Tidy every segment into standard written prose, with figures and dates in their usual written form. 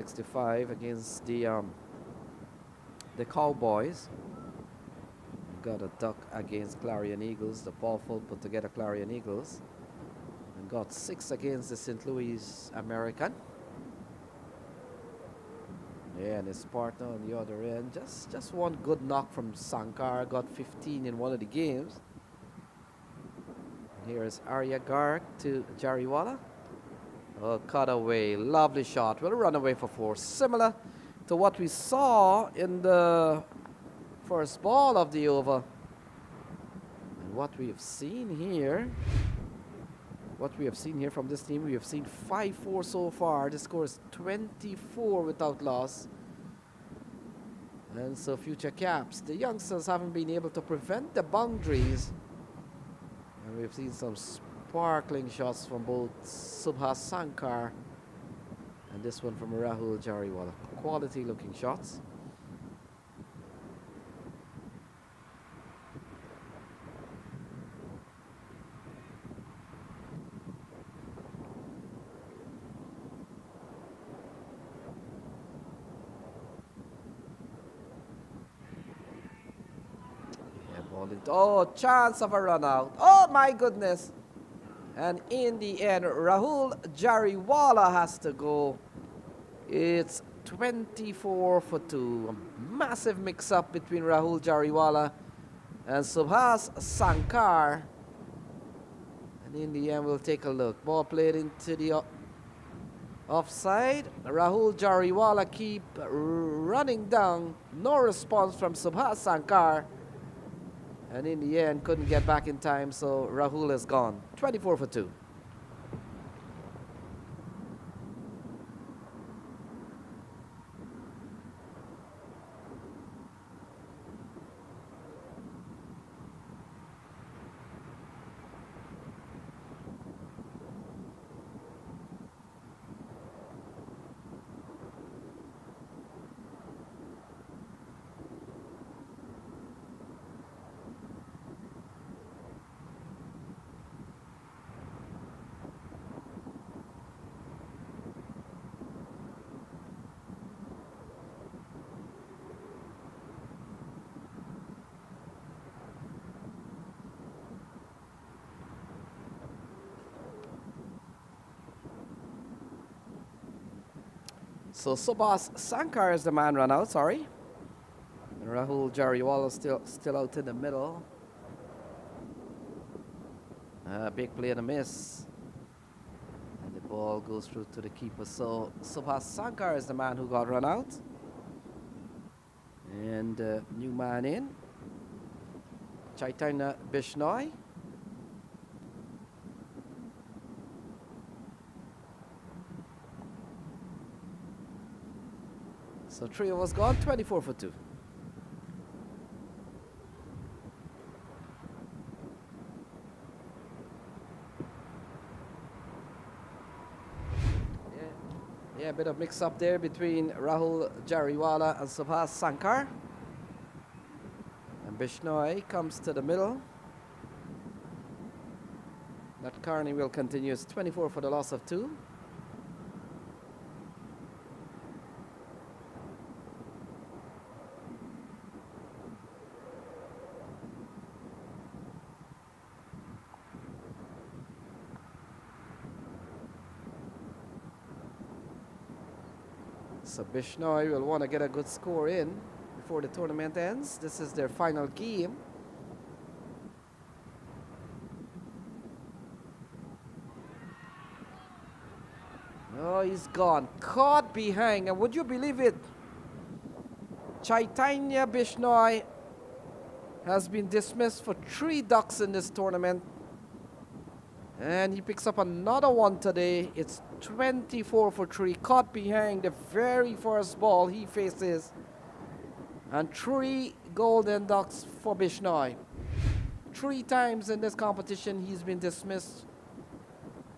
65 against the Cowboys. Got a duck against Clarion Eagles, the powerful put together Clarion Eagles. And got 6 against the St. Louis American. Yeah, and his partner on the other end. Just one good knock from Sankar. Got 15 in one of the games. And here is Arya Garg to Jariwala. Oh, cut away. Lovely shot. Will run away for 4. Similar to what we saw in the first ball of the over. And what we have seen here. What we have seen here from this team, we have seen 5-4 so far. The score is 24 without loss. And so future caps. The youngsters haven't been able to prevent the boundaries. And we've seen some sparkling shots from both Subhas Sankar and this one from Rahul Jariwala. Quality looking shots. Oh, chance of a run out. Oh my goodness. And in the end, Rahul Jariwala has to go. It's 24 for 2. A massive mix-up between Rahul Jariwala and Subhas Sankar. And in the end, we'll take a look. Ball played into the offside. Rahul Jariwala keep running down. No response from Subhas Sankar. And in the end, couldn't get back in time, so Rahul is gone. 24 for 2. So Subhas Sankar is the man run out, sorry. And Rahul Jariwala still out in the middle. Big play and a miss. And the ball goes through to the keeper. So Subhas Sankar is the man who got run out. And new man in. Chaitanya Bishnoi. So 3 of us gone, 24 for 2. Yeah, a bit of mix up there between Rahul Jariwala and Subhas Sankar. And Bishnoi comes to the middle. That Carney will continue. It's 24 for the loss of 2. So Bishnoi will want to get a good score in before the tournament ends. This is their final game. Oh, he's gone. Caught behind. And would you believe it? Chaitanya Bishnoi has been dismissed for 3 ducks in this tournament. And he picks up another one today. It's 24 for 3. Caught behind the very first ball he faces. And 3 golden ducks for Bishnoi. 3 times in this competition he's been dismissed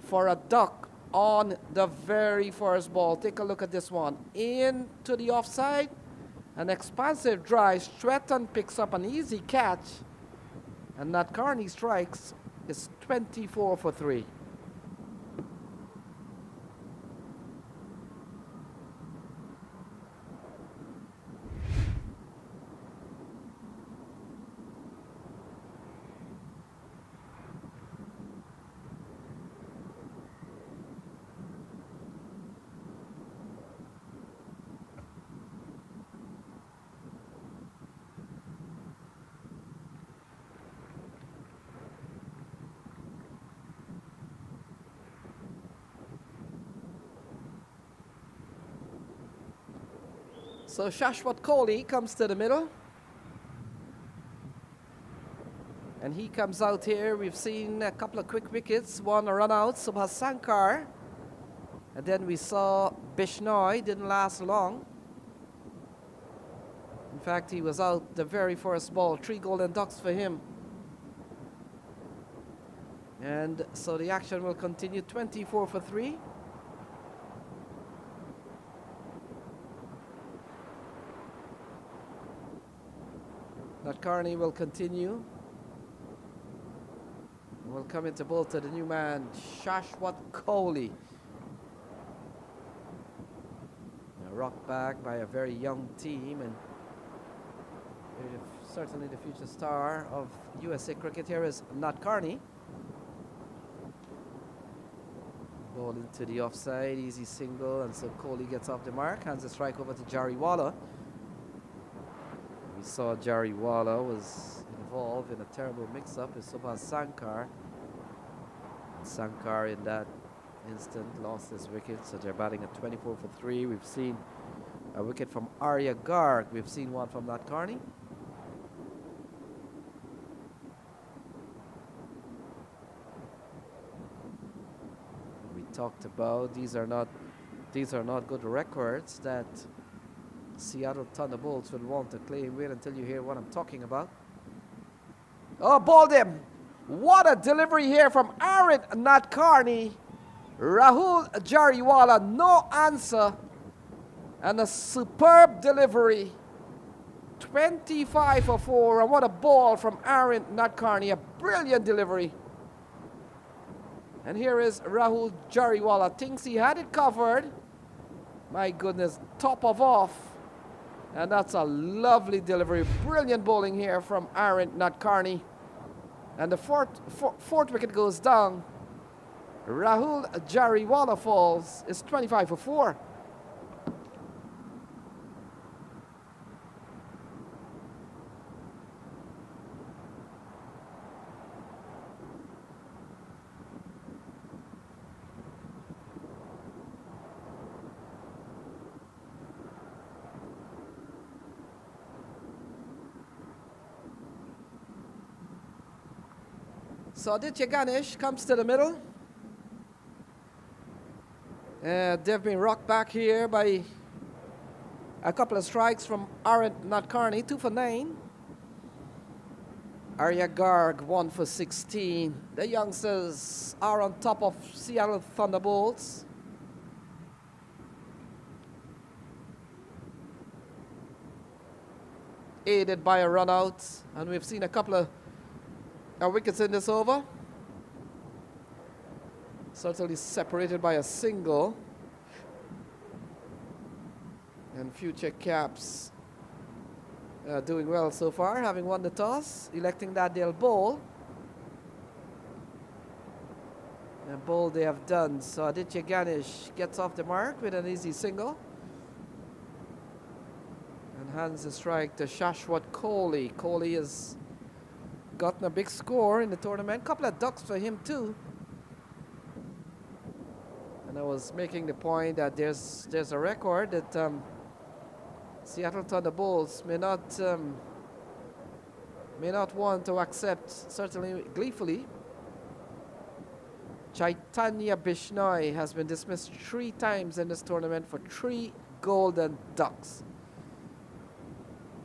for a duck on the very first ball. Take a look at this one. Into the offside. An expansive drive. Stratton picks up an easy catch. And Nat Carney strikes. It's 24 for 3. So Shashwat Kohli comes to the middle. And he comes out here. We've seen a couple of quick wickets, one a run out, Subhas Sankar. And then we saw Bishnoi, didn't last long. In fact, he was out the very first ball, 3 golden ducks for him. And so the action will continue, 24 for 3. Nadkarni will continue. Will come into bowl to the new man, Shashwat Kohli. Rocked back by a very young team, and certainly the future star of USA cricket here is Nadkarni. Ball into the offside, easy single, and so Kohli gets off the mark, hands the strike over to Jariwala. We saw Jariwala was involved in a terrible mix-up with Subhas Sankar. Sankar in that instant lost his wicket, so they're batting at 24 for 3. We've seen a wicket from Arya Garg. We've seen one from Nadkarni. We talked about these are not good records that Seattle Thunderbolts will want to claim. Wait until you hear what I'm talking about. Oh, balled him! What a delivery here from Aaron Nadkarni. Rahul Jariwala, no answer. And a superb delivery. 25 for 4. And what a ball from Aaron Nadkarni. A brilliant delivery. And here is Rahul Jariwala. Thinks he had it covered. My goodness, top of off. And that's a lovely delivery. Brilliant bowling here from Aaron Nadkarni. And the fourth wicket goes down. Rahul Jariwala falls. It's 25 for 4. So Aditya Ganesh comes to the middle. They've been rocked back here by a couple of strikes from Aaron Nadkarni, 2 for 9. Arya Garg, 1 for 16. The youngsters are on top of Seattle Thunderbolts. Aided by a run out, and we've seen a couple of wickets in this over. Certainly separated by a single. And future caps doing well so far, having won the toss, electing that they'll bowl. And bowl they have done. So Aditya Ganesh gets off the mark with an easy single. And hands the strike to Shashwat Kohli. Kohli has gotten a big score in the tournament. Couple of ducks for him too. And I was making the point that there's a record that Seattle Thunderbolts may not want to accept, certainly gleefully. Chaitanya Bishnoi has been dismissed 3 times in this tournament for 3 golden ducks.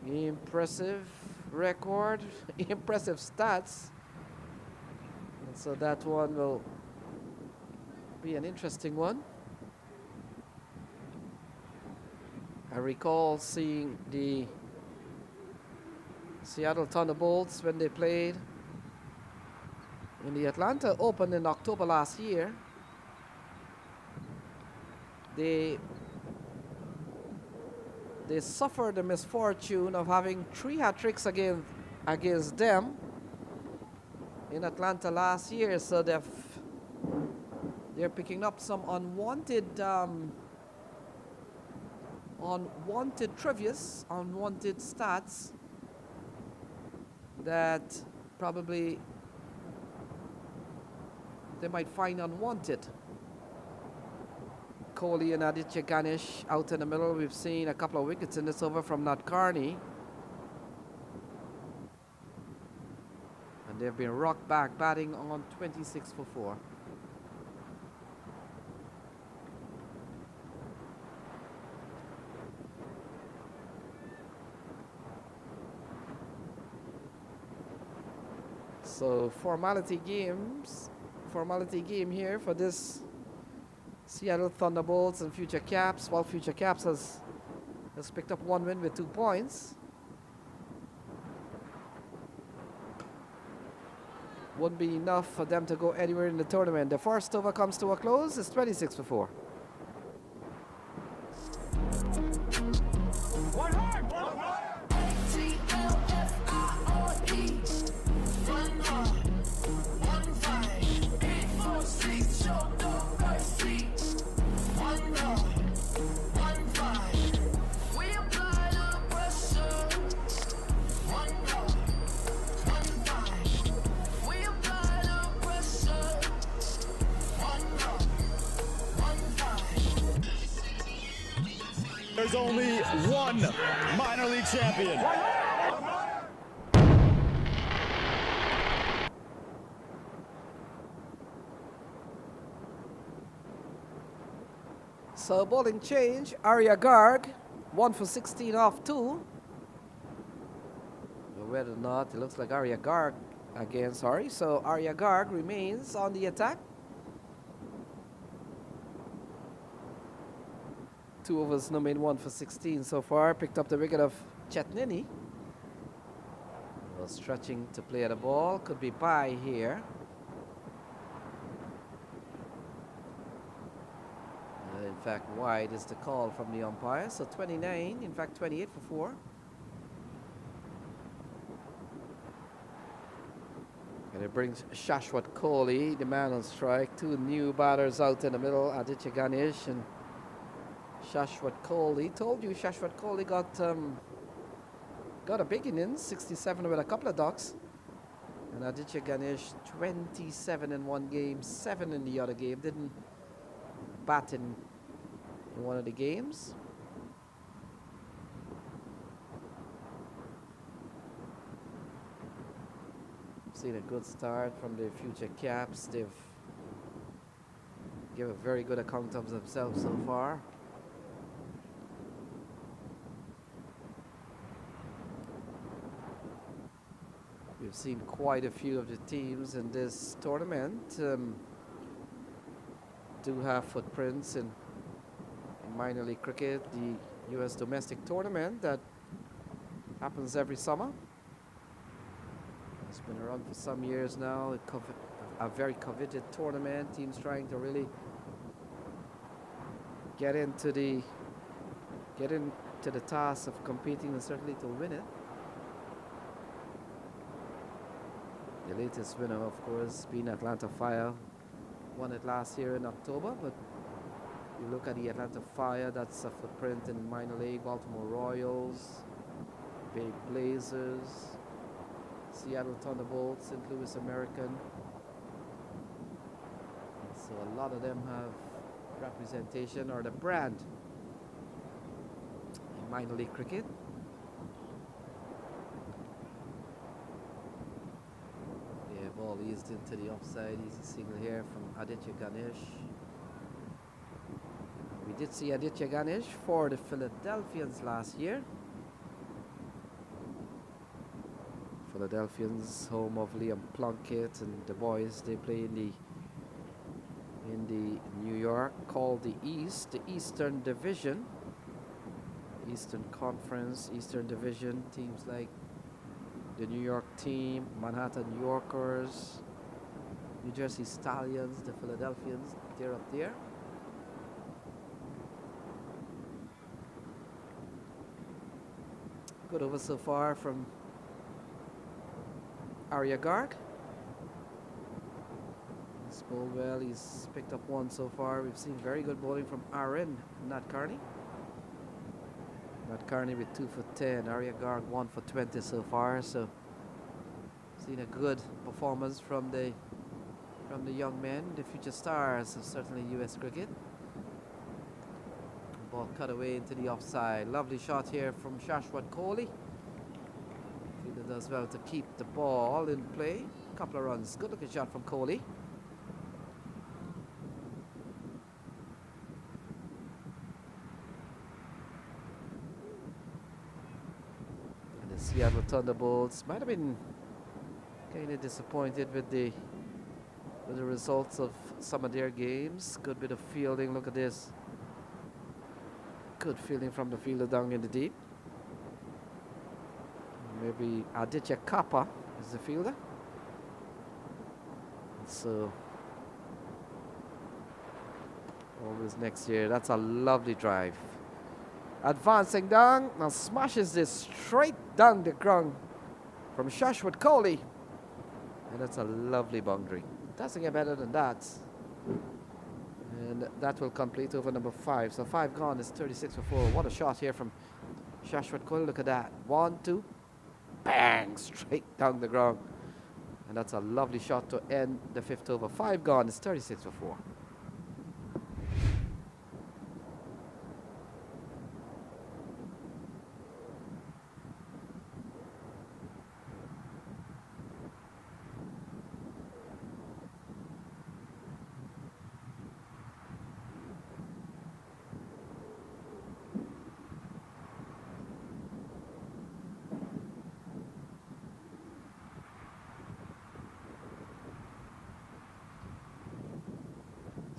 Impressive record, impressive stats. And so that one will be an interesting one. I recall seeing the Seattle Thunderbolts when they played in the Atlanta Open in October last year. They suffered the misfortune of having 3 hat-tricks against them in Atlanta last year, so they're picking up some unwanted trivias, unwanted stats that probably they might find unwanted. Kohli and Aditya Ganesh out in the middle. We've seen a couple of wickets in this over from Nat Carney. And they've been rocked back, batting on 26 for 4. So formality game here for this Seattle Thunderbolts and Future Caps. While Future Caps has picked up 1 win with 2 points. Wouldn't be enough for them to go anywhere in the tournament. The first over comes to a close. It's 26 for 4. There's only one minor league champion. So bowling change. Arya Garg, 1 for 16 off 2. Whether or not, it looks like Arya Garg again, sorry. So Arya Garg remains on the attack. 2 overs, no made 1 for 16 so far. Picked up the wicket of Chetnini. Was stretching to play the ball. Could be by here. In fact, wide is the call from the umpire. So 29, in fact 28 for 4. And it brings Shashwat Kohli, the man on strike. 2 new batters out in the middle, Aditya Ganesh and Shashwat Kohli. Told you Shashwat Kohli got a big innings, 67 with a couple of ducks. And Aditya Ganesh, 27 in one game, 7 in the other game. Didn't bat in one of the games. Seen a good start from the Future Caps. They've given a very good account of themselves so far. We've seen quite a few of the teams in this tournament do have footprints in minor league cricket, the U.S. domestic tournament that happens every summer. It's been around for some years now. A very coveted tournament. Teams trying to really get into the task of competing and certainly to win it. The latest winner, of course, being Atlanta Fire. Won it last year in October, but you look at the Atlanta Fire, that's a footprint in minor league. Baltimore Royals, Bay Blazers, Seattle Thunderbolts, St. Louis American. So a lot of them have representation or the brand in minor league cricket. Ball eased into the offside. Easy signal here from Aditya Ganesh. We did see Aditya Ganesh for the Philadelphians last year. Philadelphians, home of Liam Plunkett and the boys. They play in the New York, called the East, the Eastern Division, Eastern Conference, Eastern Division. Teams like the New York team, Manhattan Yorkers, New Jersey Stallions, the Philadelphians, they're up there. Good over so far from Arya Garg. He's bowled well, he's picked up 1 so far. We've seen very good bowling from Aaron, Nat Carney. Nat Carney with 2 for 10, Arya Garg 1 for 20 so far. So seen a good performance from the young men, the future stars of certainly U.S. cricket. Ball cut away into the offside. Lovely shot here from Shashwat Kohli. Fielder does well to keep the ball in play. Couple of runs. Good looking shot from Kohli. And the Seattle Thunderbolts might have been kind of disappointed with the results of some of their games. Good bit of fielding. Look at this. Good fielding from the fielder down in the deep. Maybe Aditya Kappa is the fielder. So always next year. That's a lovely drive. Advancing down, now smashes this straight down the ground from Shashwat Kohli. And that's a lovely boundary. Doesn't get better than that. And that will complete over number 5. So 5 gone is 36 for 4. What a shot here from Shashwat Kohli. Look at that. 1, 2. Bang! Straight down the ground. And that's a lovely shot to end the 5th over. 5 gone is 36 for 4.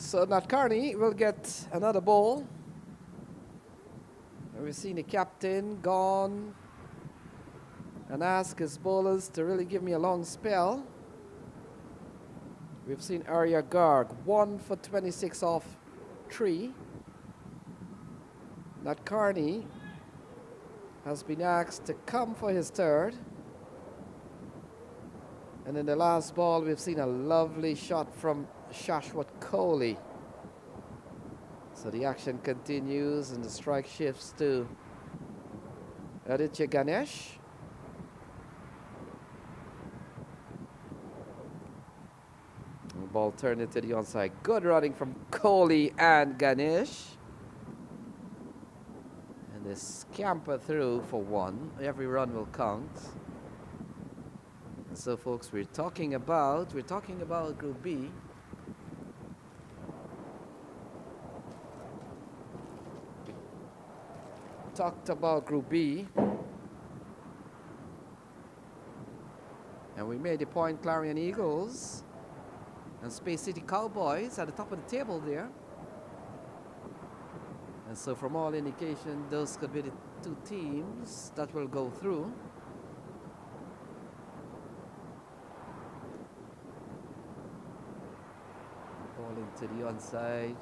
So Nat Carney will get another ball. And we've seen the captain gone and ask his bowlers to really give me a long spell. We've seen Arya Garg 1 for 26 off 3. Nat Carney has been asked to come for his 3rd. And in the last ball, we've seen a lovely shot from Shashwat Kohli. So the action continues and the strike shifts to Aditya Ganesh. The ball turned into the onside. Good running from Kohli and Ganesh. And they scamper through for 1. Every run will count. So folks, we're talking about Group B. Talked about Group B, and we made the point Clarion Eagles and Space City Cowboys at the top of the table there. And so from all indication, those could be the 2 teams that will go through. Ball into the onside.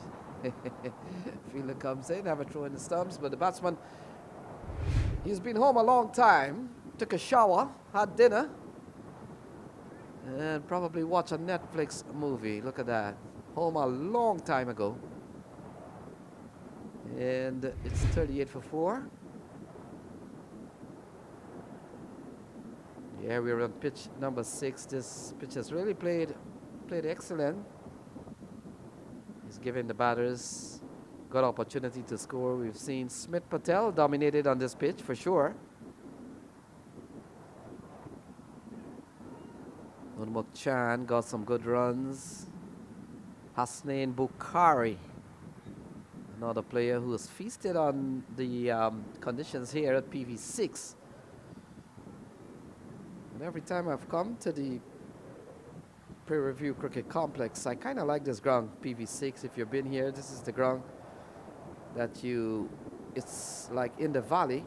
Fielder comes in, have a throw in the stumps, but the batsman, he's been home a long time, took a shower, had dinner, and probably watched a Netflix movie. Look at that. Home a long time ago. And it's 38 for 4. Yeah, we're on pitch number 6. This pitch has really played excellent. He's giving the batters good opportunity to score. We've seen Smith Patel dominated on this pitch for sure. Unmuk Chan got some good runs. Hasnain Bukhari, another player who has feasted on the conditions here at Pv6. And every time I've come to the Prairie View Cricket Complex, I kind of like this ground, Pv6. If you've been here, this is the ground that it's like in the valley.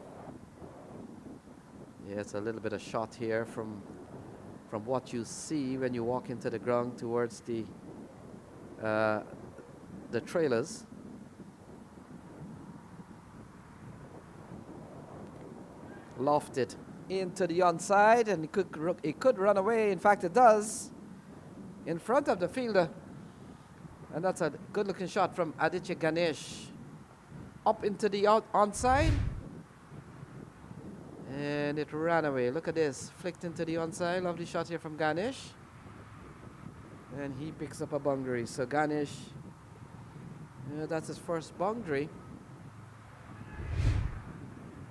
Yeah, it's a little bit of shot here from what you see when you walk into the ground towards the trailers. Lofted into the onside, and it could run away. In fact, it does. In front of the fielder. And that's a good-looking shot from Aditya Ganesh. Up into the onside. And it ran away. Look at this. Flicked into the onside. Lovely shot here from Ganesh. And he picks up a boundary. So Ganesh, that's his first boundary.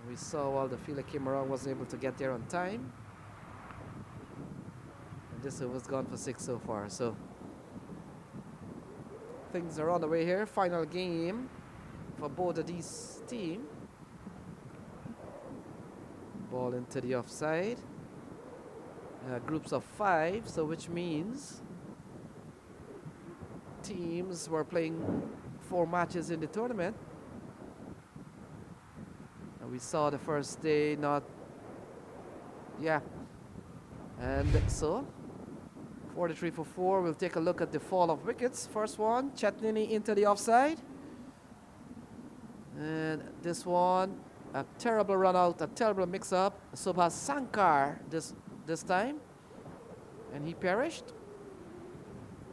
We saw while the fielder came around, wasn't able to get there on time. And this over's gone for 6 so far. So things are on the way here. Final game for both of these teams. Ball into the offside. Groups of 5, so which means teams were playing 4 matches in the tournament. And we saw the first day not, and so 43 for 4. We'll take a look at the fall of wickets. First one, Chetnini into the offside, and this one, a terrible run out, a terrible mix up. Subhas Sankar this time, and he perished.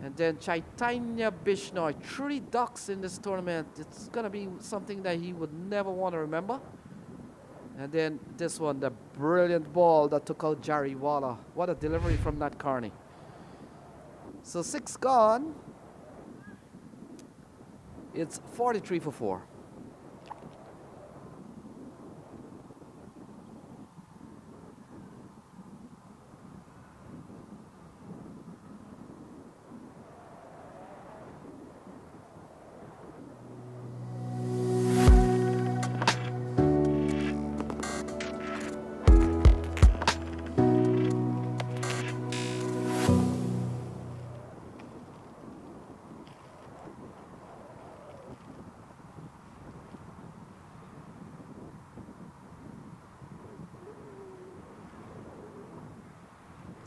And then Chaitanya Bishnoi, 3 ducks in this tournament. It's gonna be something that he would never want to remember. And then this one, the brilliant ball that took out Jariwala. What a delivery from Nat Carney. So 6 gone. It's 43 for 4.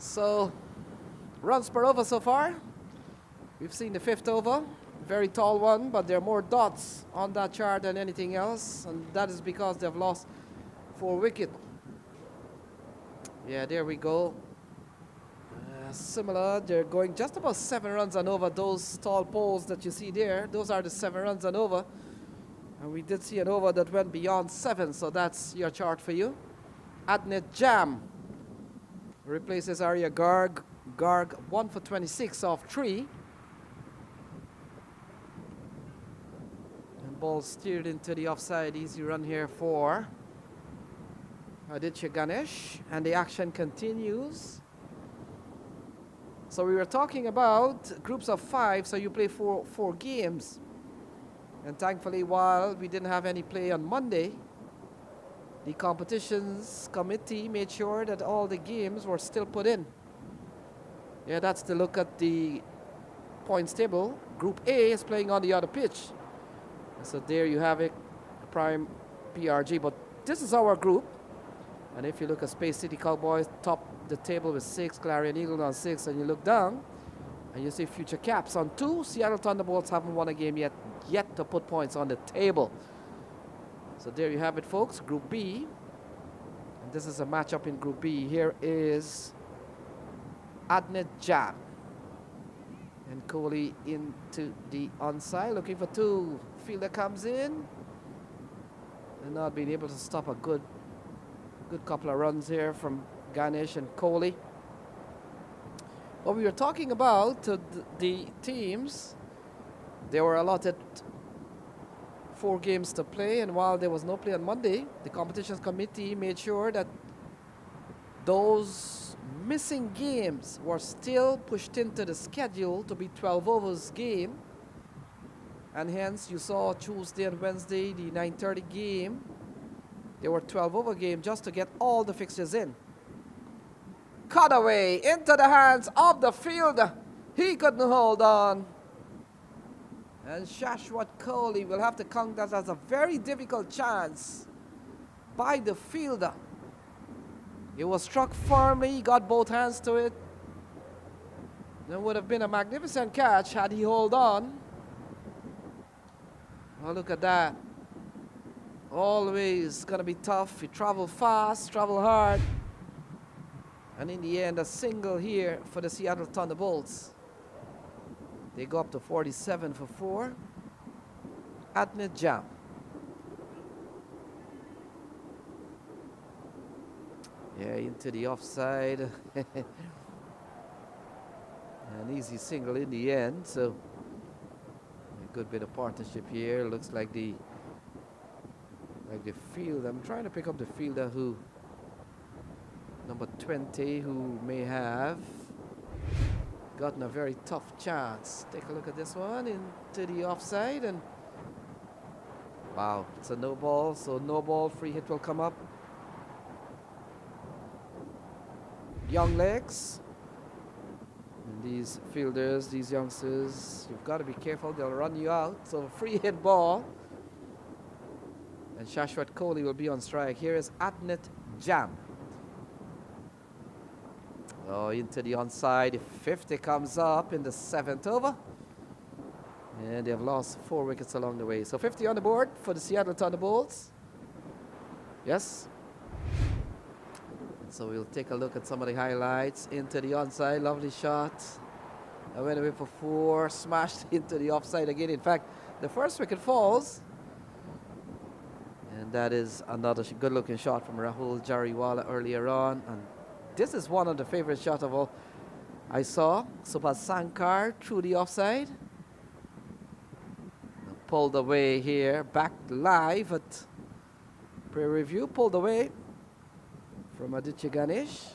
So, runs per over so far. We've seen the 5th over, very tall one, but there are more dots on that chart than anything else, and that is because they've lost 4 wickets. Yeah, there we go. Similar, they're going just about 7 runs and over. Those tall poles that you see there, those are the 7 runs and over. And we did see an over that went beyond 7, so that's your chart for you. Adnet Jam replaces Arya Garg. Garg 1 for 26 off 3. And ball steered into the offside. Easy run here for Aditya Ganesh. And the action continues. So we were talking about groups of 5, so you play 4 games. And thankfully, while we didn't have any play on Monday, the competitions committee made sure that all the games were still put in. Yeah, that's the look at the points table. Group A is playing on the other pitch. So there you have it, Prime PRG. But this is our group. And if you look at Space City Cowboys, top the table with 6, Clarion Eagle on 6, and you look down, and you see Future Caps on 2. Seattle Thunderbolts haven't won a game yet to put points on the table. So there you have it, folks, Group B. And this is a matchup in Group B. Here is Adnet Jam. And Kohli into the onside, looking for 2. Fielder comes in. And not being able to stop a good couple of runs here from Ganesh and Kohli. What we were talking about, the teams, they were allotted 4 games to play, and while there was no play on Monday, the competitions committee made sure that those missing games were still pushed into the schedule to be 12 overs game, and hence you saw Tuesday and Wednesday the 9:30 game. They were 12 over game just to get all the fixtures in. Cut away into the hands of the fielder. He couldn't hold on. And Shashwat Kohli will have to count that as a very difficult chance by the fielder. It was struck firmly, he got both hands to it. It would have been a magnificent catch had he held on. Oh, look at that. Always gonna be tough. You travel fast, travel hard. And in the end, a single here for the Seattle Thunderbolts. They go up to 47 for 4. Adnet Jam. Yeah, into the offside. An easy single in the end. So a good bit of partnership here. Looks like the Like the field, I'm trying to pick up the fielder who, number 20, who may have gotten a very tough chance. Take a look at this one into the offside, and wow, it's a no ball, so no ball, free hit will come up. Young legs. And these fielders, these youngsters, you've got to be careful, they'll run you out. So free hit ball. And Shashwat Kohli will be on strike. Here is Adnet Jam. Oh, into the onside. 50 comes up in the 7th over. And they have lost 4 wickets along the way. So 50 on the board for the Seattle Thunderbolts. Yes. So we'll take a look at some of the highlights. Into the onside, lovely shot. I went away for 4, smashed into the offside again. In fact, the first wicket falls. And that is another good-looking shot from Rahul Jariwala earlier on. And this is one of the favorite shots of all I saw. Subhash Sankar through the offside. Pulled away here, back live at pre-review, pulled away from Aditya Ganesh.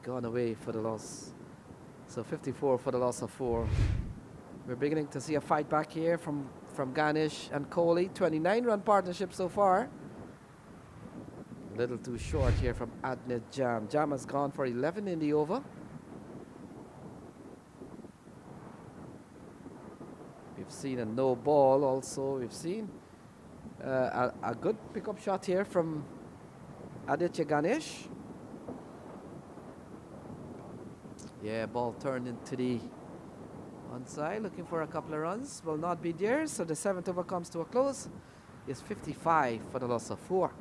Gone away for the loss. So 54 for the loss of 4. We're beginning to see a fight back here from Ganesh and Kohli. 29-run partnership so far. A little too short here from Adnet Jam. Jam has gone for 11 in the over. We've seen a no ball also. We've seen a good pickup shot here from Aditya Ganesh. Yeah, ball turned into the onside, looking for a couple of runs. Will not be there, so the 7th over comes to a close. It's 55 for the loss of 4.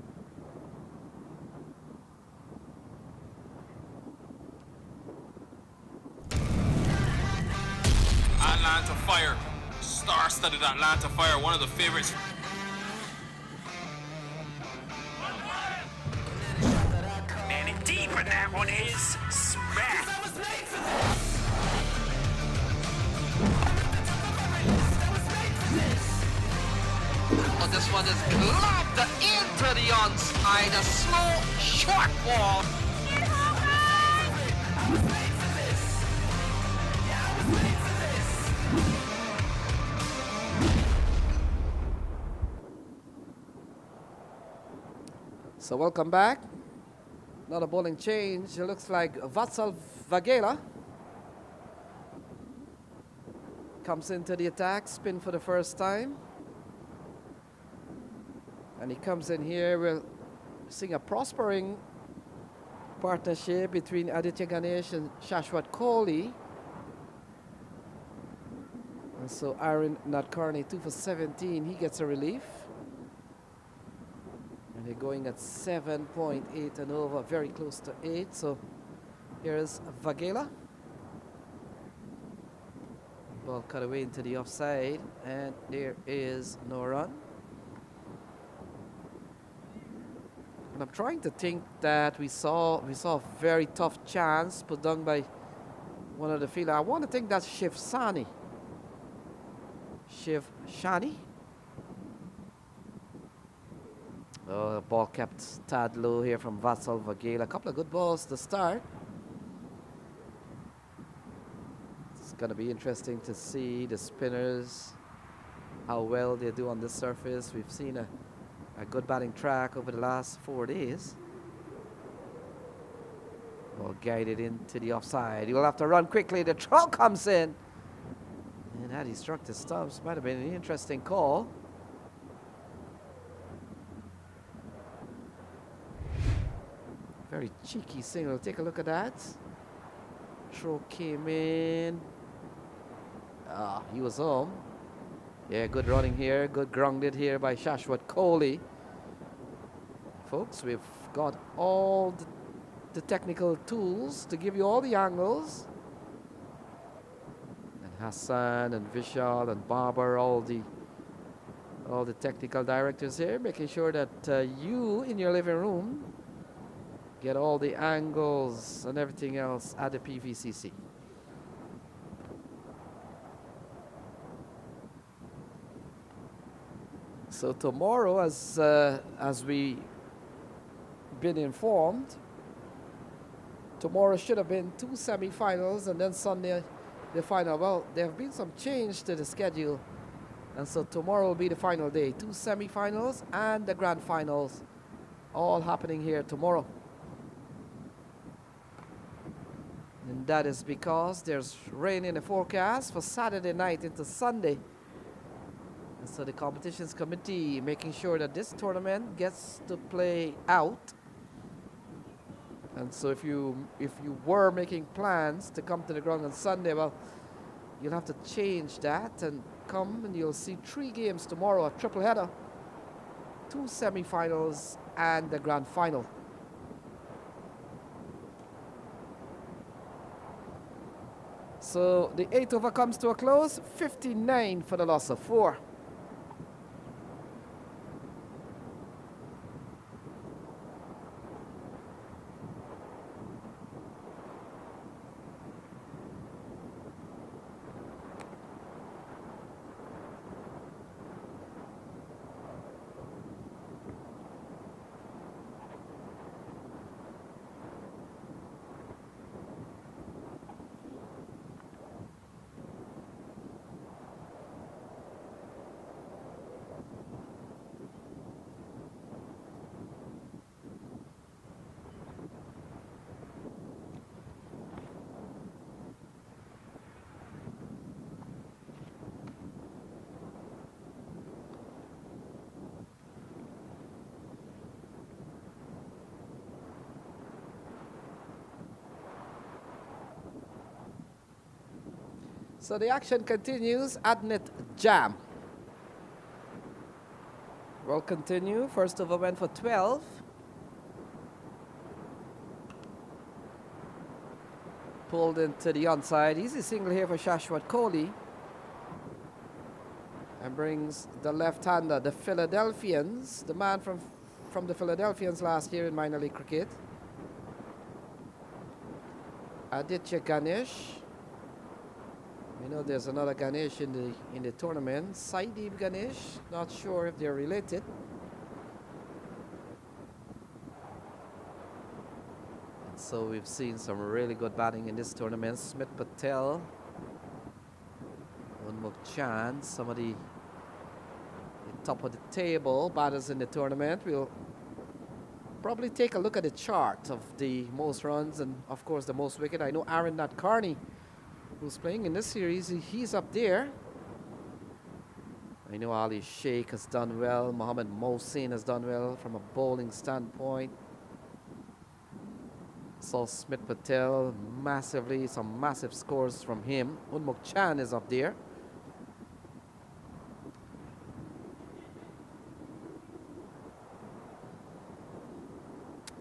Atlanta Fire, star-studded Atlanta Fire, one of the favorites. And deep, and that one is smacked. Oh, this one is globbed into the onside, a slow, short ball. So welcome back. Not a bowling change. It looks like Vatsal Vagela comes into the attack, spin for the first time. And he comes in here, we're seeing a prospering partnership between Aditya Ganesh and Shashwat Kohli. And so Aaron Nadkarni, 2 for 17, he gets a relief. And they're going at 7.8 and over, very close to 8. So here's Vagela. Ball cut away into the offside, and there is no run. And I'm trying to think that we saw a very tough chance put down by one of the fielders. I want to think that's Shiv Shani. Oh, the ball kept tad low here from Vatsal Vagela. A couple of good balls to start. It's going to be interesting to see the spinners, how well they do on this surface. We've seen a good batting track over the last 4 days. Ball guided into the offside. He will have to run quickly. The throw comes in. And had he struck the stumps, might have been an interesting call. Very cheeky single. Take a look at that. Throw came in. Ah, he was home. Yeah, good running here. Good grounded here by Shashwat Kohli. Folks, we've got all the technical tools to give you all the angles. And Hassan and Vishal and Babar, all the technical directors here, making sure that you in your living room get all the angles and everything else at the PVCC. So So tomorrow, as we been informed, tomorrow should have been 2 semi-finals and then Sunday the final. Well, there have been some change to the schedule, and so tomorrow will be the final day. 2 semi-finals and the grand finals all happening here tomorrow. And that is because there's rain in the forecast for Saturday night into Sunday. And so the competitions committee making sure that this tournament gets to play out. And so if you were making plans to come to the ground on Sunday, well, you'll have to change that and come, and you'll see 3 games tomorrow, a triple header, 2 semifinals and the grand final. So the 8th over comes to a close, 59 for the loss of 4. So the action continues. Adnet Jam will continue. First over went for 12. Pulled into the onside. Easy single here for Shashwat Kohli. And brings the left-hander, the Philadelphians, the man from the Philadelphians last year in minor league cricket, Aditya Ganesh. You know, there's another Ganesh in the tournament, Saideep Ganesh. Not sure if they're related. And so we've seen some really good batting in this tournament. Smith Patel, Unmuk Chan, some of the top of the table batters in the tournament. We'll probably take a look at the chart of the most runs and, of course, the most wicket. I know Aaron Nadkarni, who's playing in this series, he's up there. I know Ali Sheikh has done well. Mohammad Mohsin has done well from a bowling standpoint. So Smith Patel, massively, some massive scores from him. Unmuk Chan is up there.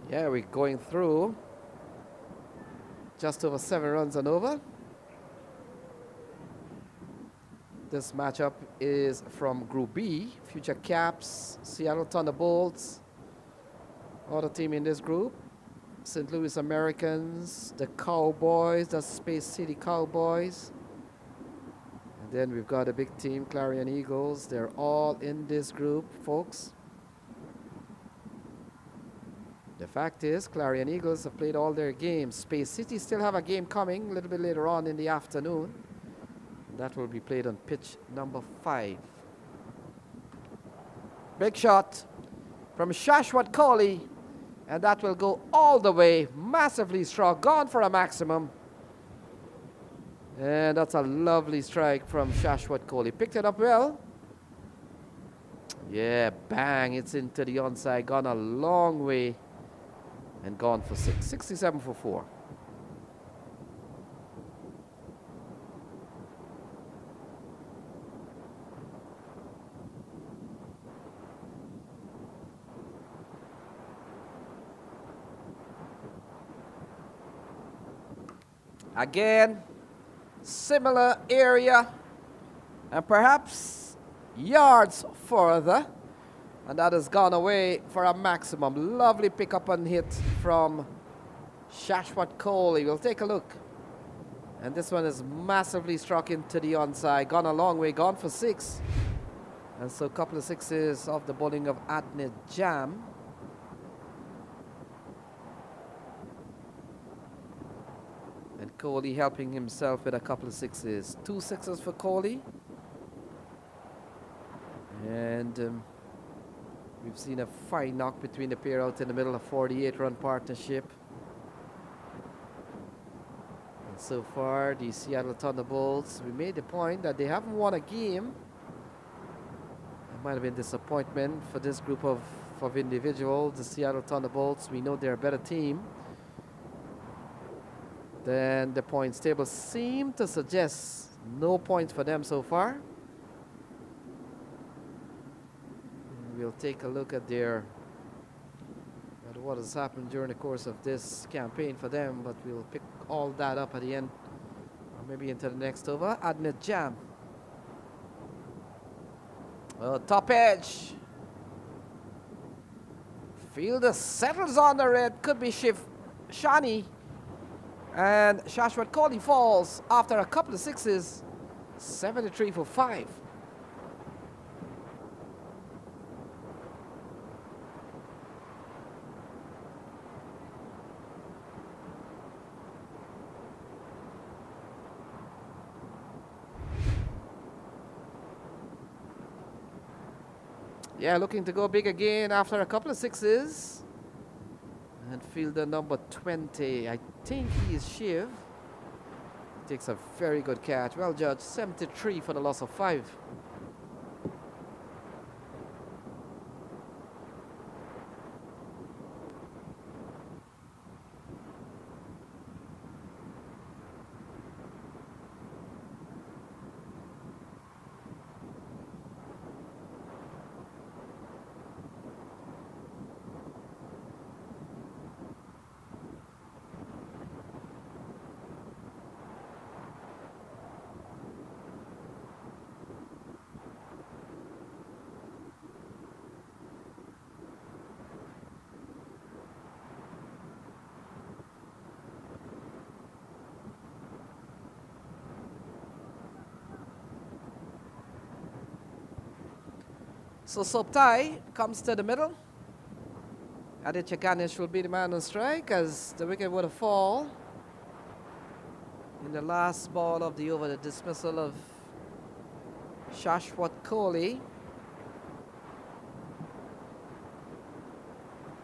Yeah, we're going through. Just over 7 runs and over. This matchup is from Group B. Future Caps, Seattle Thunderbolts. Other team in this group, St. Louis Americans, the Cowboys, the Space City Cowboys. And then we've got a big team, Clarion Eagles. They're all in this group, folks. The fact is, Clarion Eagles have played all their games. Space City still have a game coming a little bit later on in the afternoon. That will be played on pitch number 5. Big shot from Shashwat Kohli, and that will go all the way, massively strong, gone for a maximum. And that's a lovely strike from Shashwat Kohli. Picked it up well. Yeah, bang, it's into the onside, gone a long way and gone for 6. 67 for 4. Again, similar area and perhaps yards further, and that has gone away for a maximum. Lovely pickup and hit from Shashwat Kohli. We'll take a look. And this one is massively struck into the onside. Gone a long way, gone for 6. And so a couple of sixes off the bowling of Adnid Jam. And Kohli helping himself with a couple of sixes. 2 sixes for Kohli. And we've seen a fine knock between the pair out in the middle, a 48-run partnership. And so far, the Seattle Thunderbolts, we made the point that they haven't won a game. It might have been disappointment for this group of individuals, the Seattle Thunderbolts. We know they're a better team. Then the points table seem to suggest no points for them so far. We'll take a look at what has happened during the course of this campaign for them, but we'll pick all that up at the end, or maybe into the next over. Adnid Jam. Top edge. Fielder settles on the red. Could be Shani. And Shashwat Kohli falls after a couple of sixes. 73 for 5. Yeah, looking to go big again after a couple of sixes. And fielder number 20, I think he is Shiv. Takes a very good catch. Well judged. 73 for the loss of 5. So Sobtai comes to the middle. Aditya Ganesh will be the man on strike as the wicket would have fall in the last ball of the over, the dismissal of Shashwat Kohli.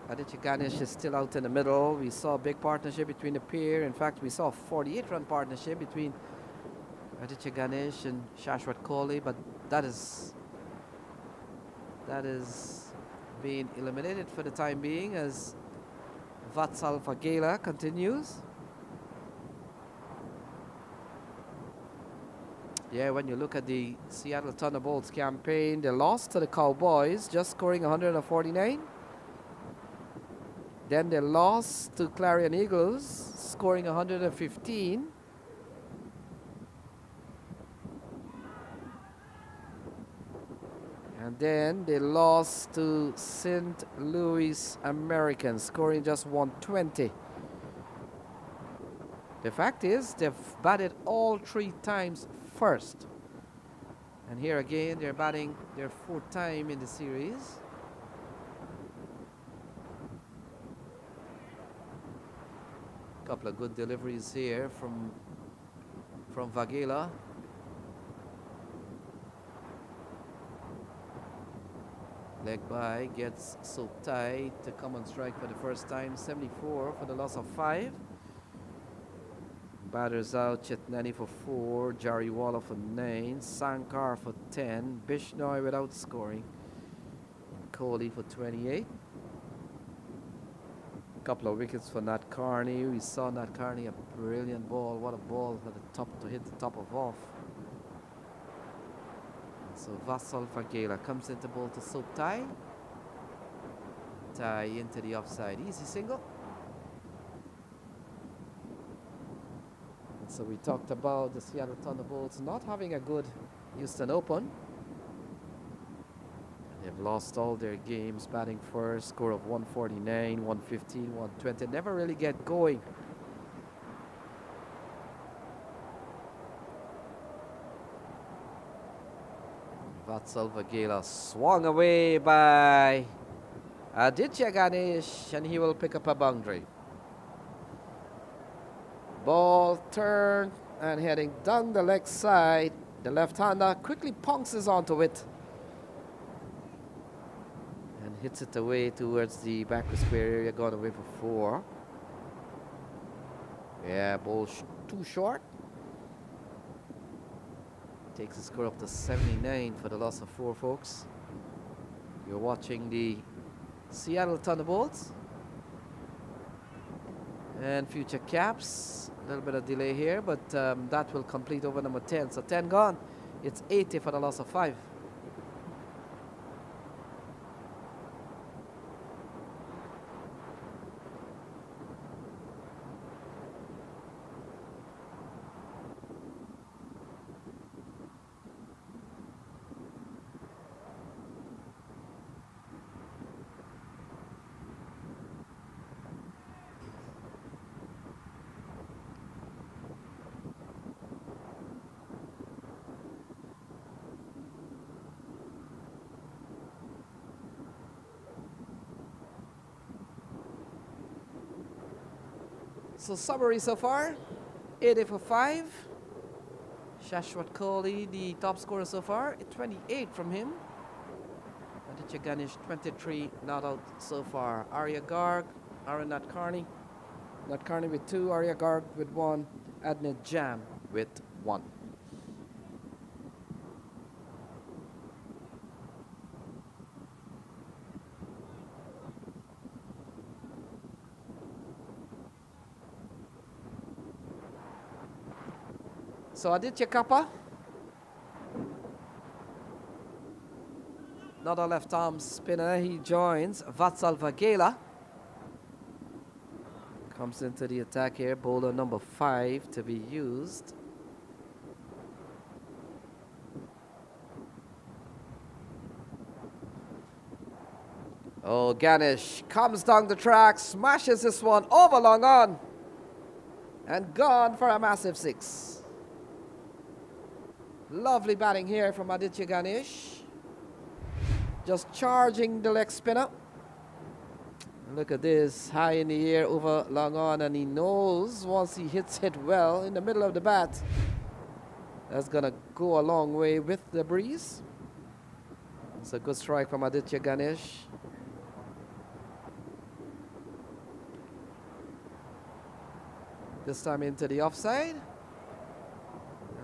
Aditya Ganesh is still out in the middle. We saw a big partnership between the pair. In fact, we saw a 48-run partnership between Aditya Ganesh and Shashwat Kohli, but that is being eliminated for the time being as Vatsal Vagela continues. Yeah, when you look at the Seattle Thunderbolts campaign, they lost to the Cowboys, just scoring 149. Then they lost to Clarion Eagles, scoring 115. And then they lost to St. Louis Americans, scoring just 120. The fact is, they've batted all 3 times first. And here again, they're batting their 4th time in the series. Couple of good deliveries here from Vagela. Leg by gets Sobtai to come on strike for the first time. 74 for the loss of 5. Batters out. Chetnani for 4. Jariwala for 9. Sankar for 10. Bishnoi without scoring. And Kohli for 28. Couple of wickets for Nat Carney. We saw Nat Carney, a brilliant ball. What a ball at the top to hit the top of off. So Vatsal Vagela comes into ball to Sobtai. Tie into the offside. Easy single. So we talked about the Seattle Thunderbolts not having a good Houston Open. They've lost all their games batting first. Score of 149, 115, 120. Never really get going. Vatsalvagila swung away by Aditya Ganesh, and he will pick up a boundary. Ball turned and heading down the leg side. The left-hander quickly pounces onto it and hits it away towards the backward square area, gone away for 4. Yeah, ball too short. Takes the score up to 79 for the loss of 4, folks. You're watching the Seattle Thunderbolts and future Caps. A little bit of delay here, but that will complete over number 10. So 10 gone. It's 80 for the loss of 5. So summary so far, 80 for 5. Shashwat Kohli, the top scorer so far, 28 from him. Aditya Ganesh, 23 not out so far. Arya Garg, Aaron Natkarni with 2, Arya Garg with 1, Adnet Jam with 1. So Aditya Kappa, another left arm spinner, he joins Vatsal Vagela. Comes into the attack here, bowler number 5 to be used. Oh, Ganesh comes down the track, smashes this one over long on, and gone for a massive 6. Lovely batting here from Aditya Ganesh. Just charging the leg spinner. Look at this, high in the air over long on, and he knows once he hits it well in the middle of the bat, that's gonna go a long way with the breeze. It's a good strike from Aditya Ganesh. This time into the offside.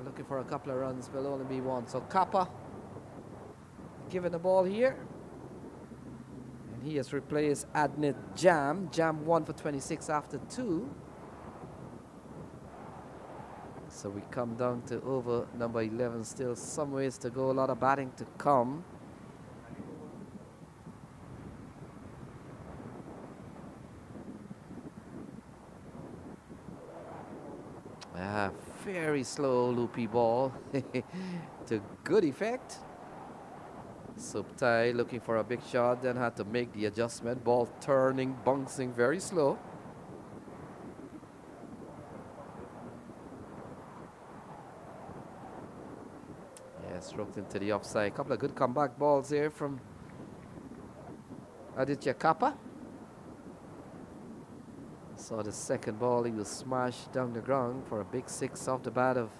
Looking for a couple of runs, will only be 1. So Kappa given the ball here. And he has replaced Adnet Jam. Jam 1 for 26 after 2. So we come down to over number 11. Still some ways to go, a lot of batting to come. Very slow loopy ball to good effect. Subtai looking for a big shot, then had to make the adjustment. Ball turning, bouncing very slow. Yeah, stroked into the offside. Couple of good comeback balls here from Aditya Kappa. So the second ball, he was smashed down the ground for a big 6 off the bat of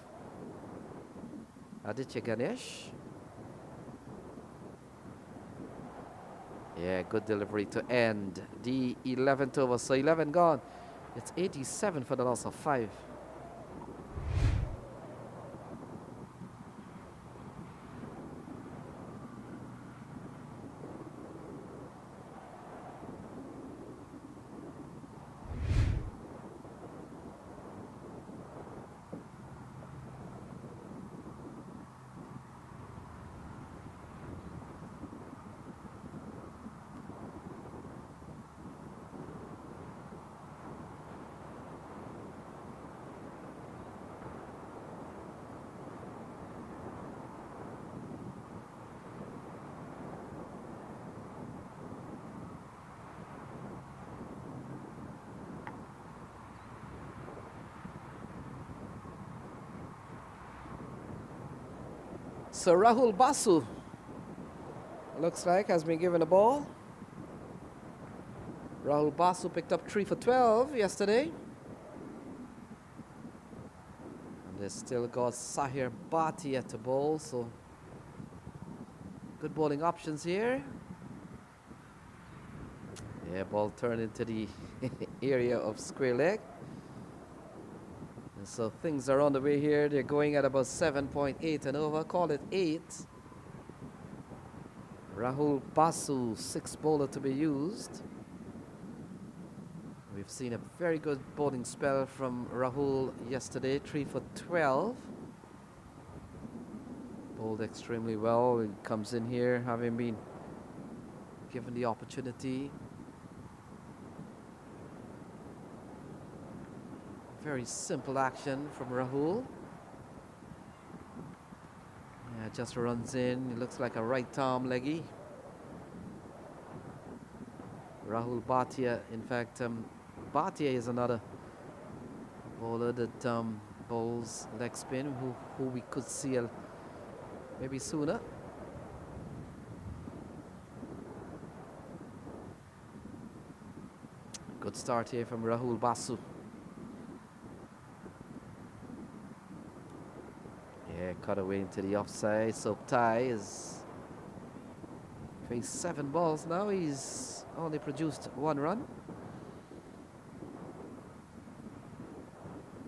Aditya Ganesh. Yeah, good delivery to end the 11th over. So 11 gone. It's 87 for the loss of 5. So Rahul Basu looks like has been given the ball. Rahul Basu picked up 3 for 12 yesterday. And they still got Sahir Bhati at the bowl, so good bowling options here. Yeah, ball turned into the area of square leg. And so things are on the way here. They're going at about 7.8 and over. Call it 8. Rahul Basu, 6th bowler to be used. We've seen a very good bowling spell from Rahul yesterday, 3 for 12. Bowled extremely well. He comes in here having been given the opportunity. Very simple action from Rahul. Yeah, just runs in. He looks like a right arm leggy. Rahul Bhatia, in fact, Bhatia is another bowler that bowls leg spin, who we could see maybe sooner. Good start here from Rahul Basu. Yeah, cut away into the offside. Soptai is faced 7 balls now. He's only produced 1 run.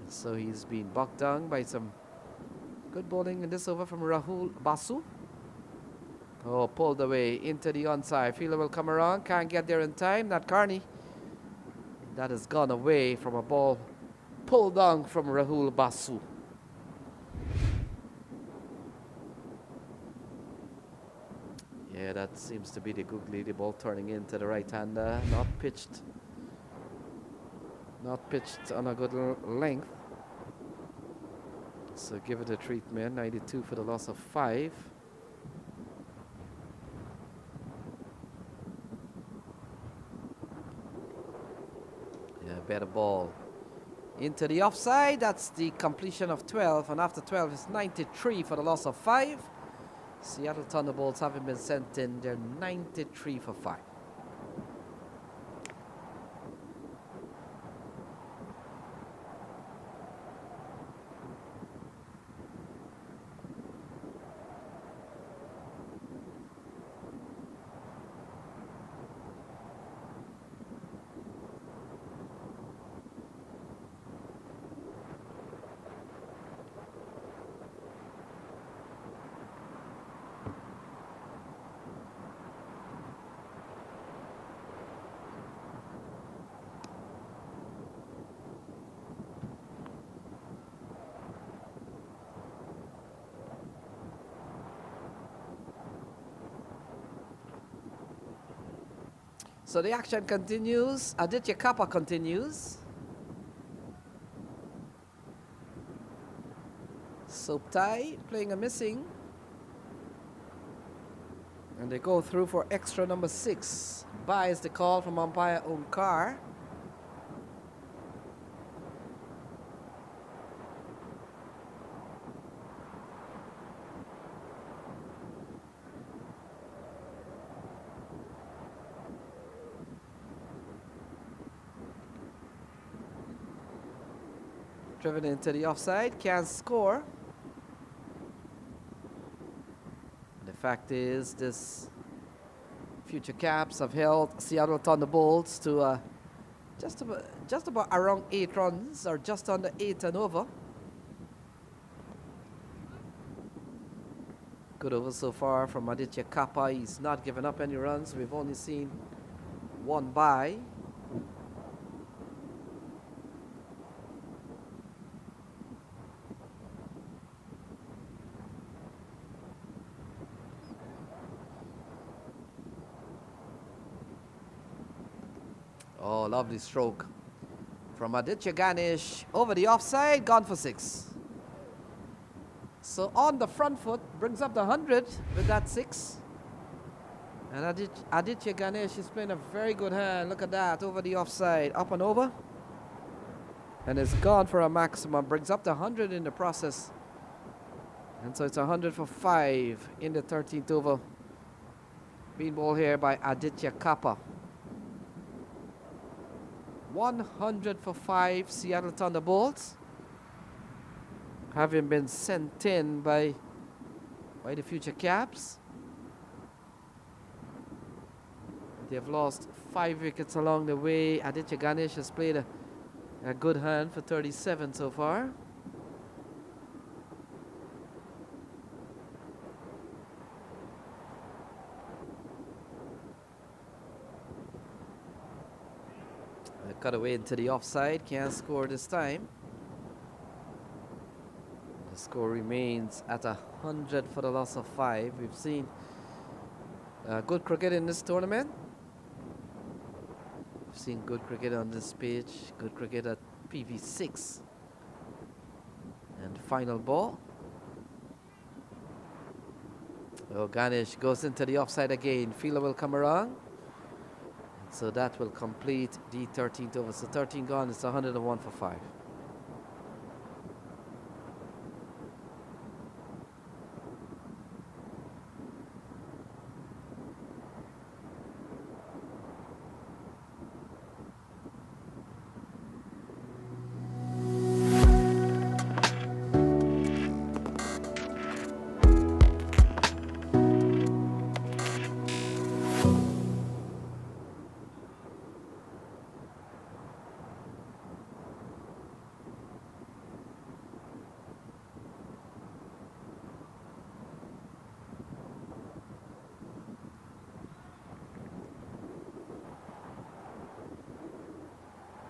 So he's been bogged down by some good bowling in this over from Rahul Basu. Oh, pulled away into the onside. Fielder will come around. Can't get there in time. Not Carney. That has gone away from a ball pulled down from Rahul Basu. Yeah, that seems to be the googly. The ball turning into the right-hander. Not pitched on a good length. So give it a treatment. 92 for the loss of 5. Yeah, better ball. Into the offside. That's the completion of 12. And after 12 is 93 for the loss of 5. Seattle Thunderbolts haven't been sent in. They're 93 for 5. So the action continues. Aditya Kappa continues. Soptai playing a missing. And they go through for extra number 6. Buys the call from umpire Omkar. Driven into the offside, can't score. The fact is, this future caps have held Seattle Thunderbolts to just about around 8 runs, or just under 8 and over. Good over so far from Aditya Kappa. He's not given up any runs. We've only seen 1 bye. Oh, lovely stroke from Aditya Ganesh over the offside, gone for 6. So on the front foot, brings up the 100 with that 6. And Aditya Ganesh is playing a very good hand. Look at that, over the offside, up and over. And it's gone for a maximum, brings up the 100 in the process. And so it's 100 for 5 in the 13th over. Bean ball here by Aditya Kappa. 100 for 5 Seattle Thunderbolts. Having been sent in by the Future Caps. They've lost 5 wickets along the way. Aditya Ganesh has played a good hand for 37 so far. They cut away into the offside. Can't score this time. The score remains at 100 for the loss of 5. We've seen good cricket in this tournament. We've seen good cricket on this pitch. Good cricket at Pv6. And final ball. Oh, Ganesh goes into the offside again. Fielder will come around. So that will complete the 13th over. So 13 gone. It's 101 for 5.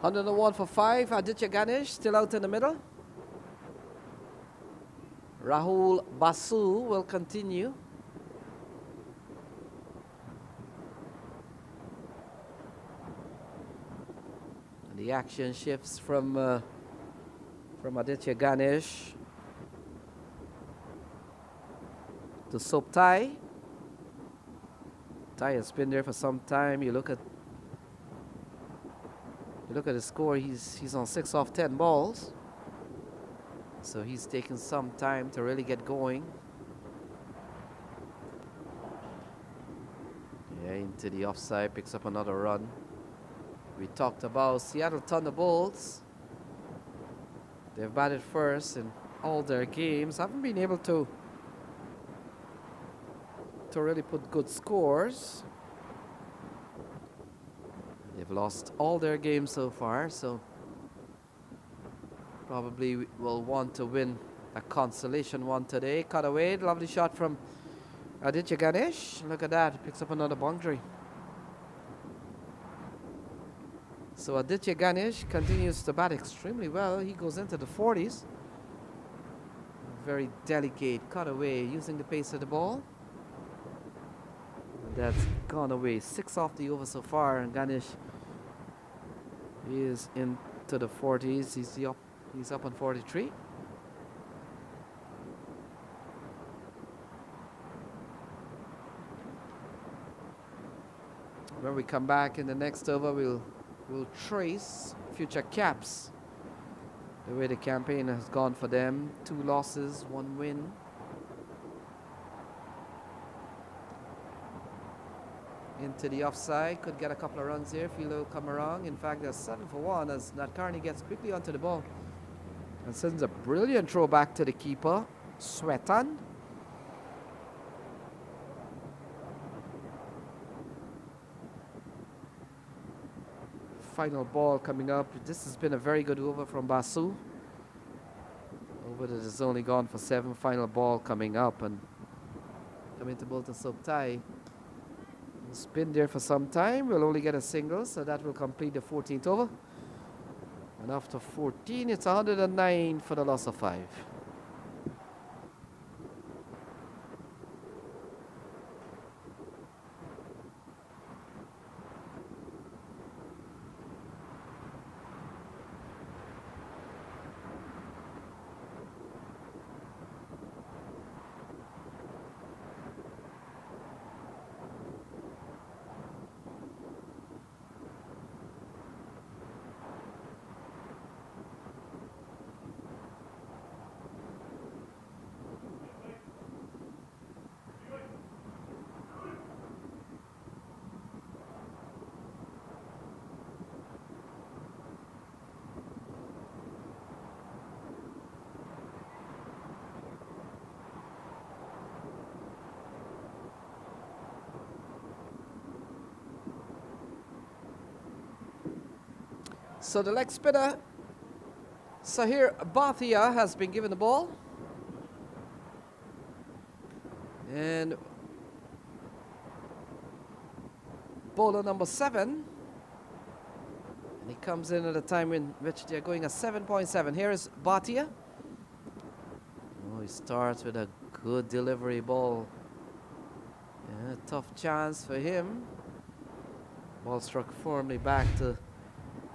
Under the 1 for 5, Aditya Ganesh still out in the middle. Rahul Basu will continue. And the action shifts from Aditya Ganesh to Soptai. Tai has been there for some time. You look at the score, he's on 6 off 10 balls. So he's taken some time to really get going. Yeah, into the offside, picks up another run. We talked about Seattle Thunderbolts. They've batted first in all their games. Haven't been able to really put good scores. They've lost all their games so far, so probably will want to win a consolation one today. Cut away, lovely shot from Aditya Ganesh. Look at that, picks up another boundary. So Aditya Ganesh continues to bat extremely well. He goes into the 40s. Very delicate cut away, using the pace of the ball. That's gone away. 6 off the over so far, and Ganesh is into the 40s. He's up on 43. When we come back in the next over, we'll trace Future Caps, the way the campaign has gone for them. 2 losses, 1 win. Into the offside, could get a couple of runs here. Fielder will come around. In fact, there's 7 for 1 as Nadkarni gets quickly onto the ball and sends a brilliant throw back to the keeper, Swetan. Final ball coming up. This has been a very good over from Basu. Over that has only gone for 7. Final ball coming up and coming to Bolton Soptai. It's been there for some time. We'll only get a single, so that will complete the 14th over. And after 14, it's 109 for the loss of 5. So the leg spinner, Sahir Bhatia, has been given the ball. And bowler number 7. And he comes in at a time in which they're going a 7.7. Here is Bhatia. Oh, he starts with a good delivery ball. Yeah, tough chance for him. Ball struck firmly back to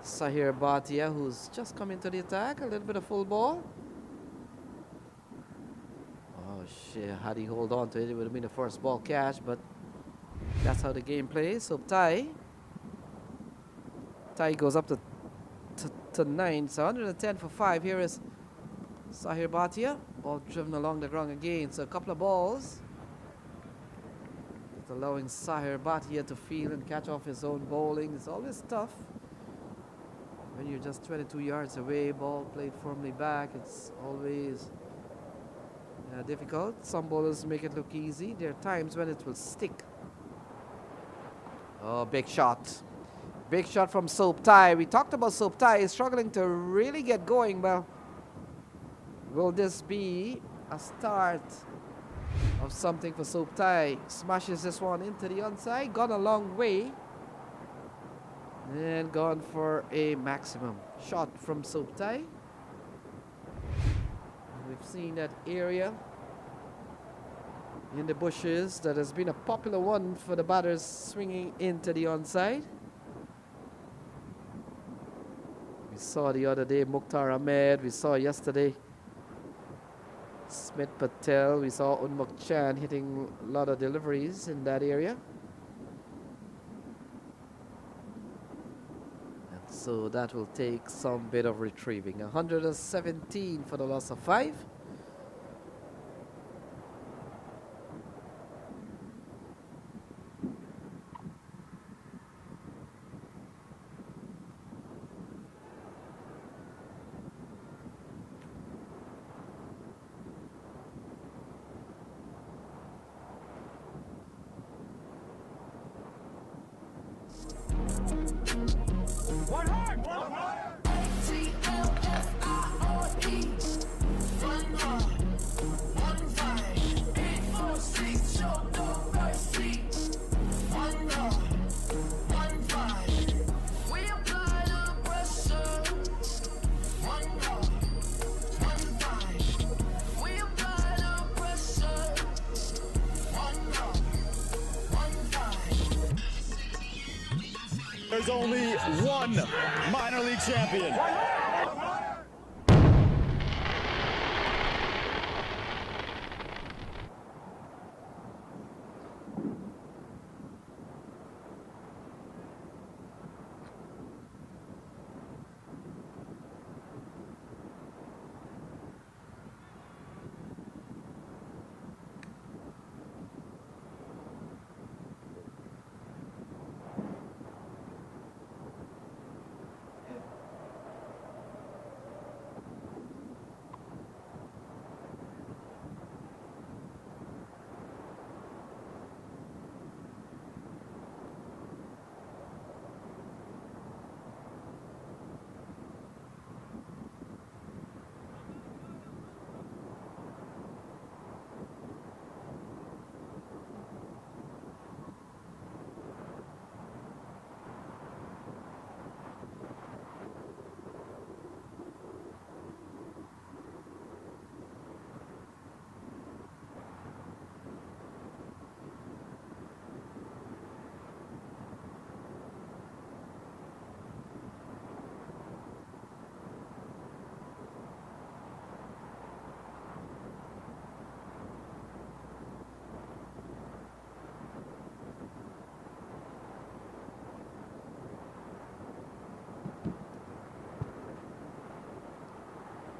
Sahir Bhatia, who's just come into the attack. A little bit of full ball. Oh shit, had he hold on to it, it would have been the first ball catch, but that's how the game plays. So tie goes up to 9. So 110 for 5. Here is Sahir Bhatia. Ball driven along the ground again. So a couple of balls. It's allowing Sahir Bhatia to feel and catch off his own bowling. It's always tough when you're just 22 yards away. Ball played firmly back. It's always difficult. Some bowlers make it look easy. There are times when it will stick. Oh, big shot. Big shot from Soap Thai. We talked about Soap Thai struggling to really get going. Well, will this be a start of something for Soap Thai? Smashes this one into the onside. Gone a long way. And gone for a maximum shot from Soap Thai. We've seen that area in the bushes that has been a popular one for the batters swinging into the onside. We saw the other day Mukhtar Ahmed. We saw yesterday Smith Patel. We saw Unmuk Chan hitting a lot of deliveries in that area. And so that will take some bit of retrieving. 117 for the loss of 5. There's only one minor league champion.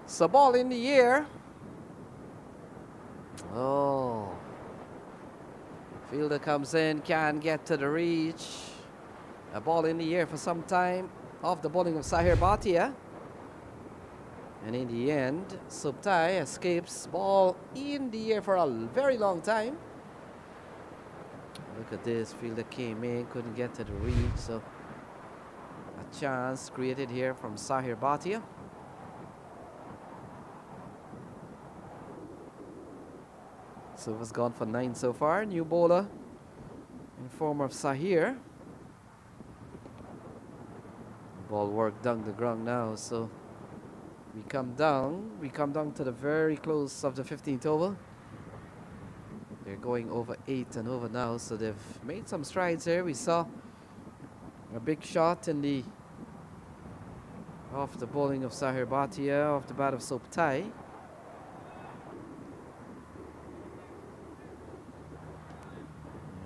So ball in the air. Oh. Fielder comes in, can't get to the reach. A ball in the air for some time off the bowling of Sahir Bhatia. And in the end, Subtai escapes. Ball in the air for a very long time. Look at this. Fielder came in, couldn't get to the reach. So a chance created here from Sahir Bhatia. Silva's gone for 9 so far. New bowler in form of Sahir. Ball work down the ground now, so we come down to the very close of the 15th over. They're going over 8 and over now, so they've made some strides here. We saw a big shot in the off the bowling of Sahir Bhatia, off the bat of Soptai.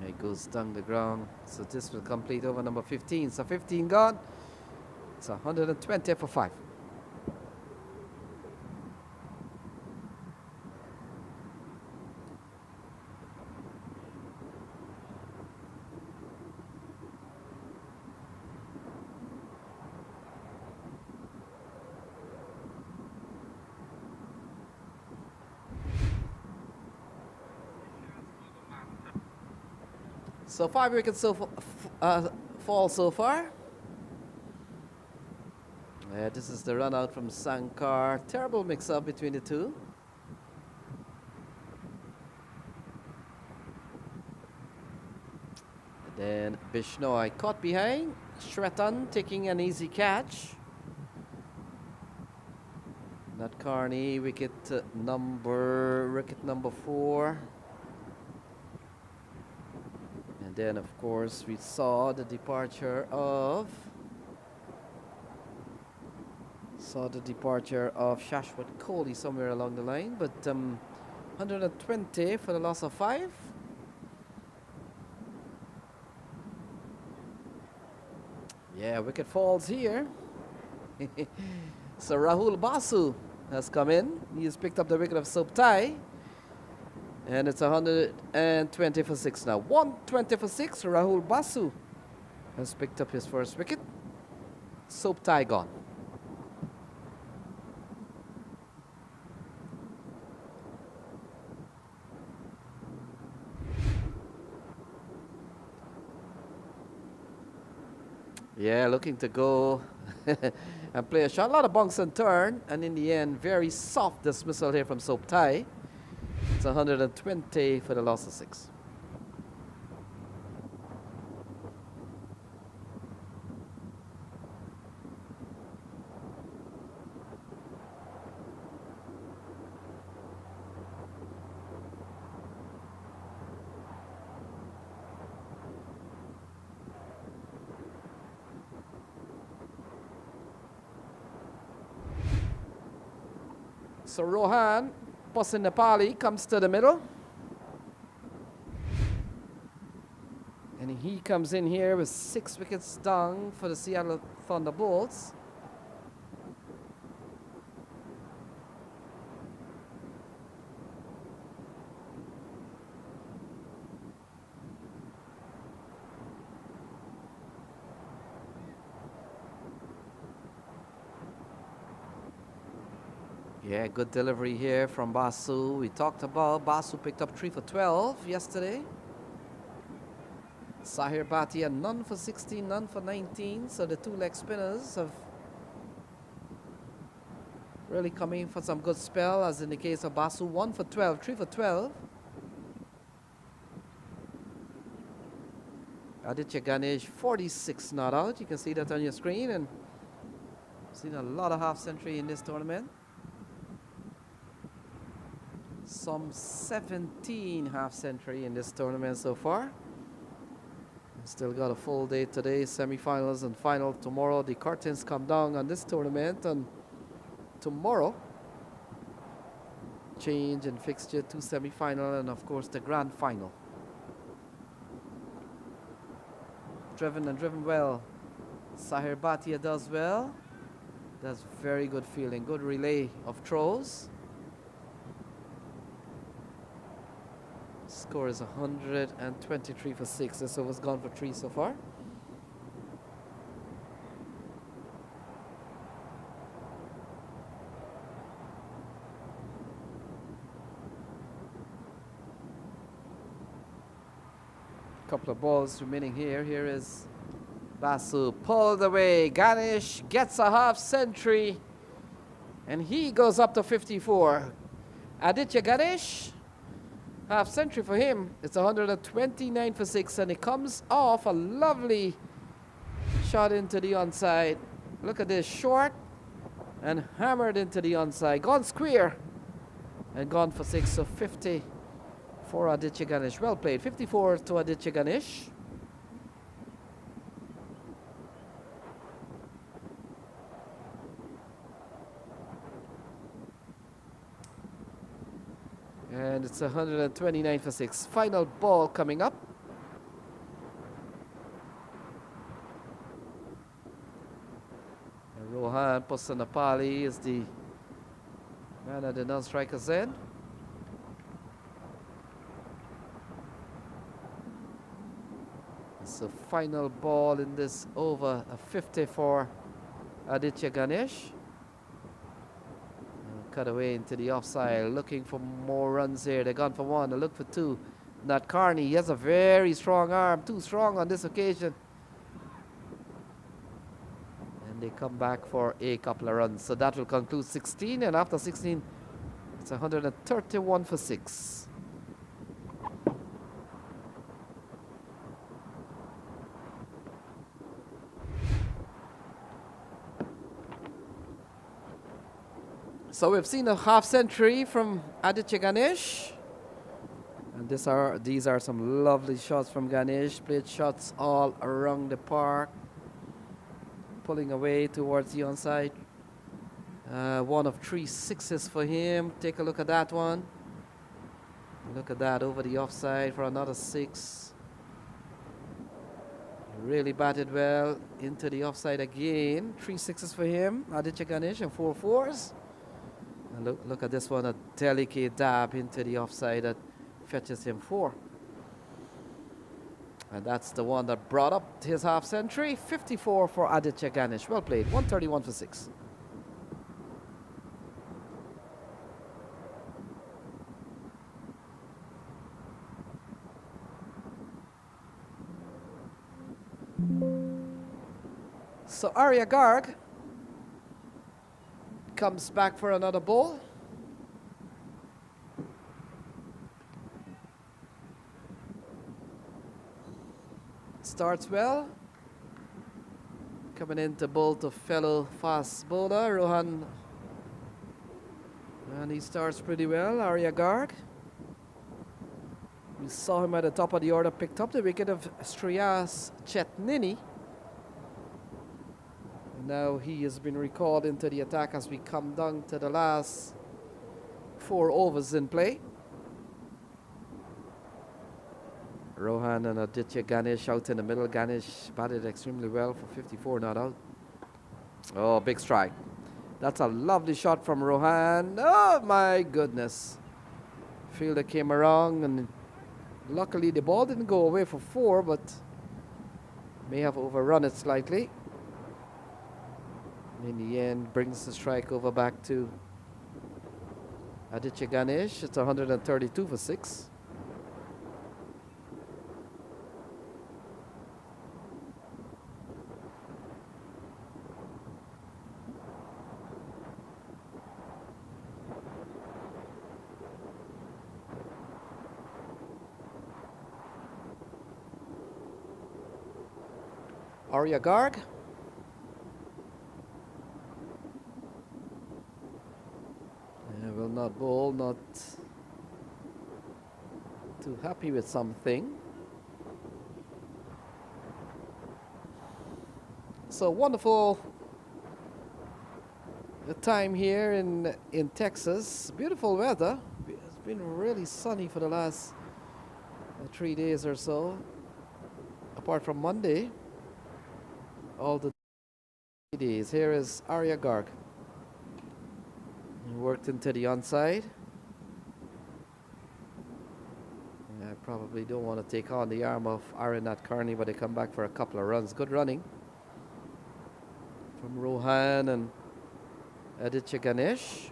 It goes down the ground, so this will complete over number 15. So 15 gone. It's 120 for 5. So 5 wickets fall so far. This is the run out from Sankar. Terrible mix-up between the two. And then Bishnoi caught behind. Shretan taking an easy catch. Not Carney, wicket number 4. And then of course we saw the departure of Shashwat Kohli somewhere along the line, but 120 for the loss of 5. Yeah, wicket falls here. So Rahul Basu has come in. He has picked up the wicket of Soptai. And it's 120 for 6 now. 120 for 6. Rahul Basu has picked up his first wicket. Soptai gone. Yeah, looking to go and play a shot. A lot of bunks and turn. And in the end, very soft dismissal here from Soptai. It's 120 for the loss of 6. So Rohan, Posin Nepali, comes to the middle. And he comes in here with 6 wickets down for the Seattle Thunderbolts. Yeah, good delivery here from Basu. We talked about Basu picked up 3 for 12 yesterday. Sahir Bhatia, none for 16, none for 19. So the 2 leg spinners have really come in for some good spell, as in the case of Basu, 1 for 12, 3 for 12. Aditya Ganesh, 46 not out. You can see that on your screen, and seen a lot of half century in this tournament. Some 17 half century in this tournament so far. Still got a full day today, semi-finals and final tomorrow. The curtains come down on this tournament, and tomorrow change in fixture to semi-final and of course the grand final. Driven well. Sahir Bhatia does well. That's very good fielding, good relay of throws. Score is 123 for 6. This over's gone for 3 so far. Couple of balls remaining here. Here is Basu pulled away. Ganesh gets a half century. And he goes up to 54. Aditya Ganesh, half century for him. It's 129 for 6. And it comes off a lovely shot into the onside. Look at this, short and hammered into the onside. Gone square and gone for 6. So 50 for Aditya Ganesh. Well played. 54 to Aditya Ganesh. And it's 129 for 6. Final ball coming up. And Rohan Pusanapali is the man at the non-striker's end. It's the final ball in this over, a 50 for Aditya Ganesh. Cut away into the offside, looking for more runs here. They're gone for 1, they look for 2. Not Carney, he has a very strong arm, too strong on this occasion. And they come back for a couple of runs. So that will conclude 16, and after 16, it's 131 for 6. So we've seen a half century from Aditya Ganesh. And these are some lovely shots from Ganesh. Played shots all around the park. Pulling away towards the onside. 1 of 3 sixes for him. Take a look at that one. Look at that over the offside for another 6. Really batted well into the offside again. 3 sixes for him. Aditya Ganesh and 4 fours. And look at this one, a delicate dab into the offside that fetches him 4. And that's the one that brought up his half century. 54 for Aditya Ganesh. Well played. 131 for 6. So Arya Garg comes back for another ball. Starts well. Coming in to bowl to fellow fast bowler, Rohan. And he starts pretty well, Arya Garg. We saw him at the top of the order, picked up the wicket of Shreyas Chetnini. Now he has been recalled into the attack as we come down to the last 4 overs in play. Rohan and Aditya Ganesh out in the middle. Ganesh batted extremely well for 54, not out. Oh, big strike. That's a lovely shot from Rohan. Oh my goodness. Fielder came around, and luckily the ball didn't go away for 4, but may have overrun it slightly. In the end, brings the strike over back to Aditya Ganesh. It's 132 for 6. Arya Garg. Will not bowl, not too happy with something. So wonderful time here in Texas. Beautiful weather. It's been really sunny for the last 3 days or so. Apart from Monday, all the days. Here is Arya Garg. He worked into the onside. I probably don't want to take on the arm of Arinat Carney, but they come back for a couple of runs. Good running from Rohan and Aditya Ganesh.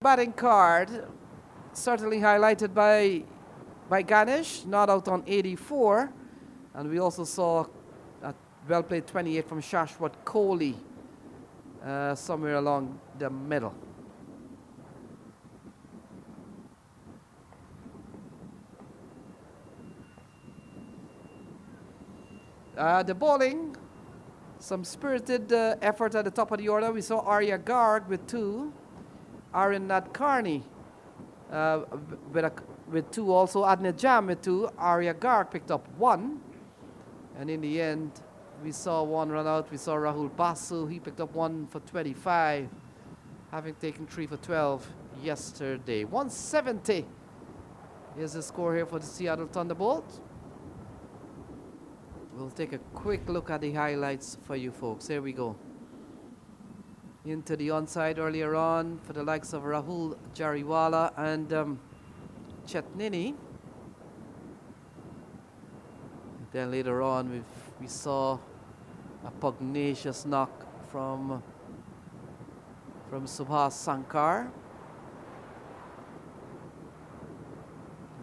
Batting card, certainly highlighted by Ganesh, not out on 84. And we also saw a well played 28 from Shashwat Kohli somewhere along the middle. The bowling, some spirited effort at the top of the order. We saw Arya Garg with 2, Aaron Nadkarni with 2, also Adne Jam with 2. Arya Garg picked up 1, and in the end we saw 1 run out. We saw Rahul Basu, he picked up 1 for 25, having taken 3 for 12 yesterday. 170 is the score here for the Seattle Thunderbolts. We'll take a quick look at the highlights for you folks. Here we go. Into the onside earlier on for the likes of Rahul Jariwala and Chetnini. Then later on we saw a pugnacious knock from Subhas Sankar.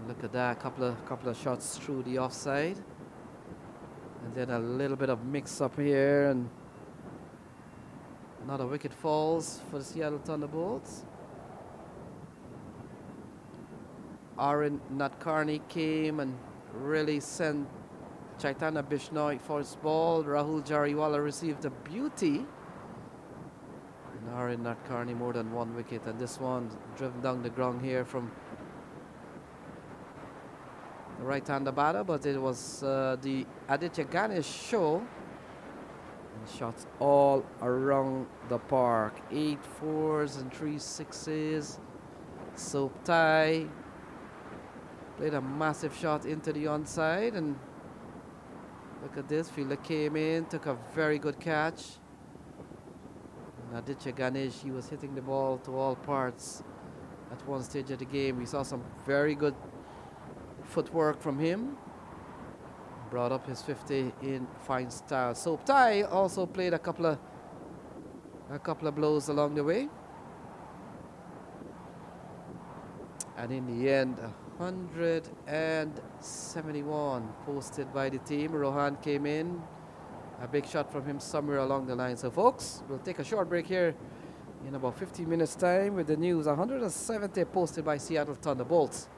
Look at that, couple of shots through the offside. And then a little bit of mix-up here, and another wicket falls for the Seattle Thunderbolts. Aaron Nadkarni came and really sent Chaitanya Bishnoi for his ball. Rahul Jariwala received a beauty. And Aaron Nadkarni more than 1 wicket, and this one driven down the ground here from the right-hander batter, but it was the Aditya Ganesh show. And shots all around the park. 8 4s and 3 6s. Soap tie played a massive shot into the onside, and look at this. Fielder came in, took a very good catch. And Aditya Ganesh, he was hitting the ball to all parts at one stage of the game. We saw some very good footwork from him. Brought up his 50 in fine style. Soap tie also played a couple of blows along the way. And in the end, 171 posted by the team. Rohan came in. A big shot from him somewhere along the line. So folks, we'll take a short break here in about 15 minutes time with the news. 170 posted by Seattle Thunderbolts.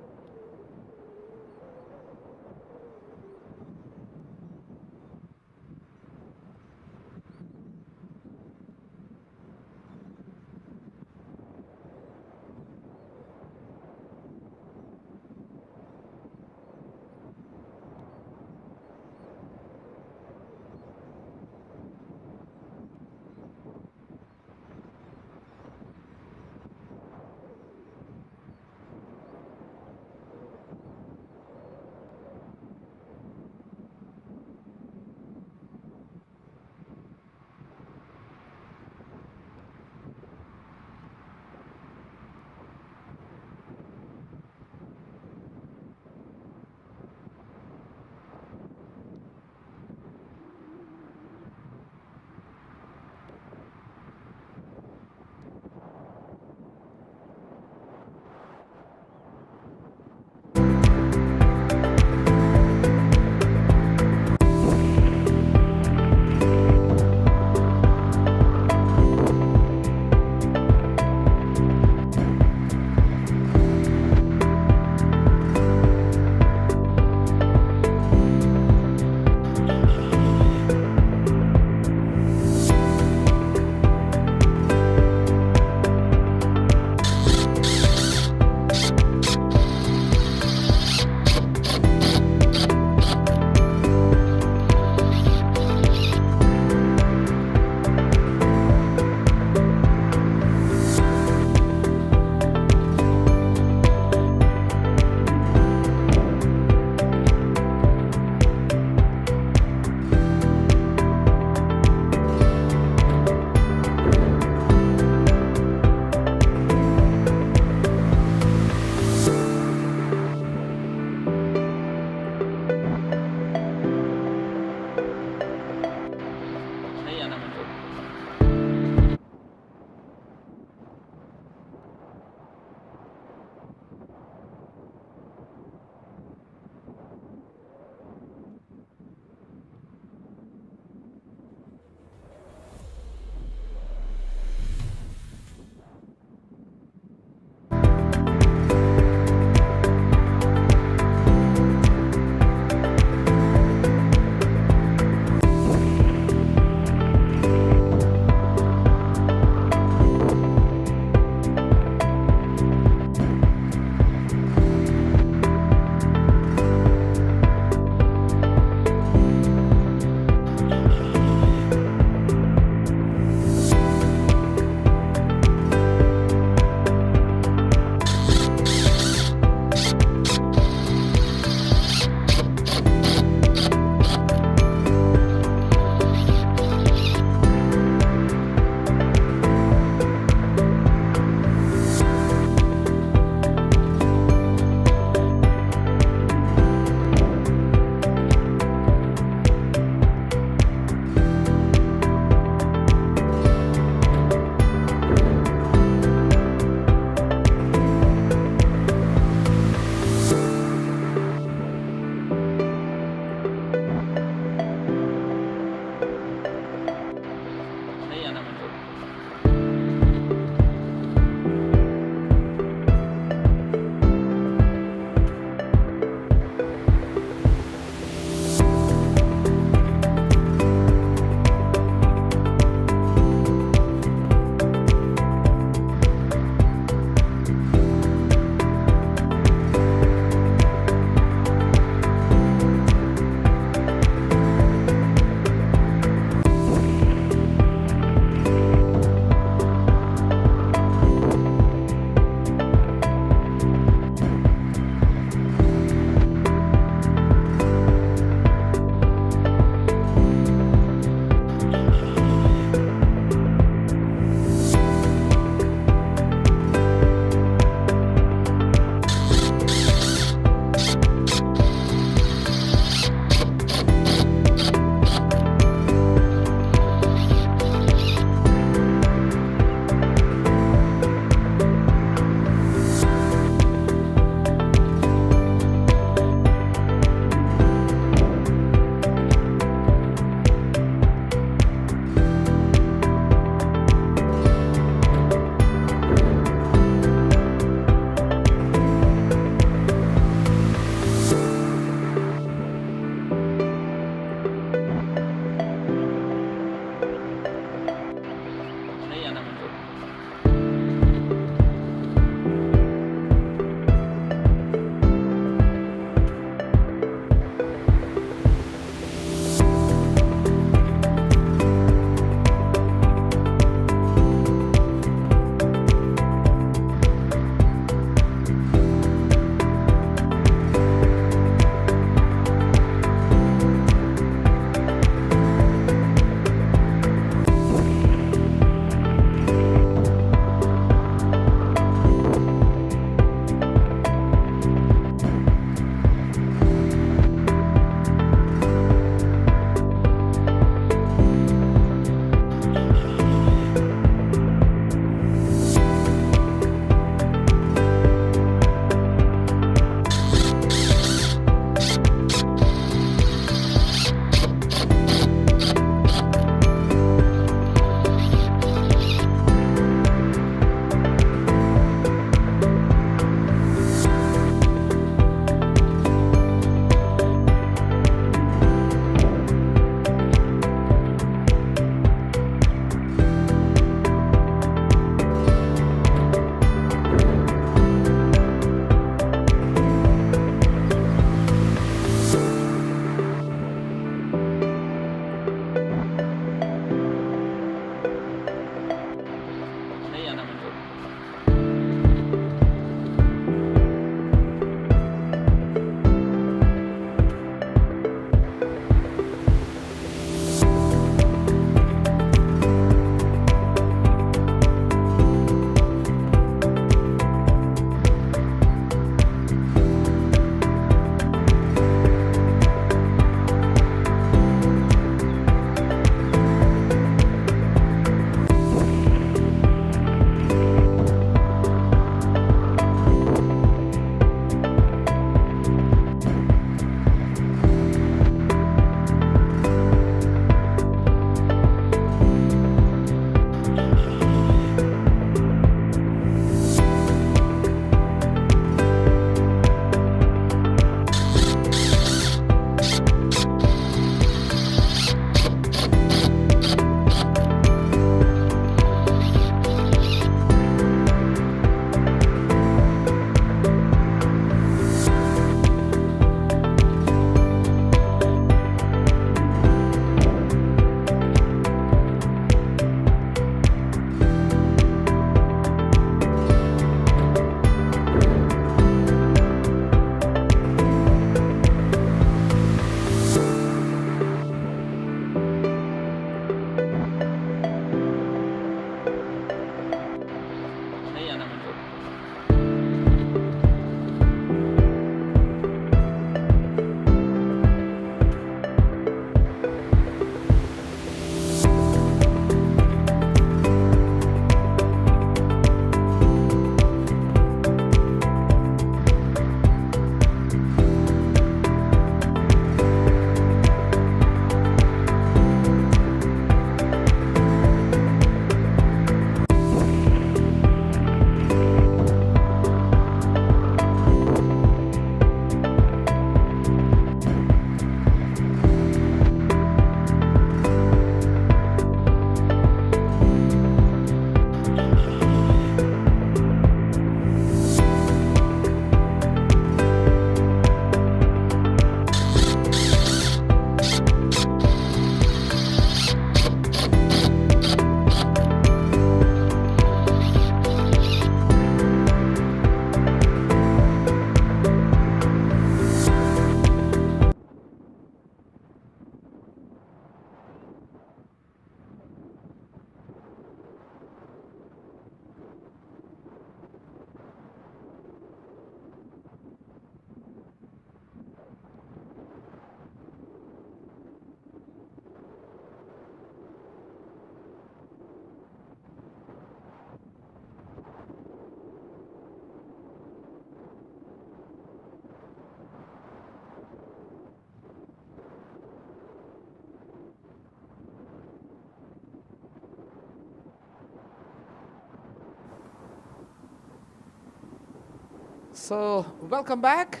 So, welcome back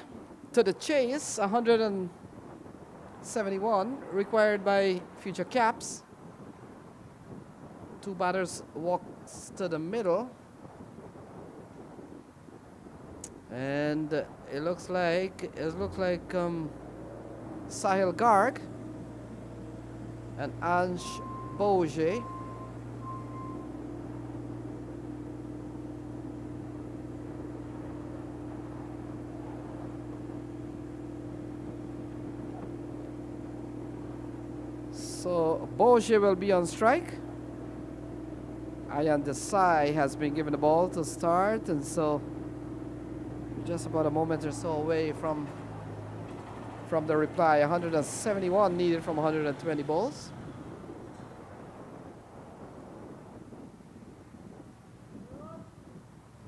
to the chase. 171 required by future caps. Two batters walks to the middle. And it looks like Sahil Garg and Ansh Boje. So Boje will be on strike. Ayan Desai has been given the ball to start, and so just about a moment or so away from the reply. 171 needed from 120 balls.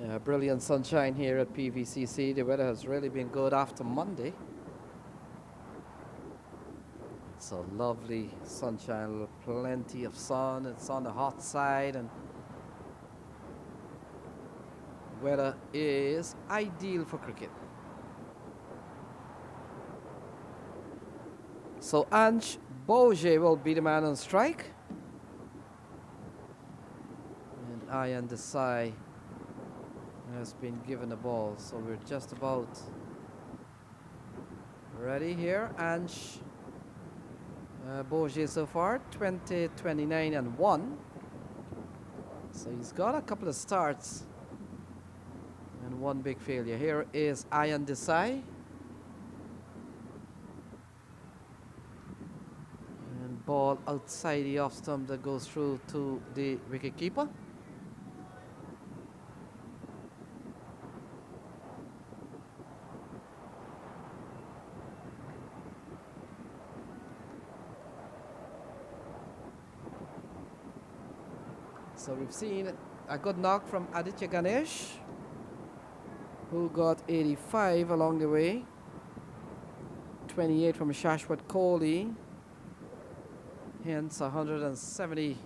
Yeah, brilliant sunshine here at PVCC. The weather has really been good after Monday. It's a lovely sunshine, plenty of sun. It's on the hot side, and weather is ideal for cricket. So Ansh Boje will be the man on strike. And Ayan Desai has been given the ball. So we're just about ready here. Ansh Boje so far, 20, 29 and 1. So he's got a couple of starts and one big failure. Here is Ayan Desai. And ball outside the off stump that goes through to the wicket keeper. So we've seen a good knock from Aditya Ganesh, who got 85 along the way. 28 from Shashwat Kohli. Hence 170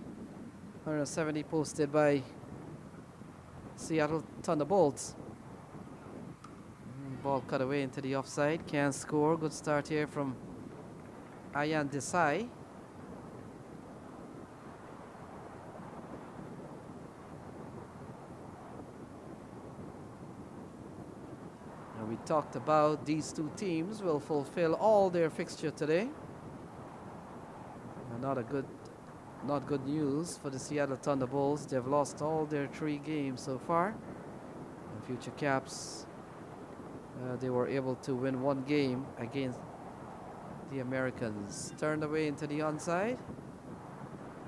posted by Seattle Thunderbolts. Ball cut away into the offside. Can't score. Good start here from Ayan Desai. We talked about these two teams will fulfill all their fixture today. And not good news for the Seattle Thunderbolts. They've lost all their 3 games so far. And future caps, they were able to win 1 game against the Americans. Turned away into the onside.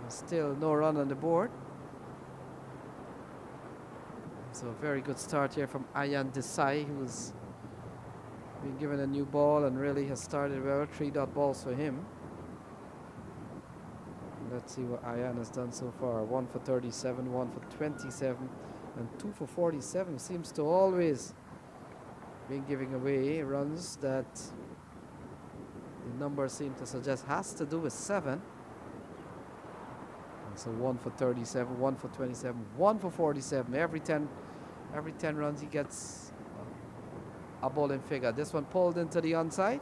And still no run on the board. So a very good start here from Ayan Desai, who's been given a new ball and really has started well. 3 dot balls for him. Let's see what Ayan has done so far. 1 for 37, 1 for 27, and 2 for 47. Seems to always be giving away runs that the numbers seem to suggest has to do with 7. And so 1 for 37, 1 for 27, 1 for 47. Every 10 runs he gets a bowling figure. This one pulled into the onside.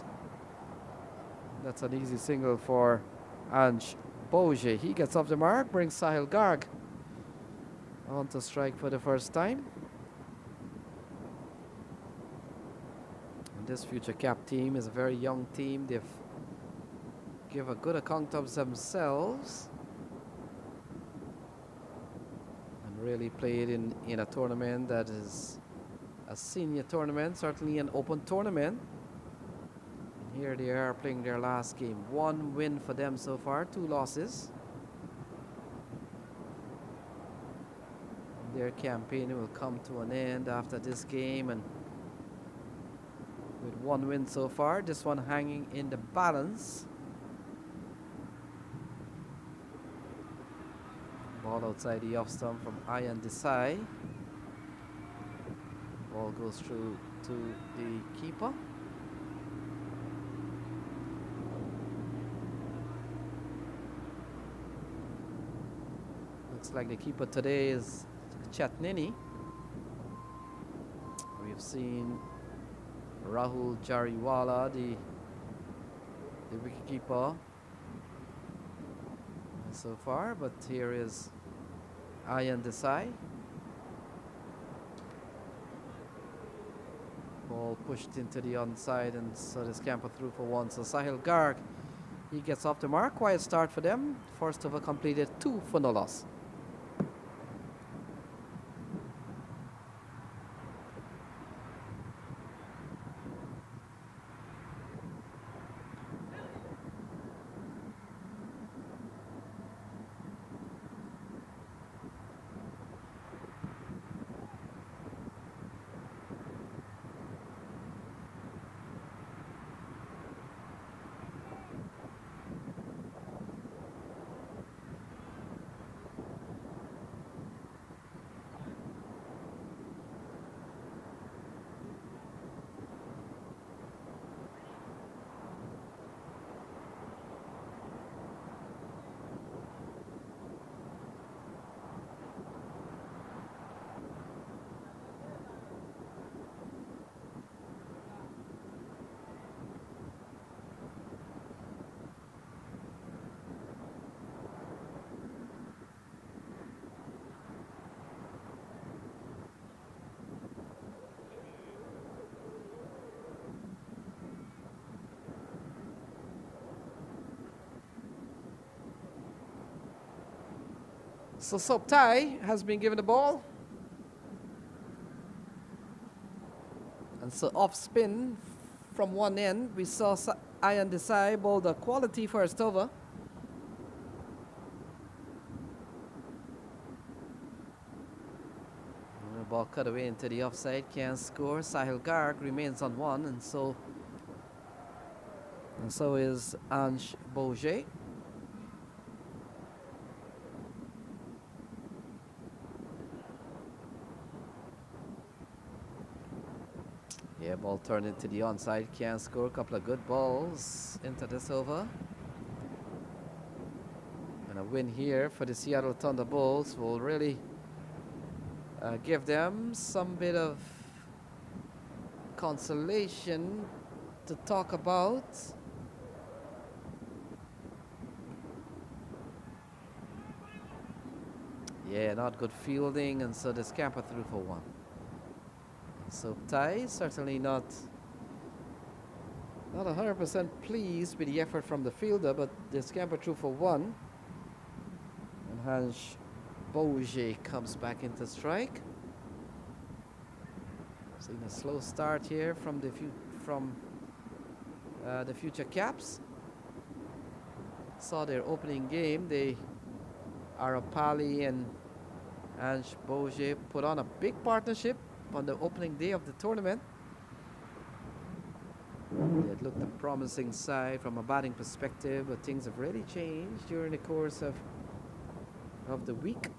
That's an easy single for Ansh Boje. He gets off the mark, brings Sahil Garg on to strike for the first time. And this future cap team is a very young team. They've give a good account of themselves and really played in a tournament that is a senior tournament, certainly an open tournament. And here they are playing their last game. 1 win for them so far, 2 losses. Their campaign will come to an end after this game, and with 1 win so far, this one hanging in the balance. Ball outside the off stump from Ayan Desai. Ball goes through to the keeper. Looks like the keeper today is Chatnini. We We've seen Rahul Jariwala, the wicketkeeper, so far, but here is Ayan Desai. Ball pushed into the onside, and so the scamper through for one. So Sahil Garg, he gets off the mark. Quiet start for them. First over completed, 2 for no loss. So Sobtai has been given the ball. And so off spin from one end, we saw Ayan Desai bowl the quality first over. And the ball cut away into the offside, can't score. Sahil Garg remains on one, and so is Ansh Boje. Yeah, ball turned into the onside, can't score. A couple of good balls into this over. And a win here for the Seattle Thunderbolts will really give them some bit of consolation to talk about. Yeah, not good fielding, and so the scamper through for one. So Tai certainly not 100% pleased with the effort from the fielder, but the scamper through for one. And Hans Boje comes back into strike. Seeing a slow start here from the Future Caps. Saw their opening game. They Arapali and Ansh Boje put on a big partnership on the opening day of the tournament. It looked a promising side from a batting perspective, but things have really changed during the course of the week.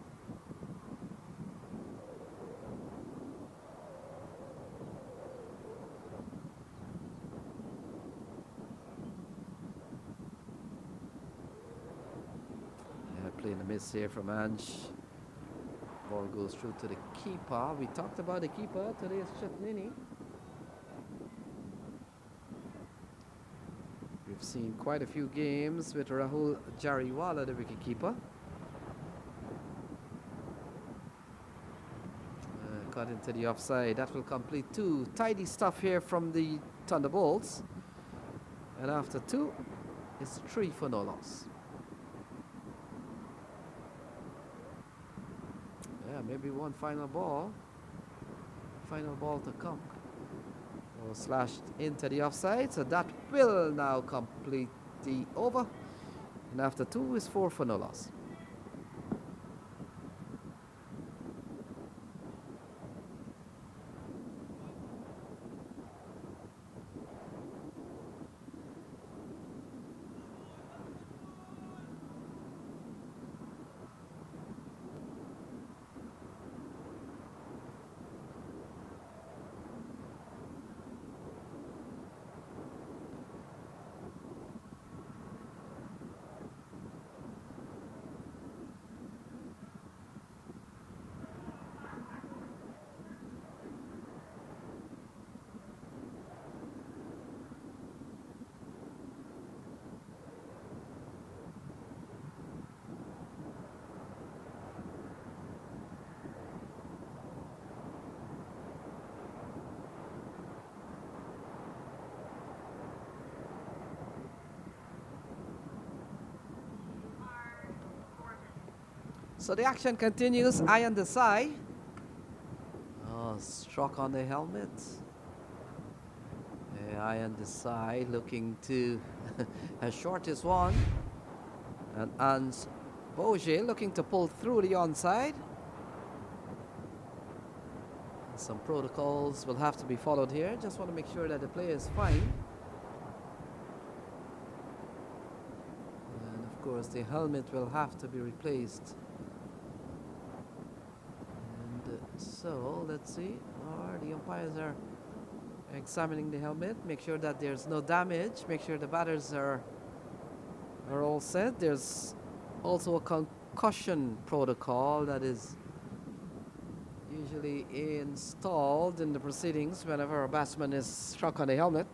Play in the miss here from Ansh. Ball goes through to the keeper. We talked about the keeper. Today is Chetnini. We've seen quite a few games with Rahul Jariwala, the wicketkeeper. Cut into the offside. That will complete 2. Tidy stuff here from the Thunderbolts. And after 2, it's 3 for no loss. Yeah, maybe one final ball. Final ball to come. Oh, slashed into the offside, so that will now complete the over. And after 2 is 4 for no loss. So the action continues. Iron Desai. Oh, struck on the helmet. Iron Desai looking to a shortest one. And Ans Bourget looking to pull through the onside. Some protocols will have to be followed here. Just want to make sure that the player is fine. And of course the helmet will have to be replaced. And so let's see. The umpires are examining the helmet. Make sure that there's no damage. Make sure the batters are all set. There's also a concussion protocol that is usually installed in the proceedings whenever a batsman is struck on the helmet.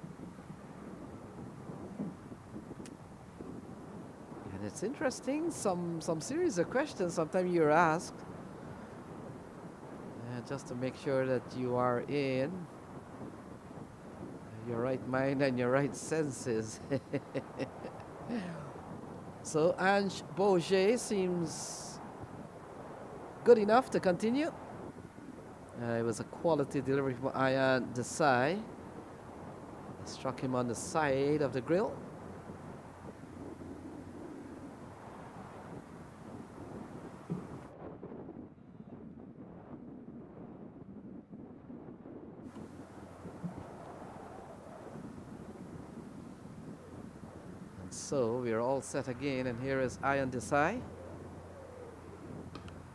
And it's interesting, some series of questions sometimes you're asked just to make sure that you are in your right mind and your right senses. So Ange Bourget seems good enough to continue. It was a quality delivery from Iron Desai. Struck him on the side of the grill. And so we are all set again, and here is Iron Desai.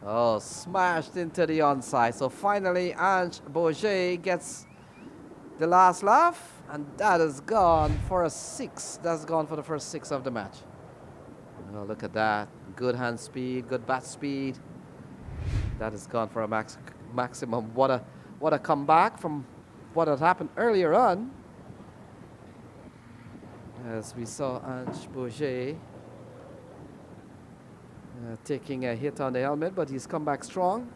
Oh, smashed into the onside. So finally, Ange Bourget gets the last laugh, and that is gone for a 6. That's gone for the first 6 of the match. Oh, look at that. Good hand speed, good bat speed. That is gone for a maximum. What a comeback from what had happened earlier on. As we saw Ange Bourget taking a hit on the helmet, but he's come back strong.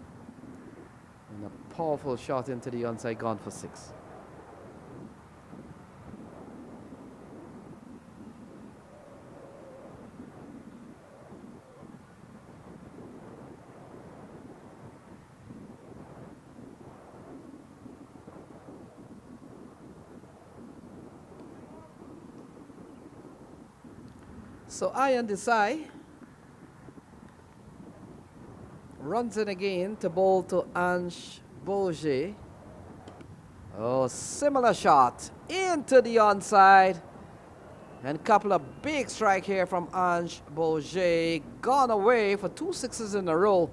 And a powerful shot into the onside, gone for 6. So Iron Desai runs in again to bowl to Ange Bourget. Oh, similar shot into the onside. And a couple of big strike here from Ange Bourget. Gone away for 2 6s in a row.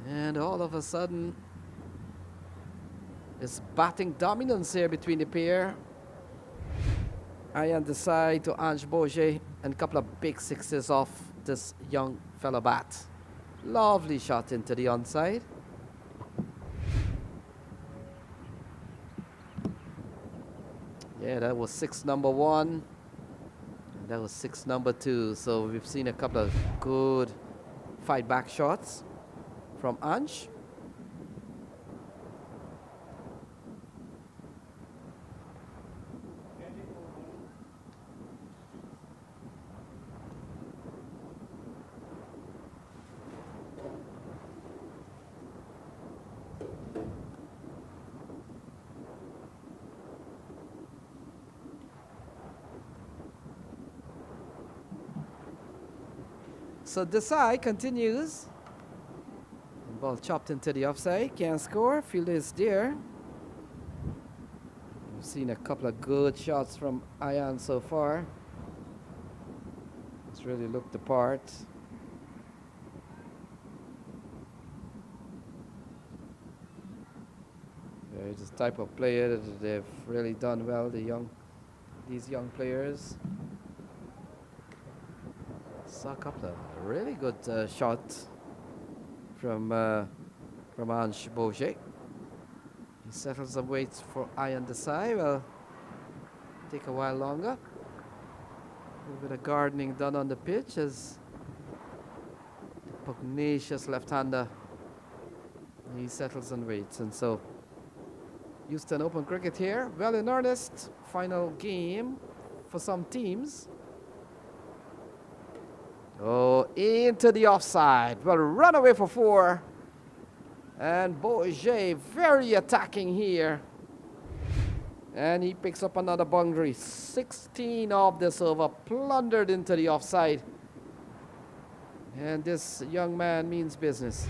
And all of a sudden, it's batting dominance here between the pair. Iron Desai to Ange Bourget, and a couple of big 6s off this young fellow bat. Lovely shot into the onside. Yeah, that was 6 number 1. And that was 6 number 2. So we've seen a couple of good fight back shots from Ange. So Desai continues. Ball chopped into the offside. Can't score. Fielder is there. We've seen a couple of good shots from Ian so far. It's really looked the part. He's the type of player that they've really done well. These young players. Saw a couple of really good shots from Ange Bourget. He settles and waits for Iron Desai. Well, take a while longer. A little bit of gardening done on the pitch as the pugnacious left-hander, he settles and waits. And so Houston Open Cricket here, well in earnest. Final game for some teams. Oh, into the offside. Well, run away for 4. And Bourget very attacking here. And he picks up another boundary. 16 of this over, plundered into the offside. And this young man means business.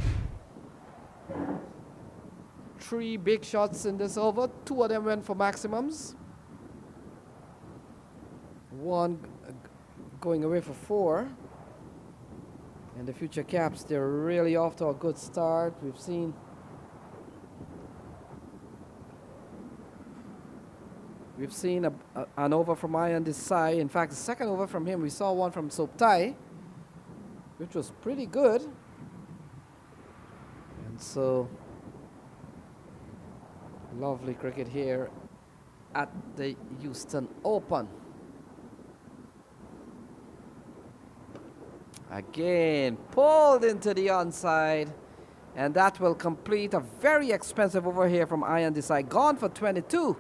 3 big shots in this over. 2 of them went for maximums. 1 going away for 4. And the future Caps, they're really off to a good start. We've seen an over from Ian Desai. In fact, the second over from him, we saw one from Soptai, which was pretty good. And so, lovely cricket here at the Houston Open. Again, pulled into the onside. And that will complete a very expensive over here from Ian Desai. Gone for 22.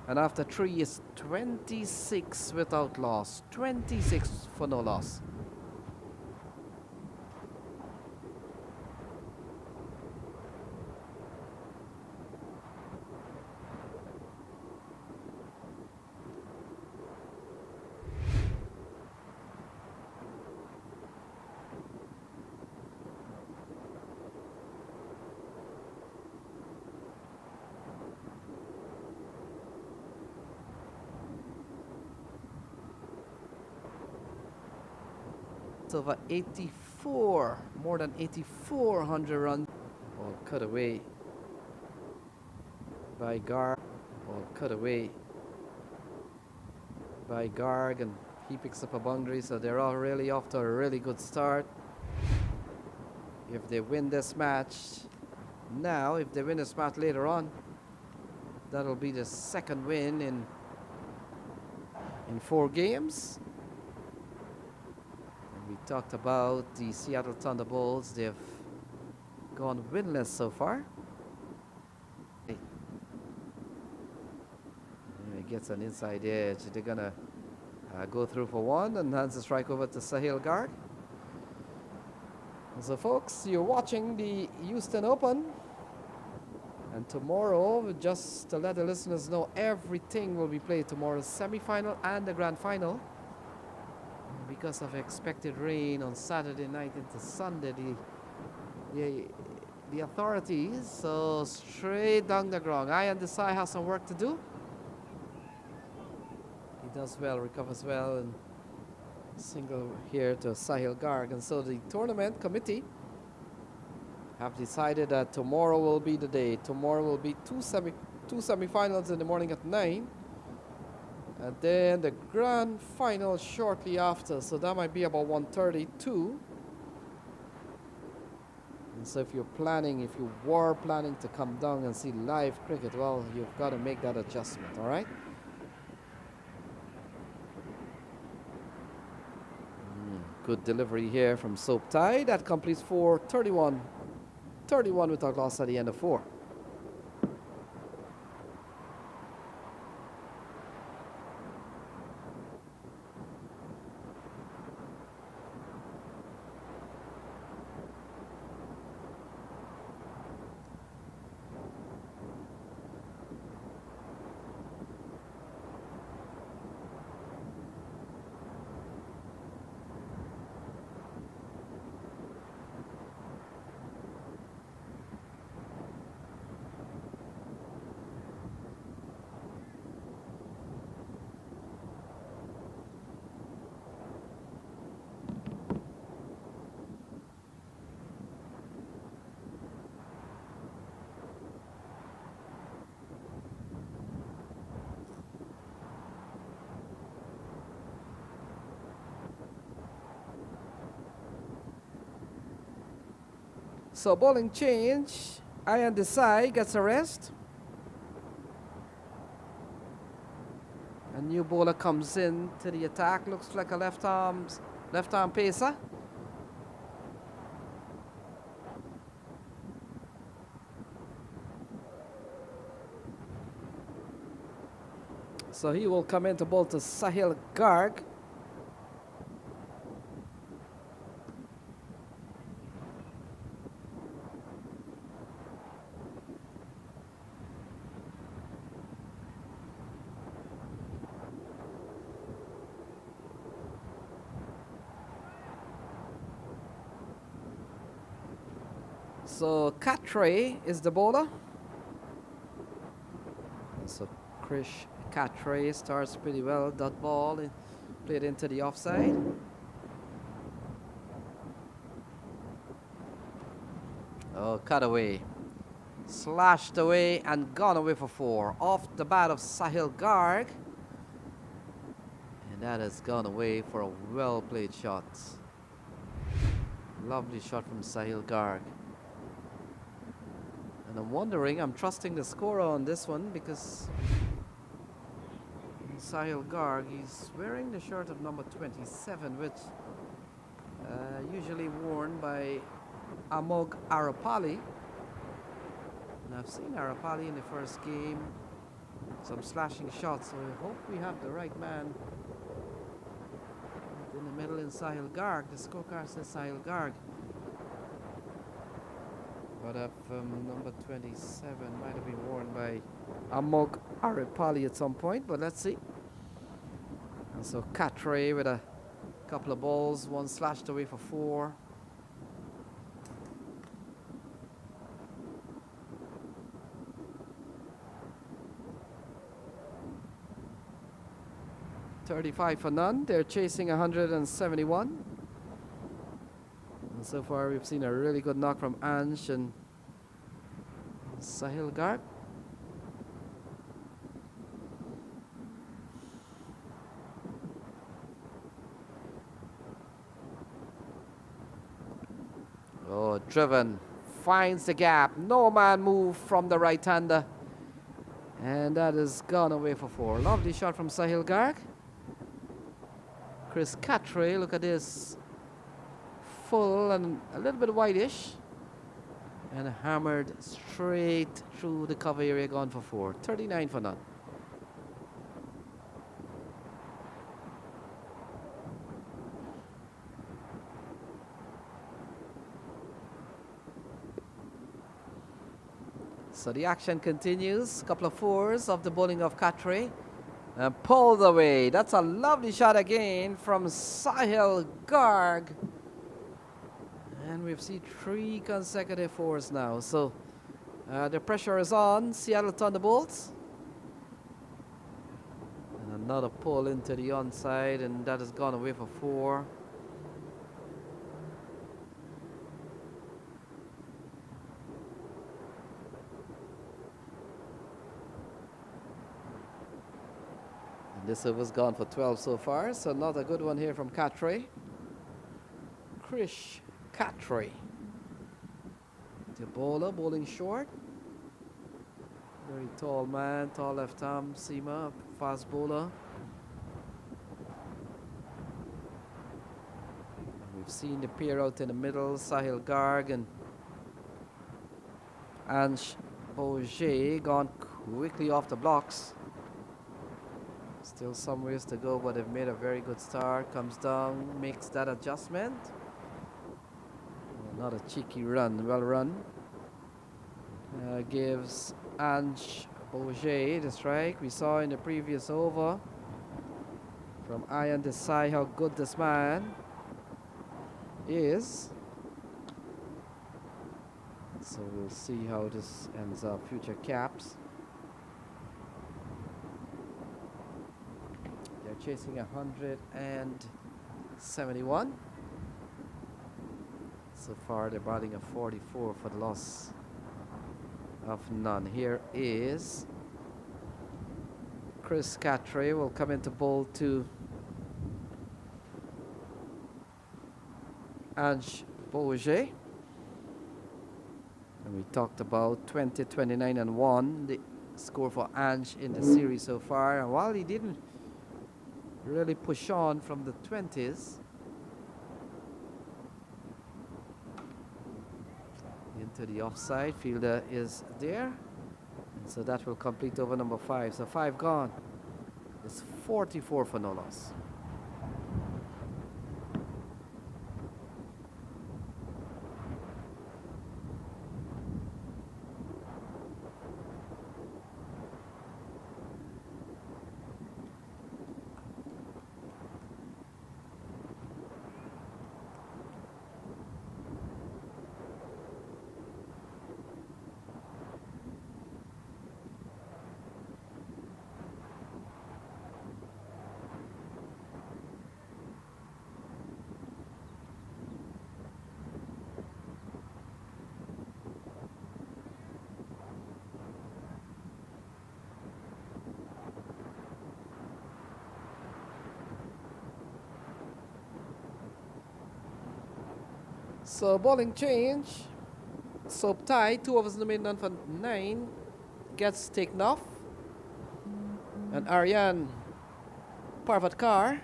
And after 3 is 26 without loss. 26 for no loss. Over 84, more than 8,400 runs. Ball cut away by Garg. Ball cut away by Garg, and he picks up a boundary. So they're all really off to a really good start. If they win this match now, if they win this match later on, that'll be the second win in 4 games. We talked about the Seattle Thunderbolts. They've gone winless so far. He gets an inside edge. They're gonna go through for 1 and hands the strike over to Sahil Garg. So folks, you're watching the Houston Open. And tomorrow, just to let the listeners know, everything will be played tomorrow. Semi-final and the grand final. Because of expected rain on Saturday night into Sunday, the authorities, so straight down the ground. Ian Desai has some work to do. He does well, recovers well, and single here to Sahil Garg. And so the tournament committee have decided that tomorrow will be the day. Tomorrow will be two semi-finals in the morning at 9. And then the grand final shortly after, so that might be about 1:32. And so if you were planning to come down and see live cricket, well, you've got to make that adjustment, all right? Good delivery here from Soptai. That completes 4:31. 31 without loss at the end of 4. So bowling change. Ian Desai gets a rest. A new bowler comes in to the attack. Looks like a left arm pacer. So he will come in to bowl to Sahil Garg. So Catre is the bowler. So Krish Catre starts pretty well. That ball played into the offside. Oh, cut away. Slashed away and gone away for 4. Off the bat of Sahil Garg. And that has gone away for a well-played shot. Lovely shot from Sahil Garg. And I'm wondering, I'm trusting the scorer on this one because Sahil Garg, he's wearing the shirt of number 27, which usually worn by Amog Arapali. And I've seen Arapali in the first game, some slashing shots, so I hope we have the right man in the middle in Sahil Garg. The scorecard says Sahil Garg. But number 27 might have been worn by Amog Arapali at some point, but let's see. And so Catre with a couple of balls, one slashed away for 4. $35 for none. They're chasing 171. And so far we've seen a really good knock from Ansh and Sahil Garg. Oh, driven. Finds the gap. No man move from the right-hander. And that has gone away for 4. Lovely shot from Sahil Garg. Chris Catre, look at this. Full and a little bit whitish. And hammered straight through the cover area, gone for 4. 39 for none. So the action continues. A couple of 4s of the bowling of Catre. And pulled away. That's a lovely shot again from Sahil Garg. And we've seen 3 consecutive 4s now. So the pressure is on Seattle Thunderbolts. And another pull into the onside, and that has gone away for 4. This over's gone for 12 so far, so not a good one here from Catre. Krish Catre. The bowler, bowling short. Very tall man, tall left arm seamer, fast bowler. We've seen the pair out in the middle, Sahil Garg and Ansh Bourget gone quickly off the blocks. Still some ways to go, but they've made a very good start. Comes down, makes that adjustment. Not a cheeky run, well run. Gives Ange Bourget the strike. We saw in the previous over from Ian Desai how good this man is. So we'll see how this ends up. Future caps. Chasing 171. So far they're batting a 44 for the loss of none. Here is Chris Catre will come into bowl to Ange Bourget. And we talked about 20, 29 and 1, the score for Ange in the series so far. And while he didn't really push on from the 20s into the offside. Fielder is there, and so that will complete over number 5. So 5 gone. It's 44 for no loss. So bowling change. Soap tie, 2 overs in the maiden on for 9. Gets taken off. And Aryan Parvatkar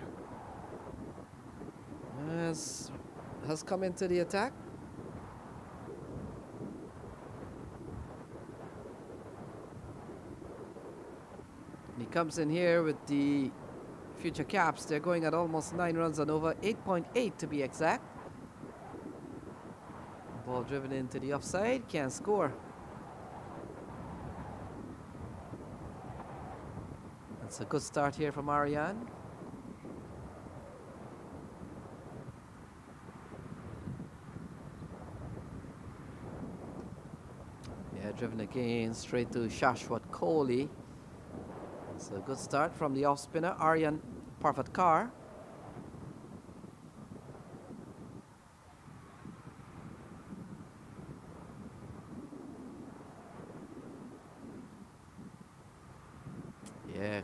has come into the attack. He comes in here with the future caps. They're going at almost 9 runs and over, 8.8 to be exact. Ball driven into the offside, can't score. That's a good start here from Aryan. Yeah, driven again, straight to Shashwat Kohli. It's a good start from the off spinner, Aryan Parvatkar. Yeah,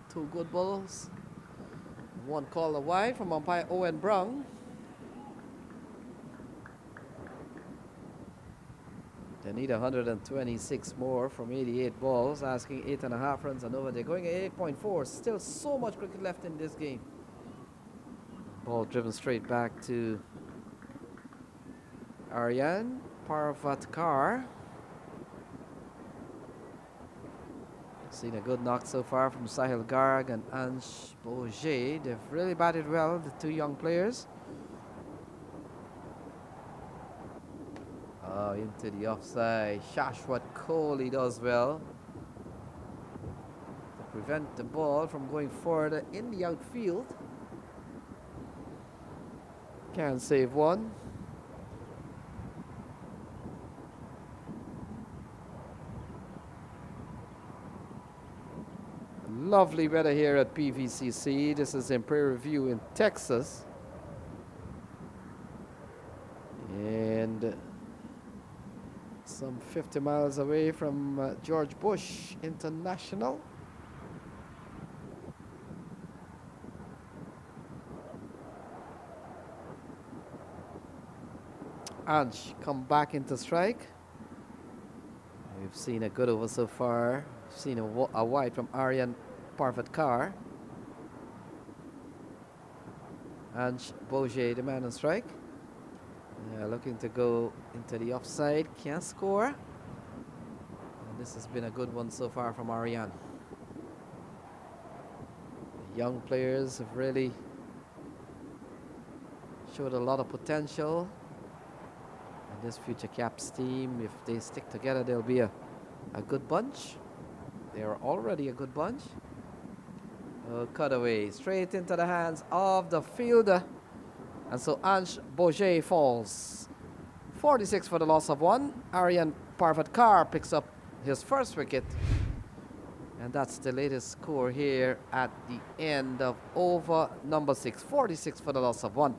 2 good balls. 1 called wide from umpire Owen Brown. They need 126 more from 88 balls, asking 8.5 runs and over. They're going at 8.4. Still so much cricket left in this game. Ball driven straight back to Aryan Parvatkar. Seen a good knock so far from Sahil Garg and Ansh Boje. They've really batted well, the 2 young players. Oh, into the offside. Shashwat Kohli does well to prevent the ball from going further in the outfield. Can save 1. Lovely weather here at PVCC. This is in Prairie View in Texas. And some 50 miles away from George Bush International. Ansh come back into strike. We've seen a good over so far. We've seen a wide from Aryan Parvatkar. Ansh Boje, the man on strike. Looking to go into the offside, can't score. And this has been a good one so far from Aryan. The young players have really showed a lot of potential. And this future caps team, if they stick together, they'll be a good bunch. They are already a good bunch. Cutaway straight into the hands of the fielder. And so Ansh Boje falls. 46 for the loss of 1. Aryan Parvatkar picks up his first wicket. And that's the latest score here at the end of over number 6. 46 for the loss of 1.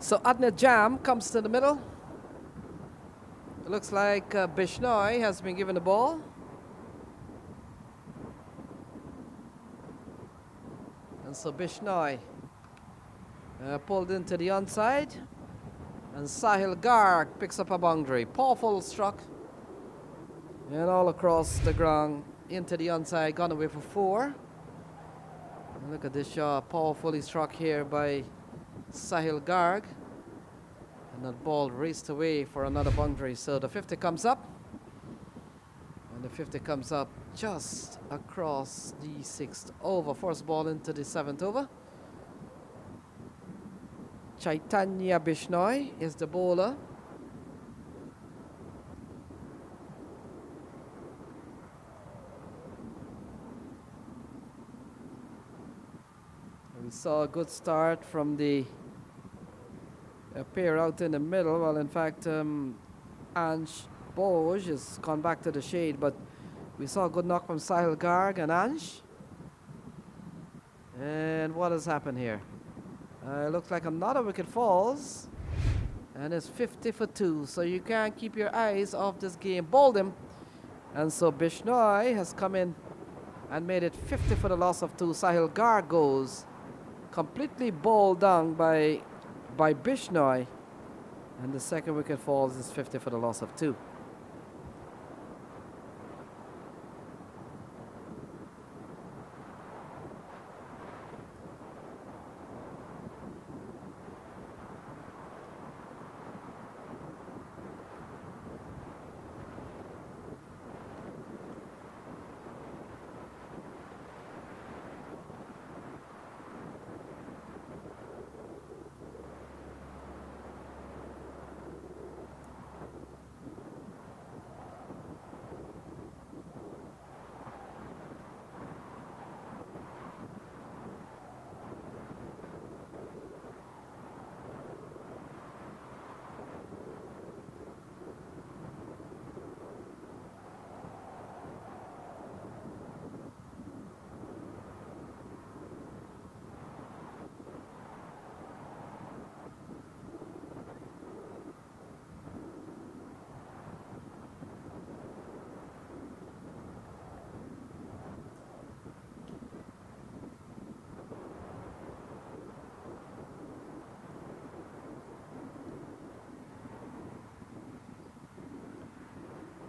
So Adnan Jam comes to the middle. Looks like Bishnoi has been given the ball. And so Bishnoi pulled into the onside. And Sahil Garg picks up a boundary. Powerful struck. And all across the ground into the onside. Gone away for 4. And look at this shot. Powerfully struck here by Sahil Garg. And that ball raced away for another boundary. So the 50 comes up. And the 50 comes up just across the 6th over. First ball into the 7th over. Chaitanya Bishnoi is the bowler. We saw a good start from the pair out in the middle. Well, in fact, Ansh Boj has gone back to the shade, but we saw a good knock from Sahil Garg and Ansh. And what has happened here? It looks like another wicket falls. And it's 50 for 2. So you can't keep your eyes off this game. Bowled him. And so Bishnoi has come in and made it 50 for the loss of 2. Sahil Garg goes completely bowled down by Bishnoi. And the second wicket falls is 50 for the loss of 2.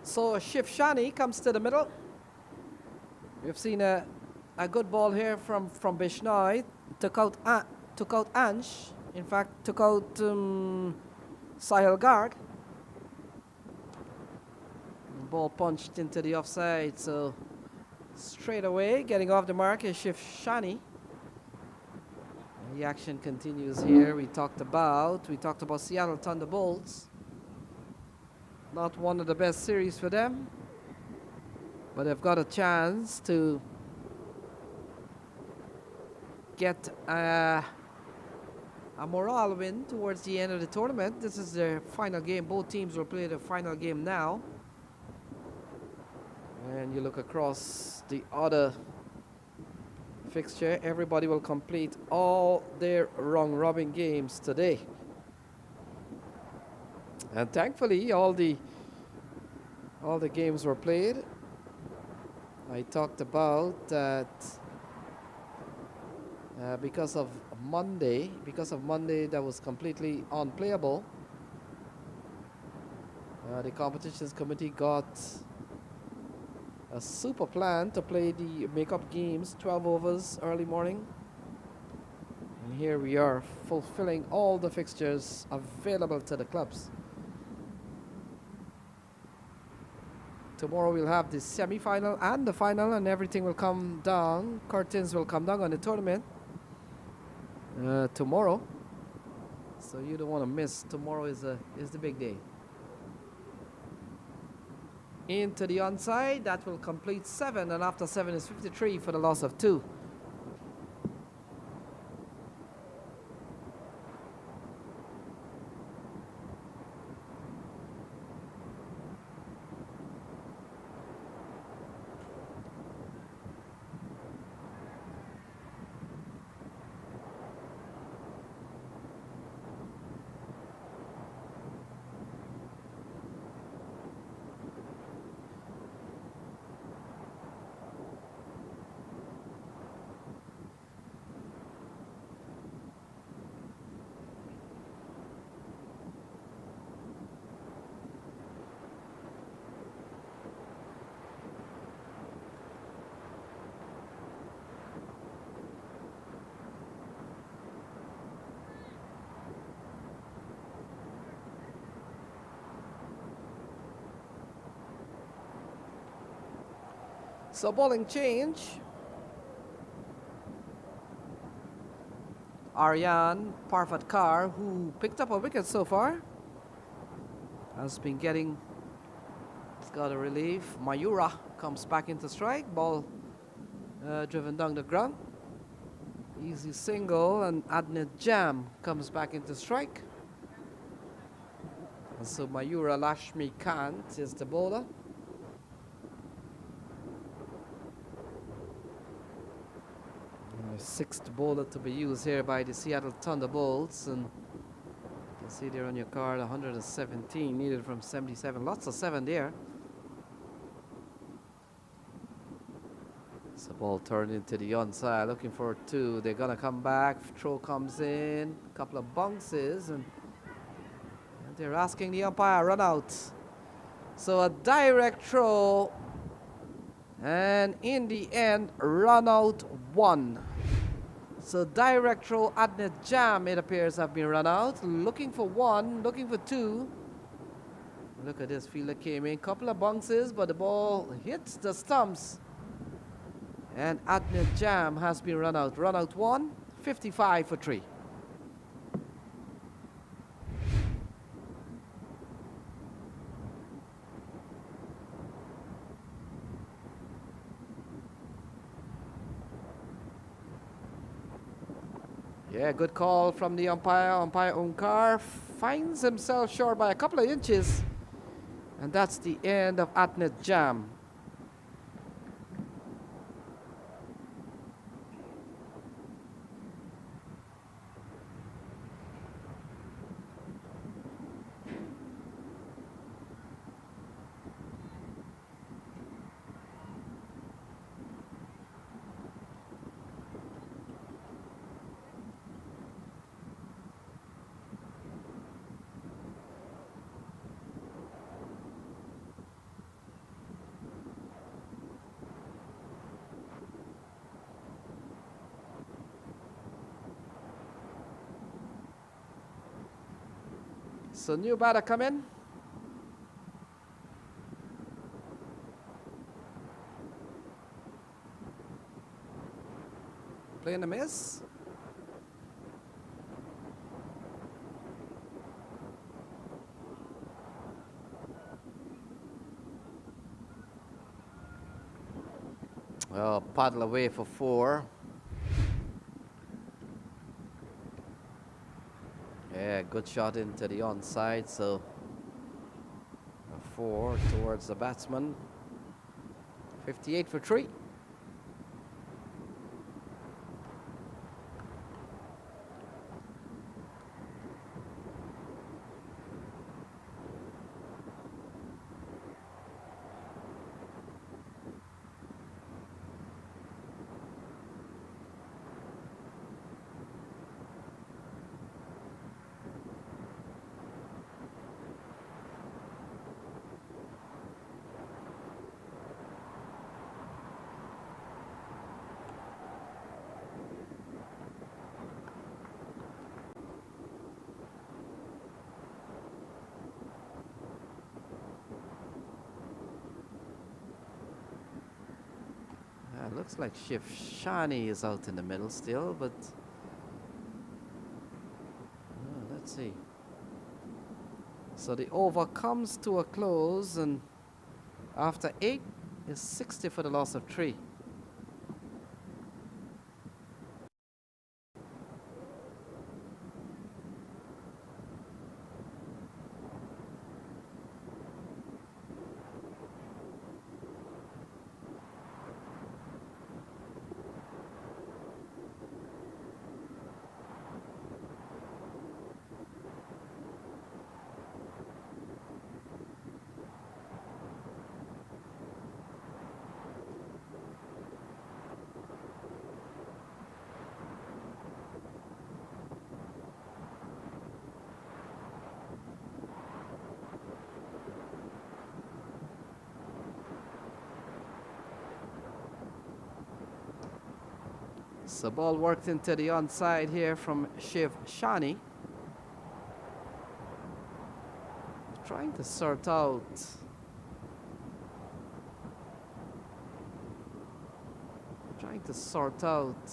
So Shiv Shani comes to the middle. We've seen a good ball here from Bishnoi. Took out Ansh. In fact, took out Sahil Garg. Ball punched into the offside. So straight away, getting off the mark is Shiv Shani. The action continues here. We talked about Seattle Thunderbolts. Not one of the best series for them, but they've got a chance to get a morale win towards the end of the tournament. This is their final game. Both teams will play the final game now. And you look across the other fixture, everybody will complete all their round-robin games today. And thankfully, all the games were played. I talked about that because of Monday that was completely unplayable. The competitions committee got a super plan to play the makeup games, 12 overs early morning. And here we are fulfilling all the fixtures available to the clubs. Tomorrow we'll have the semi-final and the final, and everything will come down. Curtains will come down on the tournament tomorrow. So you don't want to miss. Tomorrow is the big day. Into the onside, that will complete 7, and after 7 is 53 for the loss of 2. So bowling change. Aryan Parvatkar, who picked up a wicket so far, has been getting, he's got a relief. Mayura comes back into strike, ball driven down the ground. Easy single, and Adnet Jam comes back into strike. And so Mayura Lashmi Kant is the bowler. Sixth bowler to be used here by the Seattle Thunderbolts, and you can see there on your card 117 needed from 77. Lots of 7 there. So ball turned into the onside, looking for 2. They're gonna come back. Throw comes in, couple of bounces, and they're asking the umpire run out. So a direct throw, and in the end, run out 1. So direct throw, Adnet Jam, it appears, have been run out. Looking for 1, looking for 2. Look at this fielder came in, couple of bounces, but the ball hits the stumps. And Adnet Jam has been run out. Run out 1, 55 for 3. Yeah, good call from the umpire. Umpire Onkar finds himself short by a couple of inches. And that's the end of Adnet Jam. So new batter come in. Playing a miss. Well, paddle away for 4. Yeah, good shot into the onside, so a 4 towards the batsman. 58 for 3. Looks like Shiv Shani is out in the middle still, but let's see. So the over comes to a close, and after 8 is 60 for the loss of 3. So ball worked into the onside here from Shiv Shani. Trying to sort out trying to sort out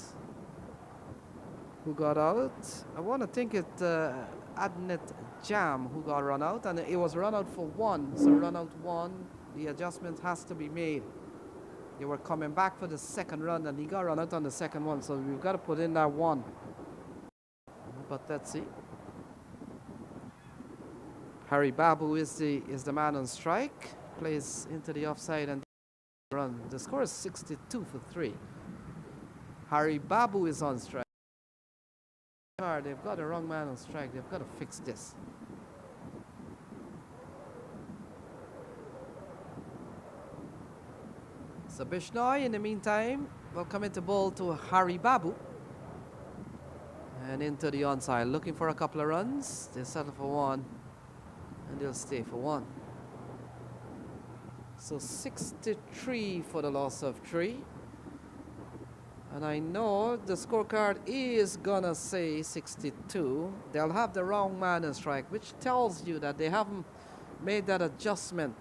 who got out. I want to think it Adnet Jam who got run out, and it was run out for 1. So run out 1, the adjustment has to be made. They were coming back for the second run, and he got run out on the second one. So we've got to put in that 1. But let's see. Harry Babu is the man on strike. Plays into the offside and run. The score is 62 for 3. Harry Babu is on strike. They've got the wrong man on strike. They've got to fix this. So Bishnoi, in the meantime, will come into ball to Harry Babu. And into the onside, looking for a couple of runs. They settle for 1, and they'll stay for 1. So 63 for the loss of 3. And I know the scorecard is gonna say 62. They'll have the wrong man in strike, which tells you that they haven't made that adjustment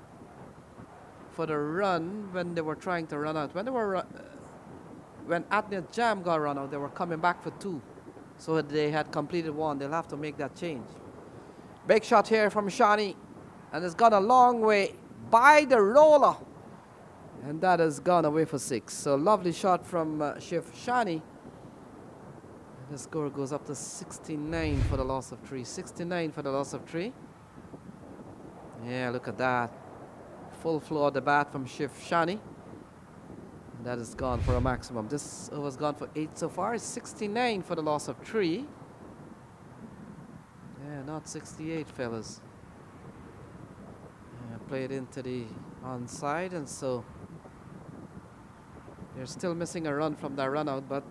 for the run when they were trying to run out. When Adnet Jam got run out, they were coming back for 2. So they had completed 1. They'll have to make that change. Big shot here from Shani. And it's gone a long way by the roller. And that has gone away for 6. So lovely shot from Shiv Shani. And the score goes up to 69 for the loss of 3. 69 for the loss of 3. Yeah, look at that. Full floor of the bat from Shiv Shani. And that is gone for a maximum. This over's gone for 8 so far. It's 69 for the loss of 3. Yeah, not 68, fellas. Yeah, played into the onside, and so they're still missing a run from that run out, but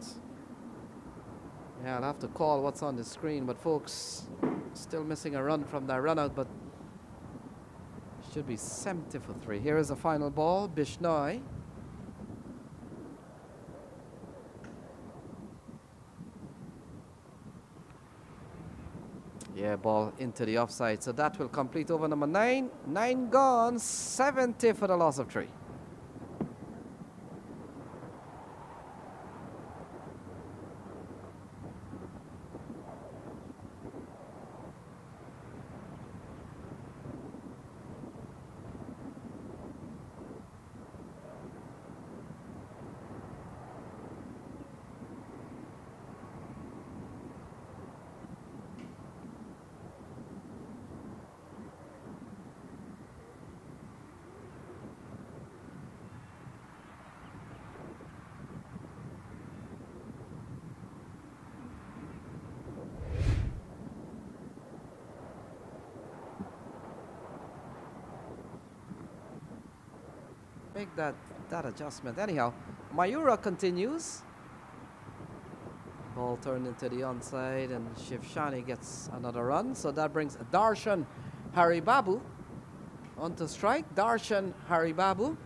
yeah, I'll have to call what's on the screen. But folks, still missing a run from that run out, but should be 70 for 3. Here is the final ball, Bishnoi. Yeah, ball into the offside. So that will complete over number 9. 9 gone, 70 for the loss of 3. Make that adjustment. Anyhow, Mayura continues. Ball turned into the onside, and Shiv Shani gets another run. So that brings Darshan Haribabu onto strike. Darshan Haribabu.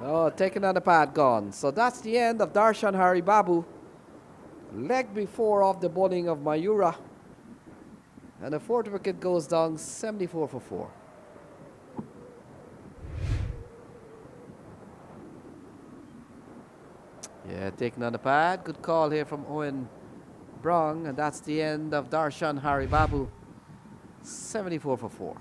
Oh, taken on the pad, gone. So that's the end of Darshan Haribabu. Leg before off the bowling of Mayura. And the 4th wicket goes down 74 for 4. Yeah, taken on the pad. Good call here from Owen Brong. And that's the end of Darshan Haribabu. 74 for 4.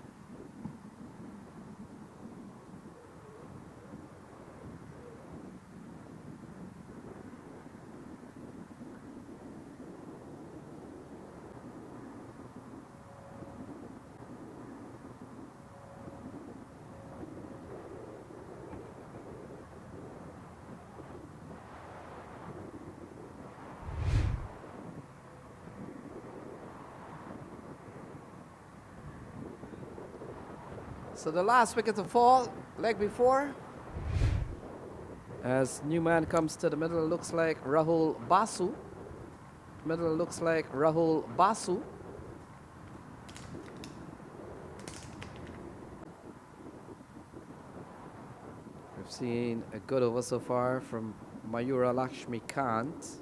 So the last wicket to fall, leg before. As new man comes to the middle, looks like Rahul Basu. Middle looks like Rahul Basu. seen a good over so far from Mayura Lakshmikant.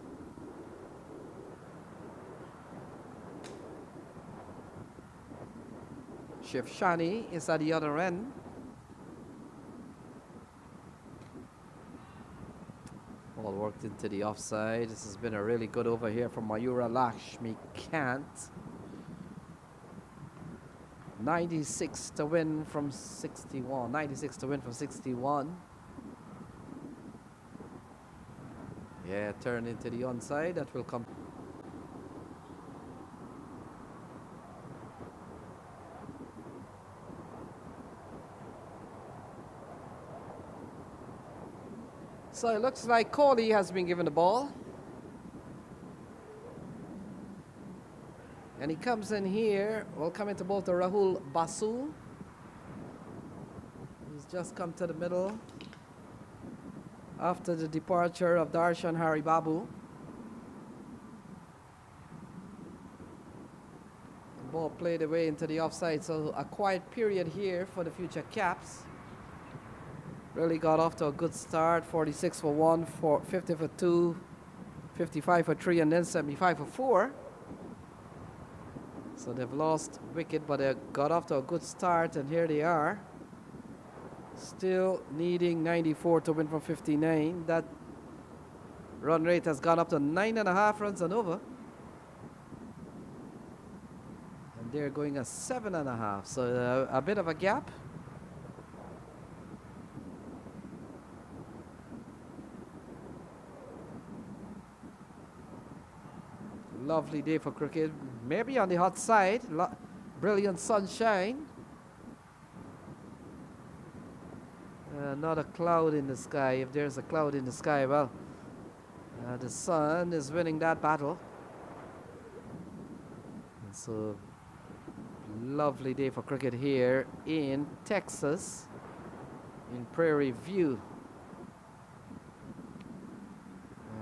Shiv Shani is at the other end. Ball worked into the offside. This has been a really good over here from Mayura Lakshmikant. 96 to win from 61. 96 to win from 61. Yeah, turn into the onside. That will come. So it looks like Kohli has been given the ball. And he comes in here. Will come into both to Rahul Basu. He's just come to the middle after the departure of Darshan Haribabu. The ball played away into the offside, so a quiet period here for the future Caps. Really got off to a good start. 46 for 1, 50 for 2, 55 for 3, and then 75 for 4. So they've lost wicket, but they got off to a good start, and here they are. Still needing 94 to win from 59. That run rate has gone up to 9.5 runs and over. And they're going at 7.5, so a bit of a gap. Lovely day for cricket. Maybe on the hot side. Brilliant sunshine. Not a cloud in the sky. If there's a cloud in the sky, well, the sun is winning that battle. And so, lovely day for cricket here in Texas, in Prairie View.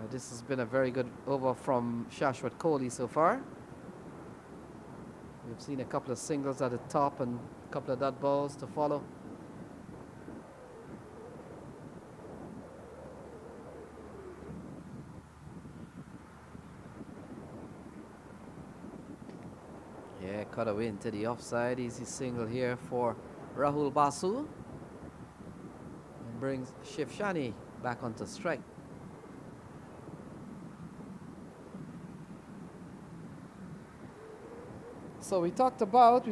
This has been a very good over from Shashwat Kohli so far. We've seen a couple of singles at the top and a couple of dot balls to follow. Yeah, cut away into the offside. Easy single here for Rahul Basu. And brings Shiv Shani back onto strike. So we talked about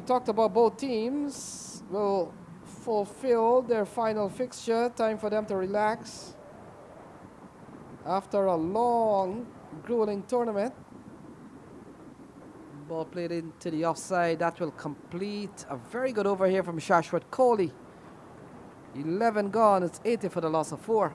both teams will fulfill their final fixture. Time for them to relax after a long, grueling tournament. Ball played into the offside. That will complete a very good over here from Shashwat Kohli. 11 gone. It's 80 for the loss of 4.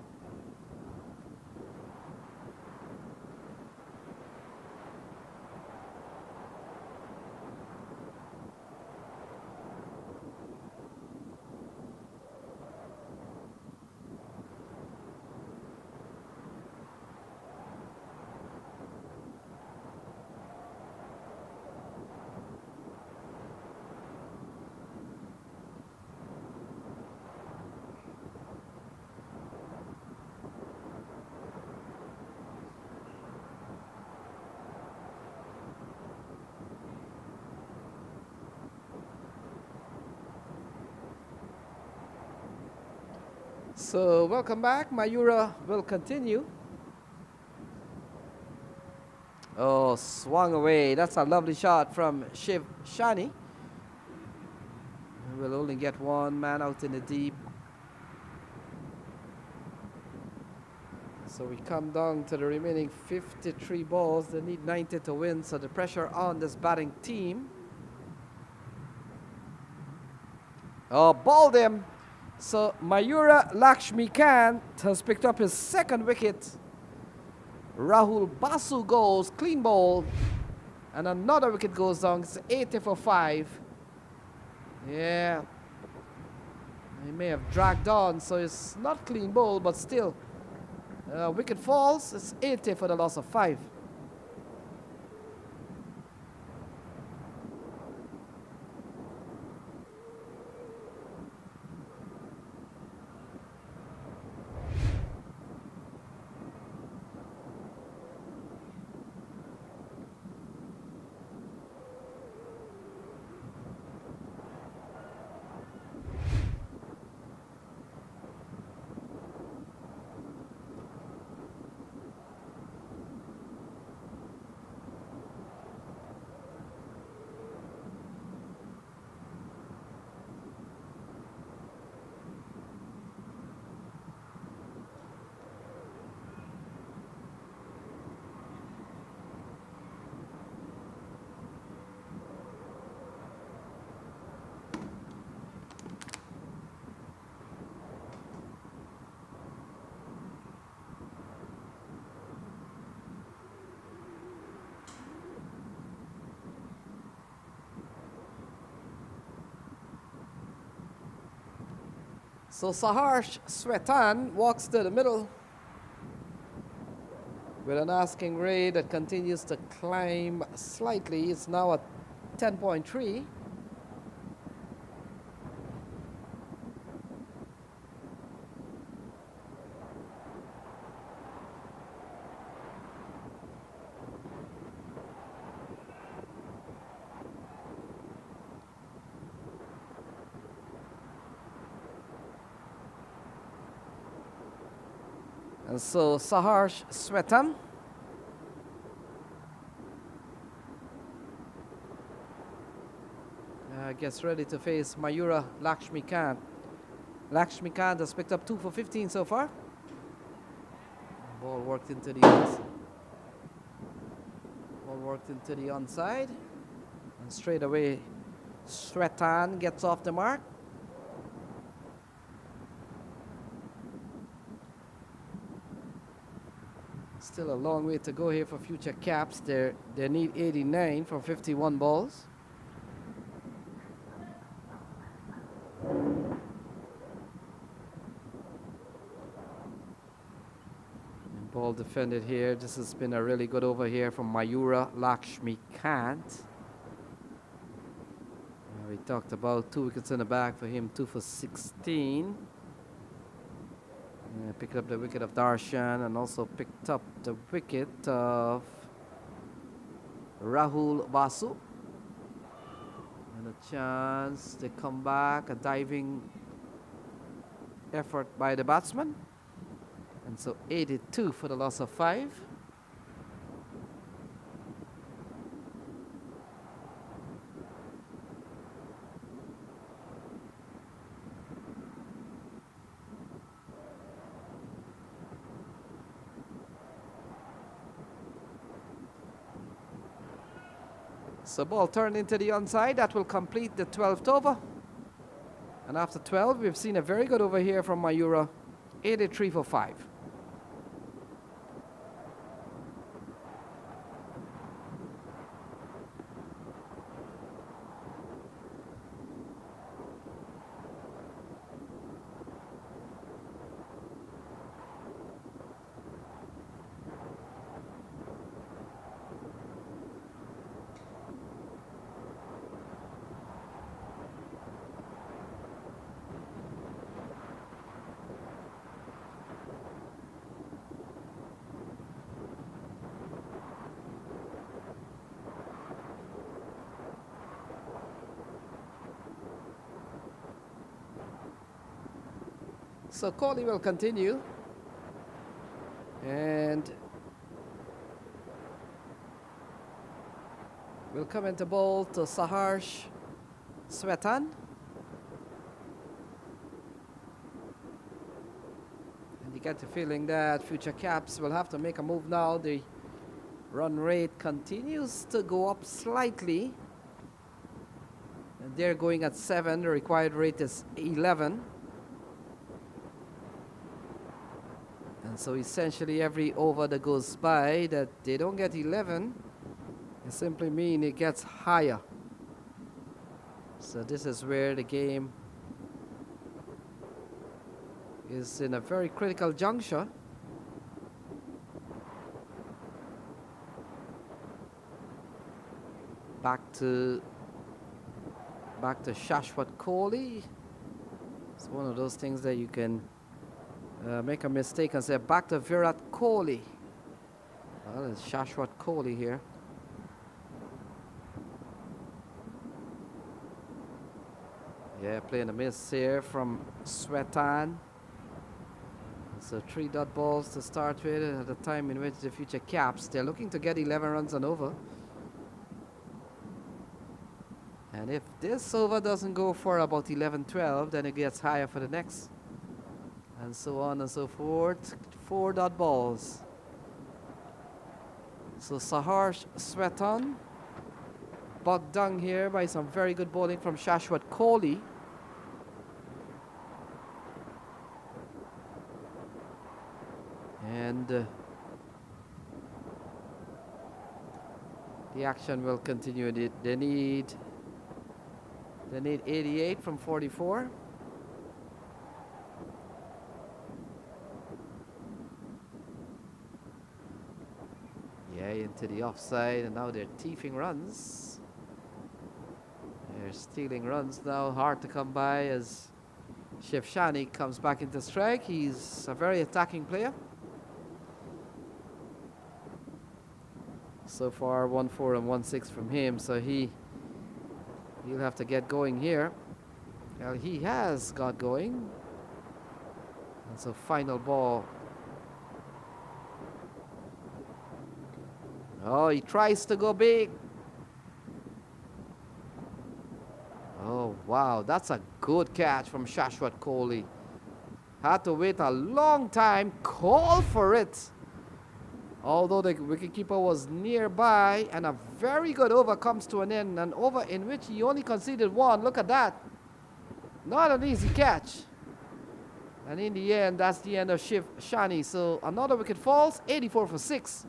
So welcome back. Mayura will continue. Oh, swung away. That's a lovely shot from Shiv Shani. We'll only get one man out in the deep. So we come down to the remaining 53 balls. They need 90 to win, so the pressure on this batting team. Oh, balled him. So Mayura Lakshmikant has picked up his second wicket. Rahul Basu goes, clean ball. And another wicket goes down. It's 80 for 5. Yeah. He may have dragged on, so it's not clean ball, but still. Wicket falls. It's 80 for the loss of 5. So Saharsh Swetan walks to the middle with an asking rate that continues to climb slightly. It's now at 10.3. And so Saharsh Swetan gets ready to face Mayura Lakshmikant. Lakshmikant has picked up 2 for 15 so far. Ball worked into the onside. And straight away Swetan gets off the mark. Still a long way to go here for future caps. They need 89 from 51 balls. And ball defended here. This has been a really good over here from Mayura Lakshmikant. We talked about 2 wickets in the bag for him, 2 for 16. Picked up the wicket of Darshan and also picked up the wicket of Rahul Basu. And a chance to come back, a diving effort by the batsman. And so 82 for the loss of 5. So ball turned into the onside. That will complete the 12th over. And after 12, we've seen a very good over here from Mayura. 83 for 5. So Kohli will continue, and will come into bowl to Saharsh Swetan. And you get the feeling that future caps will have to make a move now. The run rate continues to go up slightly. And they're going at 7. The required rate is 11. And so essentially every over that goes by that they don't get 11, it simply means it gets higher. So this is where the game is in a very critical juncture. Back to Shashwat Kohli. It's one of those things that you can make a mistake and say back to Virat Kohli. Well, it's Shashwat Kohli here. Yeah, playing a miss here from Swetan. So 3 dot balls to start with at the time in which the future caps, they're looking to get 11 runs and over. And if this over doesn't go for about 11-12, then it gets higher for the next. And so on and so forth. 4 dot balls. So Saharsh Swetan bogged down here by some very good bowling from Shashwat Kohli. And the action will continue. They need 88 from 44. Yeah, into the offside, and now they're thieving runs. They're stealing runs now, hard to come by as Shevchani comes back into strike. He's a very attacking player. So far, 1-4 and 1-6 from him, so he'll have to get going here. Well, he has got going. And so final ball. Oh, he tries to go big. Oh, wow, that's a good catch from Shashwat Kohli. Had to wait a long time, call for it. Although the wicketkeeper was nearby, and a very good over comes to an end. An over in which he only conceded one. Look at that. Not an easy catch. And in the end, that's the end of Shani. So another wicket falls, 84 for 6.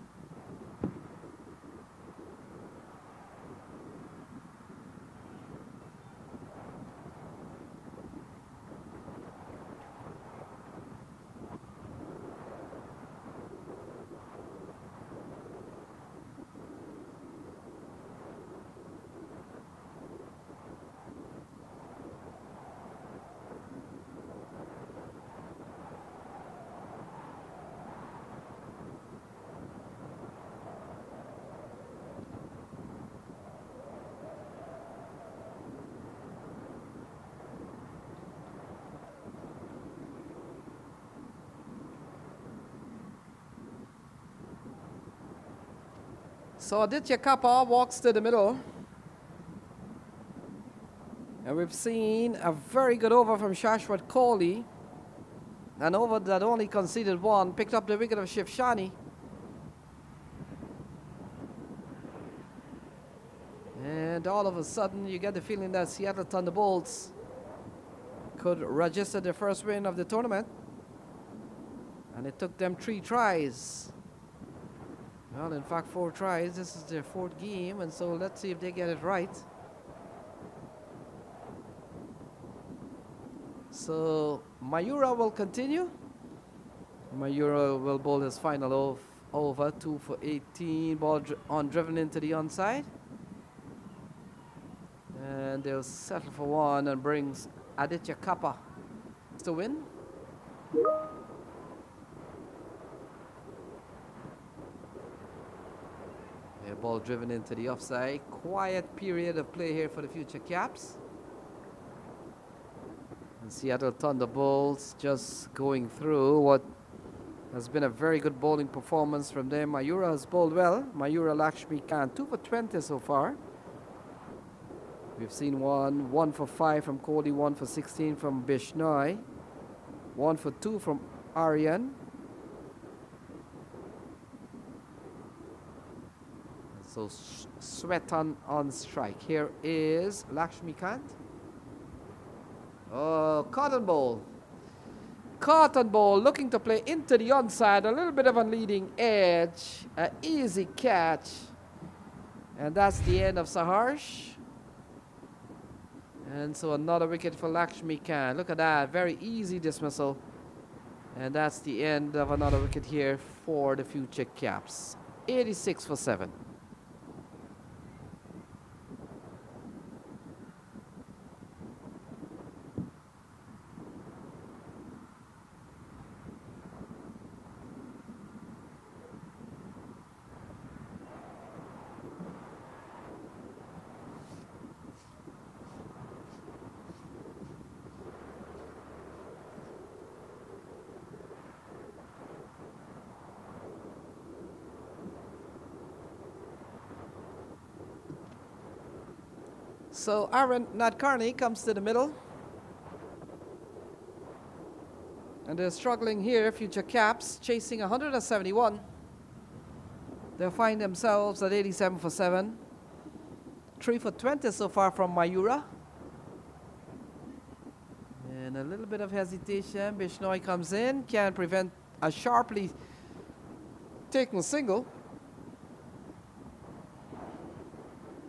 So Aditya Kappa walks to the middle. And we've seen a very good over from Shashwat Kohli. An over that only conceded one, picked up the wicket of Shivshani. And all of a sudden, you get the feeling that Seattle Thunderbolts could register the first win of the tournament. And it took them 3 tries. Well, in fact, 4 tries. This is their 4th game, and so let's see if they get it right. So Mayura will continue. Mayura will bowl his final over, 2 for 18. Ball driven into the onside. And they'll settle for 1 and brings Aditya Kappa to win. Ball driven into the offside. Quiet period of play here for the future Caps. And Seattle Thunderbolts just going through what has been a very good bowling performance from them. Mayura has bowled well. Mayura Lakshmi Kant, 2 for 20 so far. We've seen 1 for 5 from Kohli, 1 for 16 from Bishnoi, 1 for 2 from Aryan. So Swetan on strike. Here is Lakshmikant. Oh, Cotton Bowl. Cotton Bowl looking to play into the onside. A little bit of a leading edge. An easy catch. And that's the end of Saharsh. And so another wicket for Lakshmikant. Look at that. Very easy dismissal. And that's the end of another wicket here for the future Caps. 86 for 7. So Aaron Nadkarni comes to the middle. And they're struggling here, future Caps, chasing 171. They'll find themselves at 87 for 7. 3 for 20 so far from Mayura. And a little bit of hesitation. Bishnoi comes in, can prevent a sharply taken single.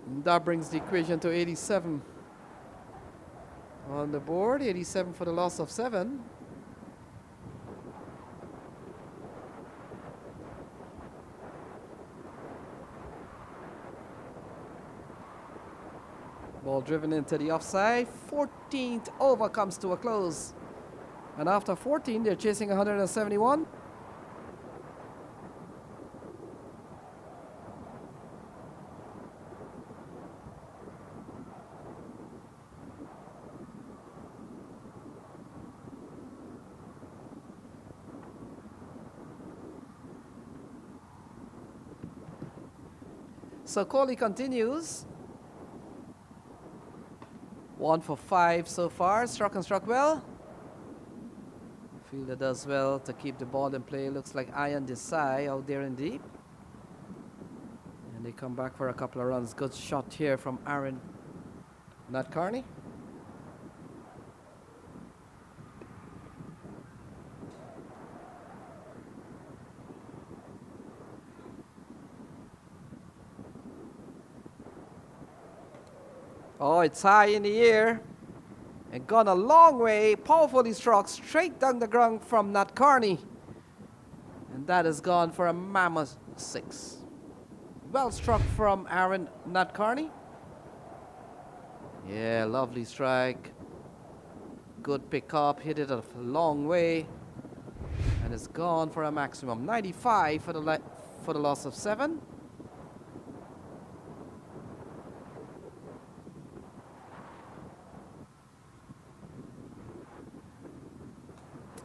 And that brings the equation to 87 on the board. 87 for the loss of 7. Ball driven into the offside. 14th over comes to a close. And after 14, they're chasing 171. So Kohli continues. 1 for 5 so far. Struck and struck well. Fielder does well to keep the ball in play. Looks like Ian Desai out there in deep. And they come back for a couple of runs. Good shot here from Aaron Nadkarni. Oh, it's high in the air and gone a long way. Powerfully struck straight down the ground from Nadkarni. And that has gone for a mammoth 6. Well struck from Aaron Nadkarni. Yeah, lovely strike. Good pick up, hit it a long way. And it's gone for a maximum 95 for the loss of 7.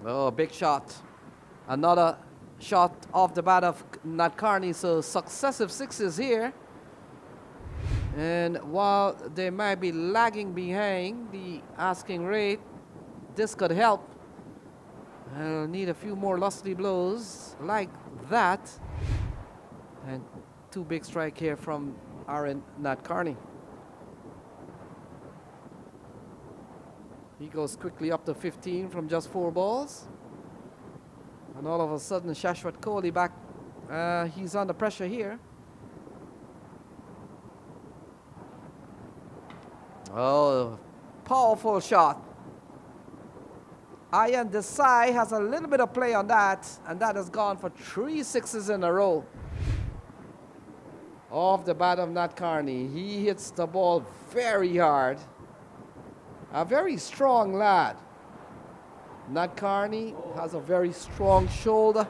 Oh, big shot. Another shot off the bat of Nadkarni. So successive 6s here. And while they might be lagging behind the asking rate, this could help. I'll need a few more lusty blows like that. And 2 big strike here from Aaron Nadkarni. He goes quickly up to 15 from just 4 balls. And all of a sudden, Shashwat Kohli back. He's under pressure here. Oh, powerful shot. Ian Desai has a little bit of play on that. And that has gone for 3 6s in a row. Off the bat of Nadkarni. He hits the ball very hard. A very strong lad. Nadkarni has a very strong shoulder.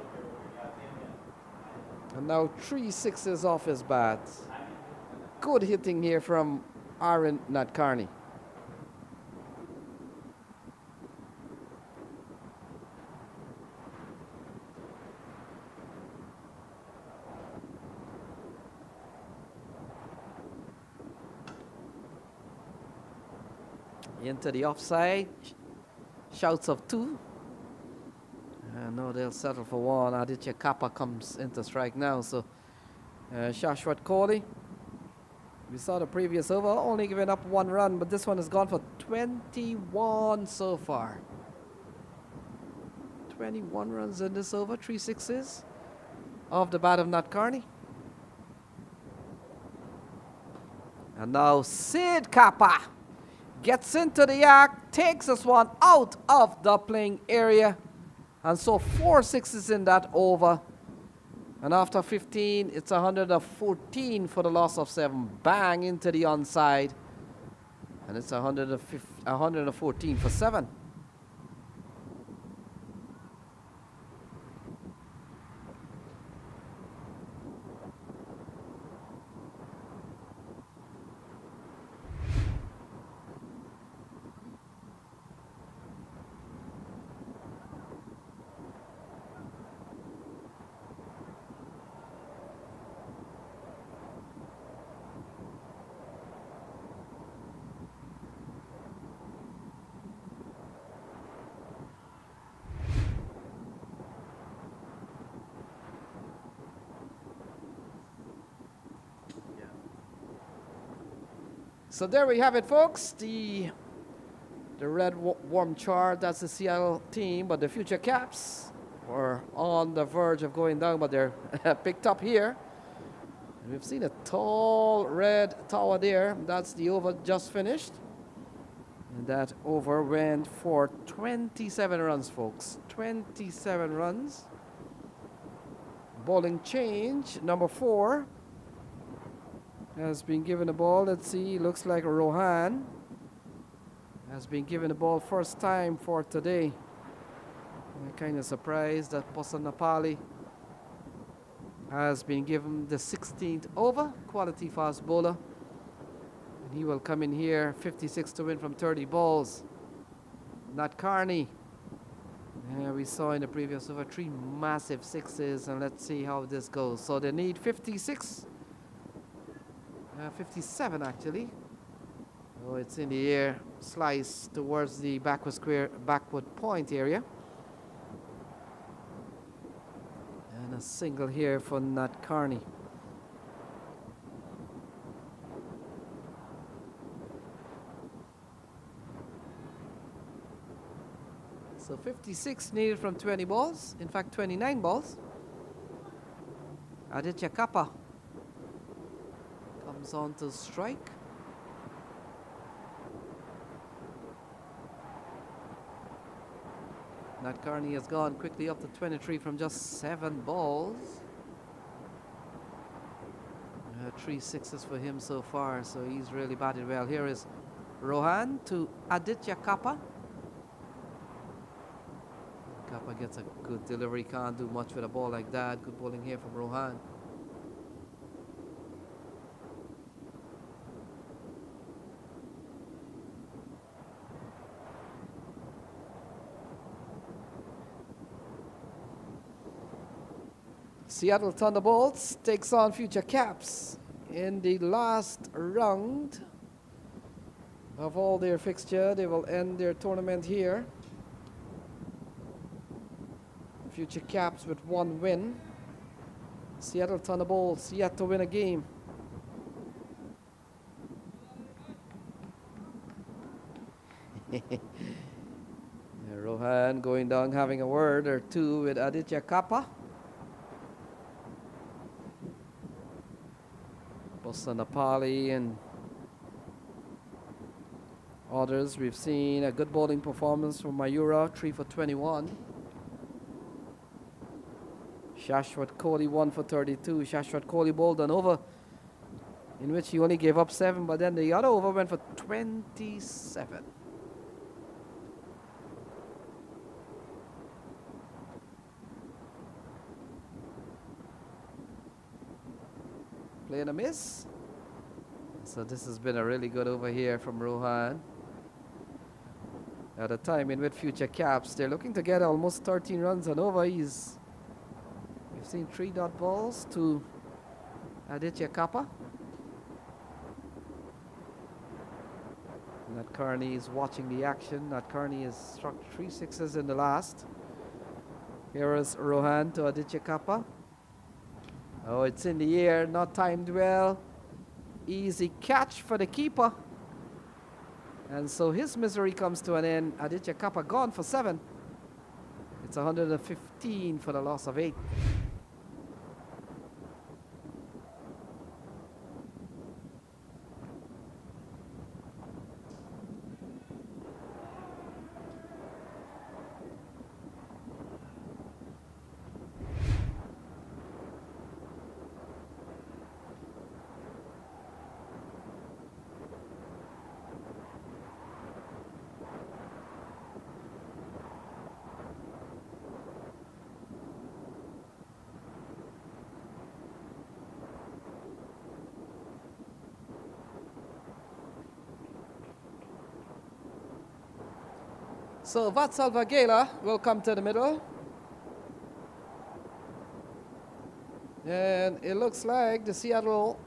And now 3 6s off his bat. Good hitting here from Aaron Nadkarni. Into the offside. Shouts of 2. No, they'll settle for 1. Aditya Kappa comes into strike now. So Shashwat Kohli. We saw the previous over, only giving up 1 run, but this one has gone for 21 so far. 21 runs in this over, 3 6s. Off the bat of Nadkarni. And now Sid Kappa gets into the act, takes this one out of the playing area. And so 4 6s in that over. And after 15, it's 114 for the loss of 7. Bang into the onside. And it's 114 for 7. So there we have it, folks. The red warm chart, that's the Seattle team, but the future Caps were on the verge of going down, but they're picked up here. And we've seen a tall red tower there. That's the over just finished. And that over went for 27 runs, folks. 27 runs. Bowling change, number 4. has been given the ball. Let's see, looks like Rohan has been given the ball first time for today. I'm kind of surprised that Bosanapali has been given the 16th over, quality fast bowler. And he will come in here, 56 to win from 30 balls. Nat Carney, we saw in the previous over 3 massive sixes, and let's see how this goes. So they need 56, 57 actually. Oh, it's in the air, slice towards the backward square, backward point area. And a single here for Nat Carney. So 56 needed from 20 balls, in fact 29 balls. Aditya Kappa comes on to strike. Nat Carney has gone quickly up to 23 from just 7 balls. 3 sixes for him so far, so he's really batted well. Here is Rohan to Aditya Kappa. Kappa gets a good delivery, can't do much with a ball like that. Good bowling here from Rohan. Seattle Thunderbolts takes on Future Caps in the last round of all their fixture. They will end their tournament here. Future Caps with 1 win. Seattle Thunderbolts yet to win a game. Rohan going down, having a word or two with Aditya Kappa. Bosanapali and others. We've seen a good bowling performance from Mayura, 3 for 21. Shashwat Kohli 1 for 32. Shashwat Kohli bowled an over in which he only gave up 7, but then the other over went for 27. Play and a miss. So this has been a really good over here from Rohan. At a time in which Future Caps, they're looking to get almost 13 runs and over. We've seen 3 dot balls to Aditya Kappa. Nat Carney is watching the action. Nat Carney has struck 3 sixes in the last. Here is Rohan to Aditya Kappa. Oh, it's in the air, not timed well. Easy catch for the keeper. And so his misery comes to an end. Aditya Kappa gone for 7. It's 115 for the loss of 8. So Vatsal Vagela will come to the middle. And it looks like the Seattle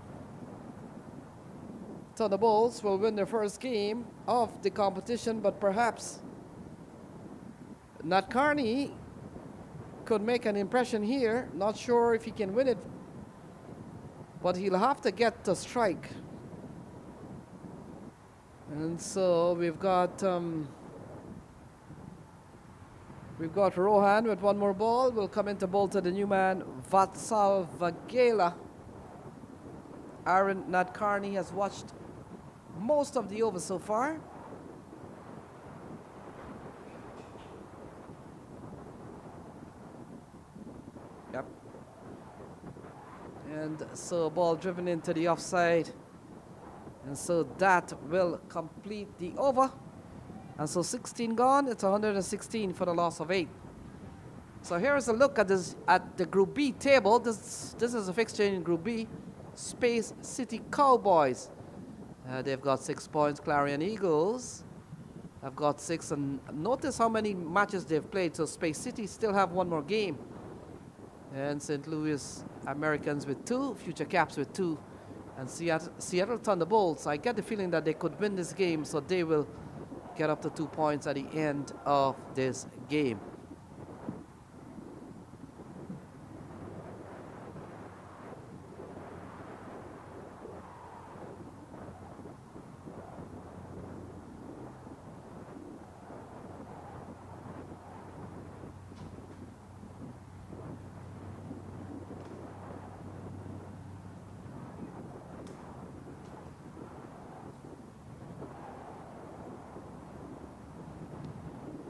Thunderbolts will win their first game of the competition, but perhaps Nat Carney could make an impression here. Not sure if he can win it, but he'll have to get the strike. And so we've got Rohan with 1 more ball. Will come into bowl to the new man, Vatsal Vagela. Aaron Nat Carney has watched most of the overs so far. Yep. And so ball driven into the offside. And so that will complete the over. And so 16 gone, it's 116 for the loss of 8. So here is a look at this at the Group B table. This is a fixture in Group B. Space City Cowboys. They've got 6 points. Clarion Eagles have got 6. And notice how many matches they've played. So Space City still have 1 more game. And St. Louis Americans with 2. Future Caps with 2. And Seattle Thunderbolts, I get the feeling that they could win this game. So they will get up to 2 points at the end of this game.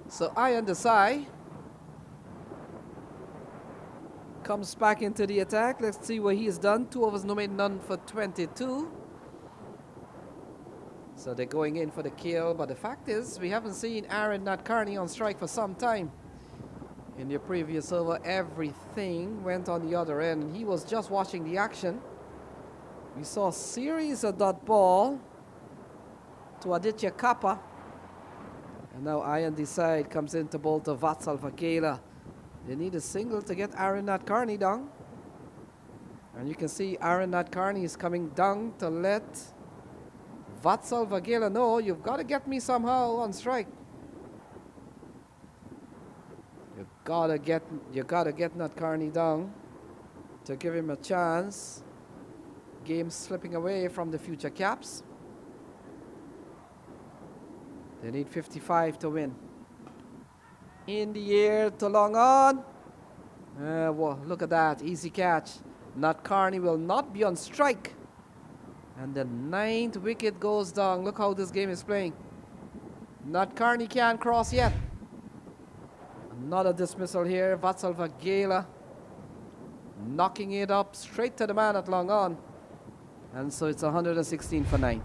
So Ian Desai comes back into the attack. Let's see what he's done. 2 overs, no made, none for 22. So they're going in for the kill. But the fact is, we haven't seen Aaron Nadkarni on strike for some time. In the previous over, everything went on the other end. And he was just watching the action. We saw a series of dot ball to Aditya Kappa. And now Ian Desai comes in to bowl to Vatsal Vakela. They need a single to get Aaron Nadkarni down. And you can see Aaron Nadkarni is coming down to let Vatsal Vakela know, you've got to get me somehow on strike. You gotta get Nadkarni down to give him a chance. Game slipping away from the Future Caps. They need 55 to win. In the air to long on. Well, look at that. Easy catch. Nadkarni will not be on strike. And the 9th wicket goes down. Look how this game is playing. Nadkarni can't cross yet. Another dismissal here. Vatsal Vakela knocking it up straight to the man at long on. And so it's 116 for 9.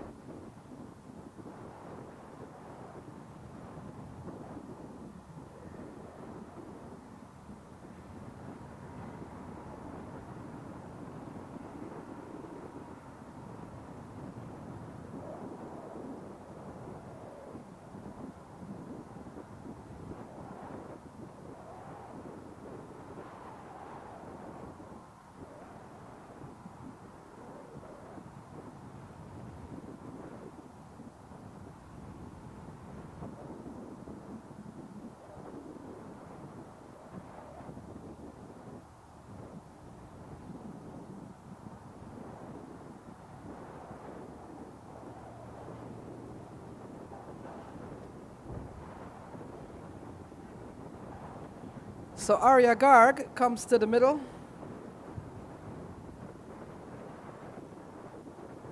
So Arya Garg comes to the middle.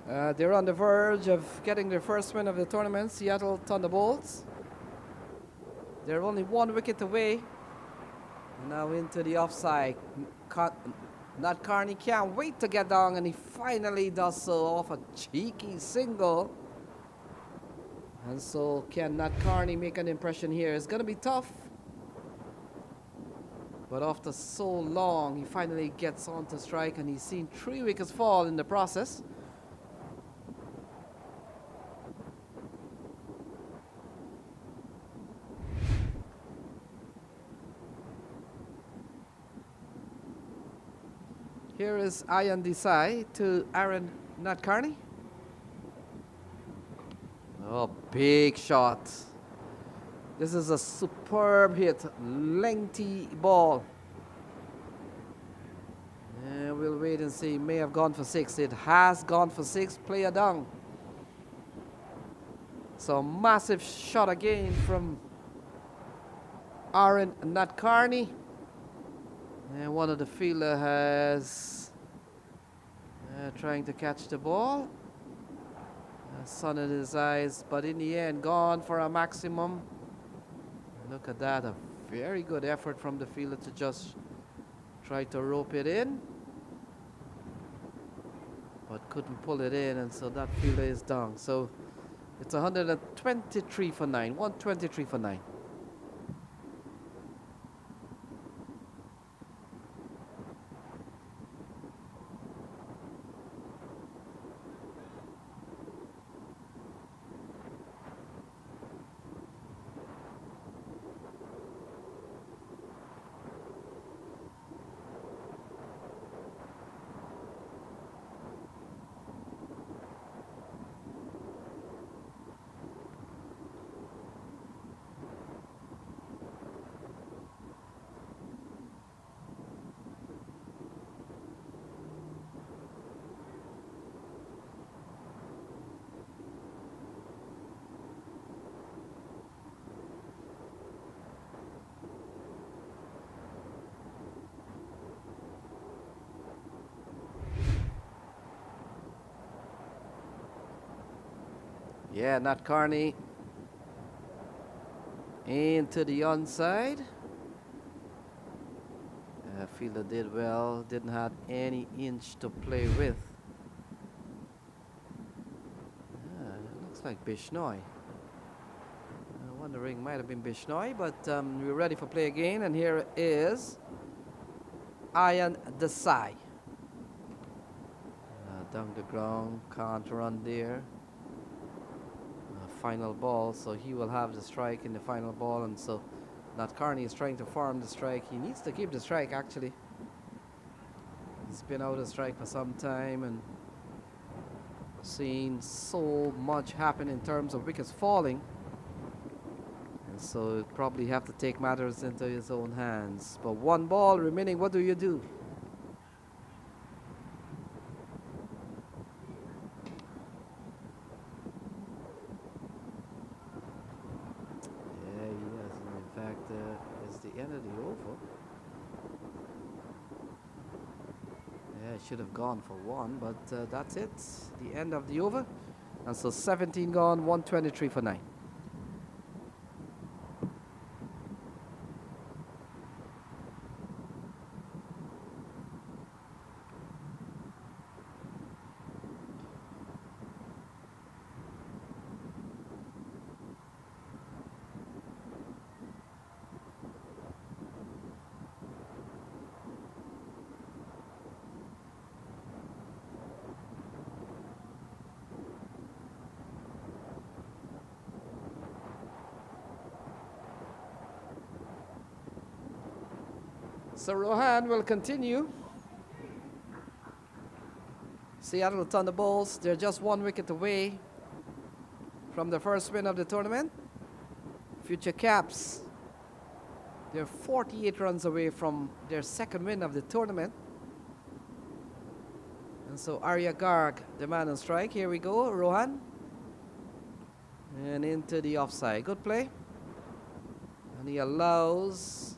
They're on the verge of getting their first win of the tournament, Seattle Thunderbolts. They're only 1 wicket away. And now into the offside. Nadkarni can't wait to get down, and he finally does so off a cheeky single. And so can Nadkarni make an impression here? It's going to be tough. But after so long, he finally gets on to strike, and he's seen 3 wickets fall in the process. Here is Ian Desai to Aaron Nadkarni. Oh, big shot. This is a superb hit, lengthy ball. We'll wait and see. May have gone for 6. It has gone for 6. Player down. So massive shot again from Aaron Nadkarni. And one of the fielder has trying to catch the ball. Sun in his eyes, but in the end, gone for a maximum. Look at that, a very good effort from the fielder to just try to rope it in. but couldn't pull it in, and so that fielder is down. So it's 123 for 9. 123 for 9. Yeah, Nat Carney into the onside. Fielder did well, didn't have any inch to play with. Looks like Bishnoi. Wondering, might have been Bishnoi, but we're ready for play again, and here is Ian Desai. Down the ground, can't run there. Final ball, so he will have the strike in the final ball, and so Nat Carney is trying to farm the strike. He needs to keep the strike, actually. He's been out of strike for some time, and seen so much happen in terms of wickets falling, and so he'll probably have to take matters into his own hands. But one ball remaining, what do you do? Should have gone for one, but that's it. The end of the over. And so 17 gone, 123 for 9. So Rohan will continue. Seattle Thunderbolts, they're just 1 wicket away from the first win of the tournament. Future Caps, they're 48 runs away from their second win of the tournament. And so Arya Garg, the man on strike. Here we go, Rohan. And into the offside. Good play. And he allows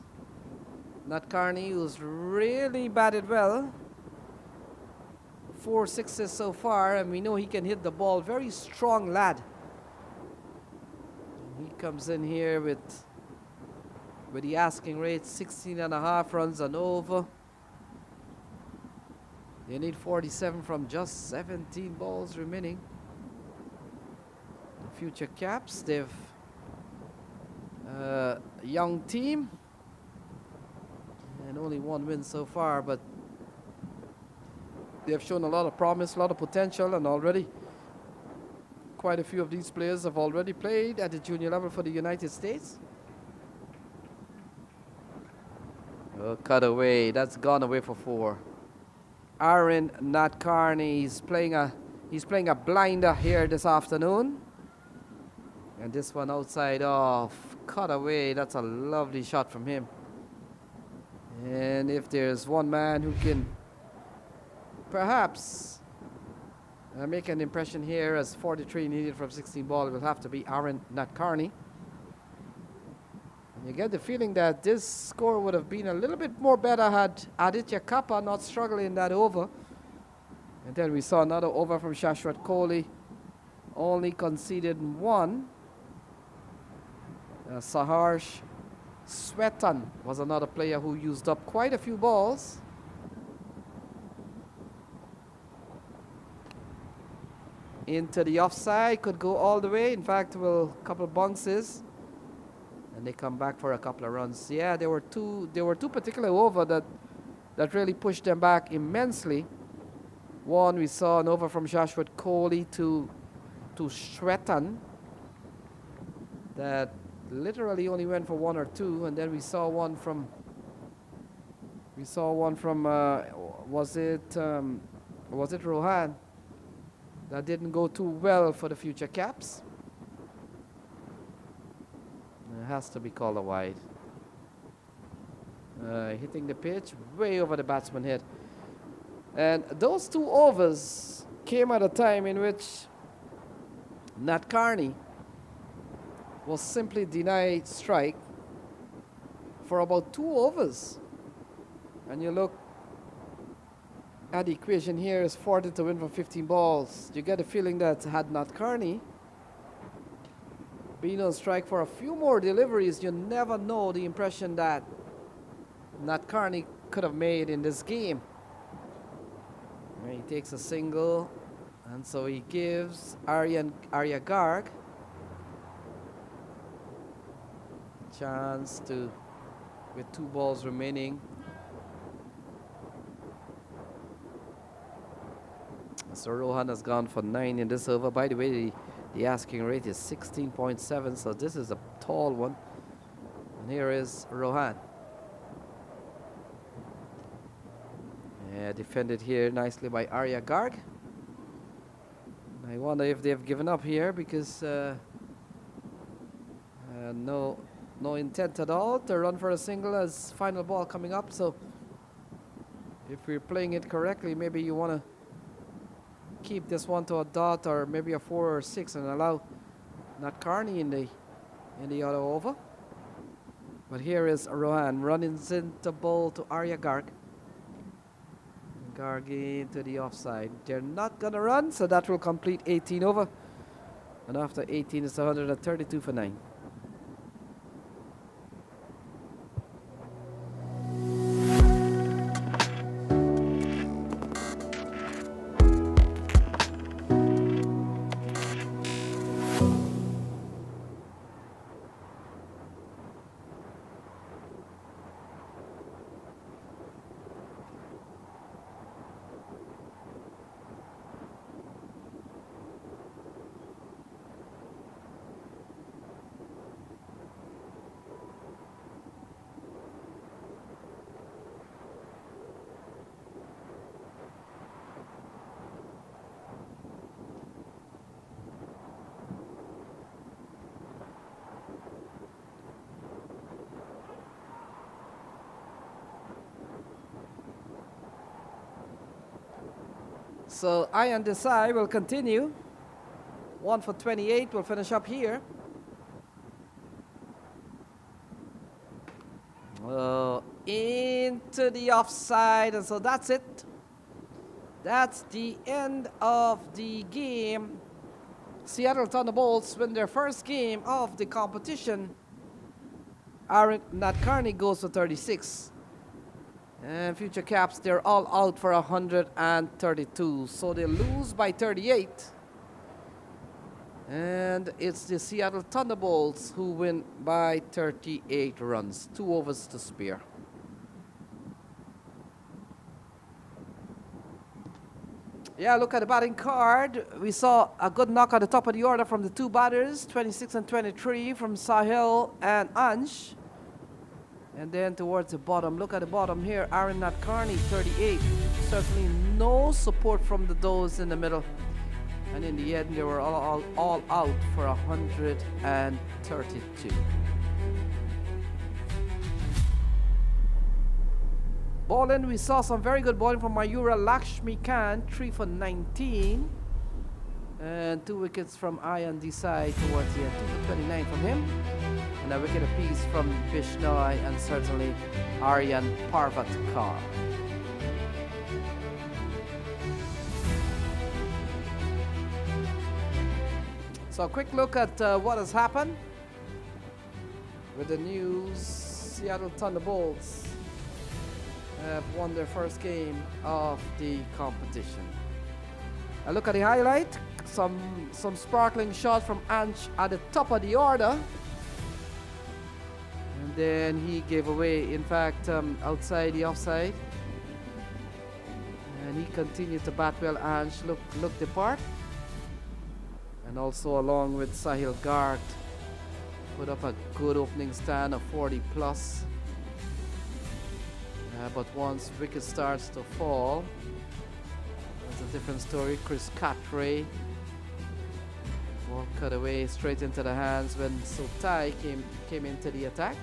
Nat Carney, who's really batted well. 4 sixes so far, and we know he can hit the ball. Very strong lad. He comes in here with the asking rate, 16.5 runs and over. They need 47 from just 17 balls remaining. The Future Caps, they've a young team. And only 1 win so far, but they have shown a lot of promise, a lot of potential, and already quite a few of these players have already played at the junior level for the United States. Oh, cut away. That's gone away for 4. Aaron Nat Carney, he's playing a blinder here this afternoon. And this one outside off. Cut away. That's a lovely shot from him. And if there's one man who can perhaps make an impression here, as 43 needed from 16 ball, it will have to be Aaron Nat Carney. And you get the feeling that this score would have been a little bit more better had Aditya Kappa not struggled in that over. And then we saw another over from Shashwat Kohli, only conceded 1. Saharsh Swetan was another player who used up quite a few balls. into the offside, could go all the way. In fact, will couple bounces, and they come back for a couple of runs. Yeah, there were two particular over that really pushed them back immensely. One, we saw an over from Joshua Coley to Shwetan that literally only went for 1 or 2, and then we saw one from was it Rohan that didn't go too well for the Future Caps. It has to be called a wide. Hitting the pitch way over the batsman's head. And those 2 overs came at a time in which Nat Carney was simply denied strike for about 2 overs. And you look at the equation here is 40 to win for 15 balls. You get the feeling that had Nat Carney been on strike for a few more deliveries, you never know the impression that Nat Carney could have made in this game. He takes a single, and so he gives Arya Garg a chance to, with 2 balls remaining. So Rohan has gone for 9 in this over. By the way, the asking rate is 16.7, so this is a tall one. And here is Rohan. Yeah, defended here nicely by Arya Garg. I wonder if they've given up here because no intent at all to run for a single as final ball coming up. So if we're playing it correctly, maybe you want to keep this one to a dot or maybe a 4 or 6 and allow Nat Carney in the other over. But here is Rohan running into ball to Arya Garg. Garg into the offside. They're not gonna run, so that will complete 18 over. And after 18, it's 132 for 9. So Ian Desai will continue. 1 for 28 will finish up here. Into the offside, and so that's it. That's the end of the game. Seattle Thunderbolts win their first game of the competition. Nat Carney goes for 36. And Future Caps, they're all out for 132. So they lose by 38. And it's the Seattle Thunderbolts who win by 38 runs. 2 overs to spare. Yeah, look at the batting card. We saw a good knock at the top of the order from the 2 batters, 26 and 23 from Sahil and Ansh. And then towards the bottom, look at the bottom here, Aaron Nat Carney, 38. Certainly no support from the those in the middle. And in the end, they were all out for 132. Bowling, we saw some very good bowling from Mayura Lakshmikant, 3 for 19. And 2 wickets from Ian Desai towards the end, 2 for 29 from him. And a wicket apiece from Bishnoi and certainly Aryan Parvatkar. So a quick look at what has happened with the news. Seattle Thunderbolts have won their first game of the competition. A look at the highlight. Some sparkling shot from Ange at the top of the order. And then he gave away, in fact, outside the offside. And he continued to bat well. Ange looked the part. And also along with Sahil Garg, put up a good opening stand of 40 plus. But once wicket starts to fall, it's a different story. Chris Catray ball cut away straight into the hands when Sotai came into the attack.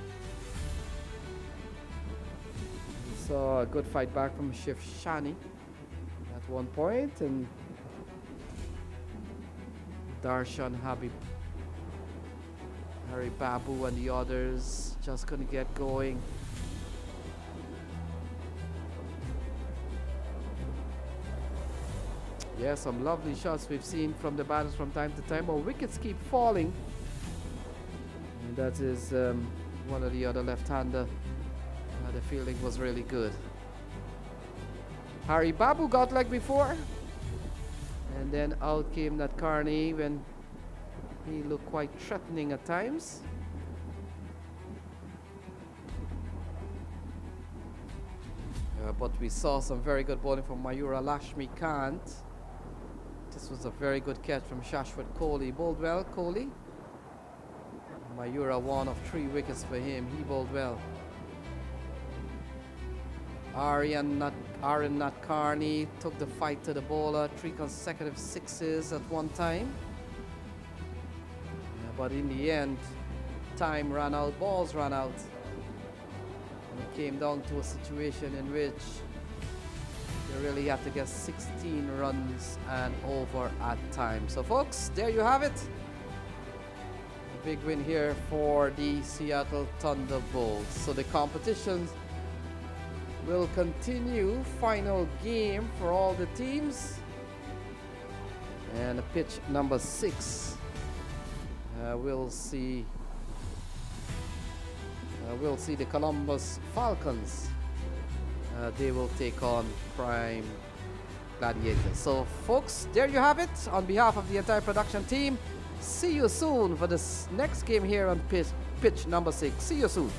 We saw a good fight back from Shiv Shani at one point, and Darshan Habib, Harry Babu and the others just couldn't get going. Yeah, some lovely shots we've seen from the batters from time to time, but wickets keep falling. And that is one of the other left-hander. The fielding was really good. Harry Babu got like before. And then out came that Carney when he looked quite threatening at times. But we saw some very good bowling from Mayura Lashmikant. This was a very good catch from Shashwat Kohli. Bowled well, Kohli. Mayura one of 3 wickets for him. He bowled well. Aryan Nat Carney took the fight to the bowler. 3 consecutive sixes at one time. But in the end, time ran out, balls ran out. And it came down to a situation in which you really have to get 16 runs and over at times. So folks, there you have it. A big win here for the Seattle Thunderbolts. So the competition will continue. Final game for all the teams. And pitch number 6. We'll see the Columbus Falcons. They will take on Prime Gladiators. So folks, there you have it. On behalf of the entire production team, see you soon for this next game here on pitch number 6. See you soon.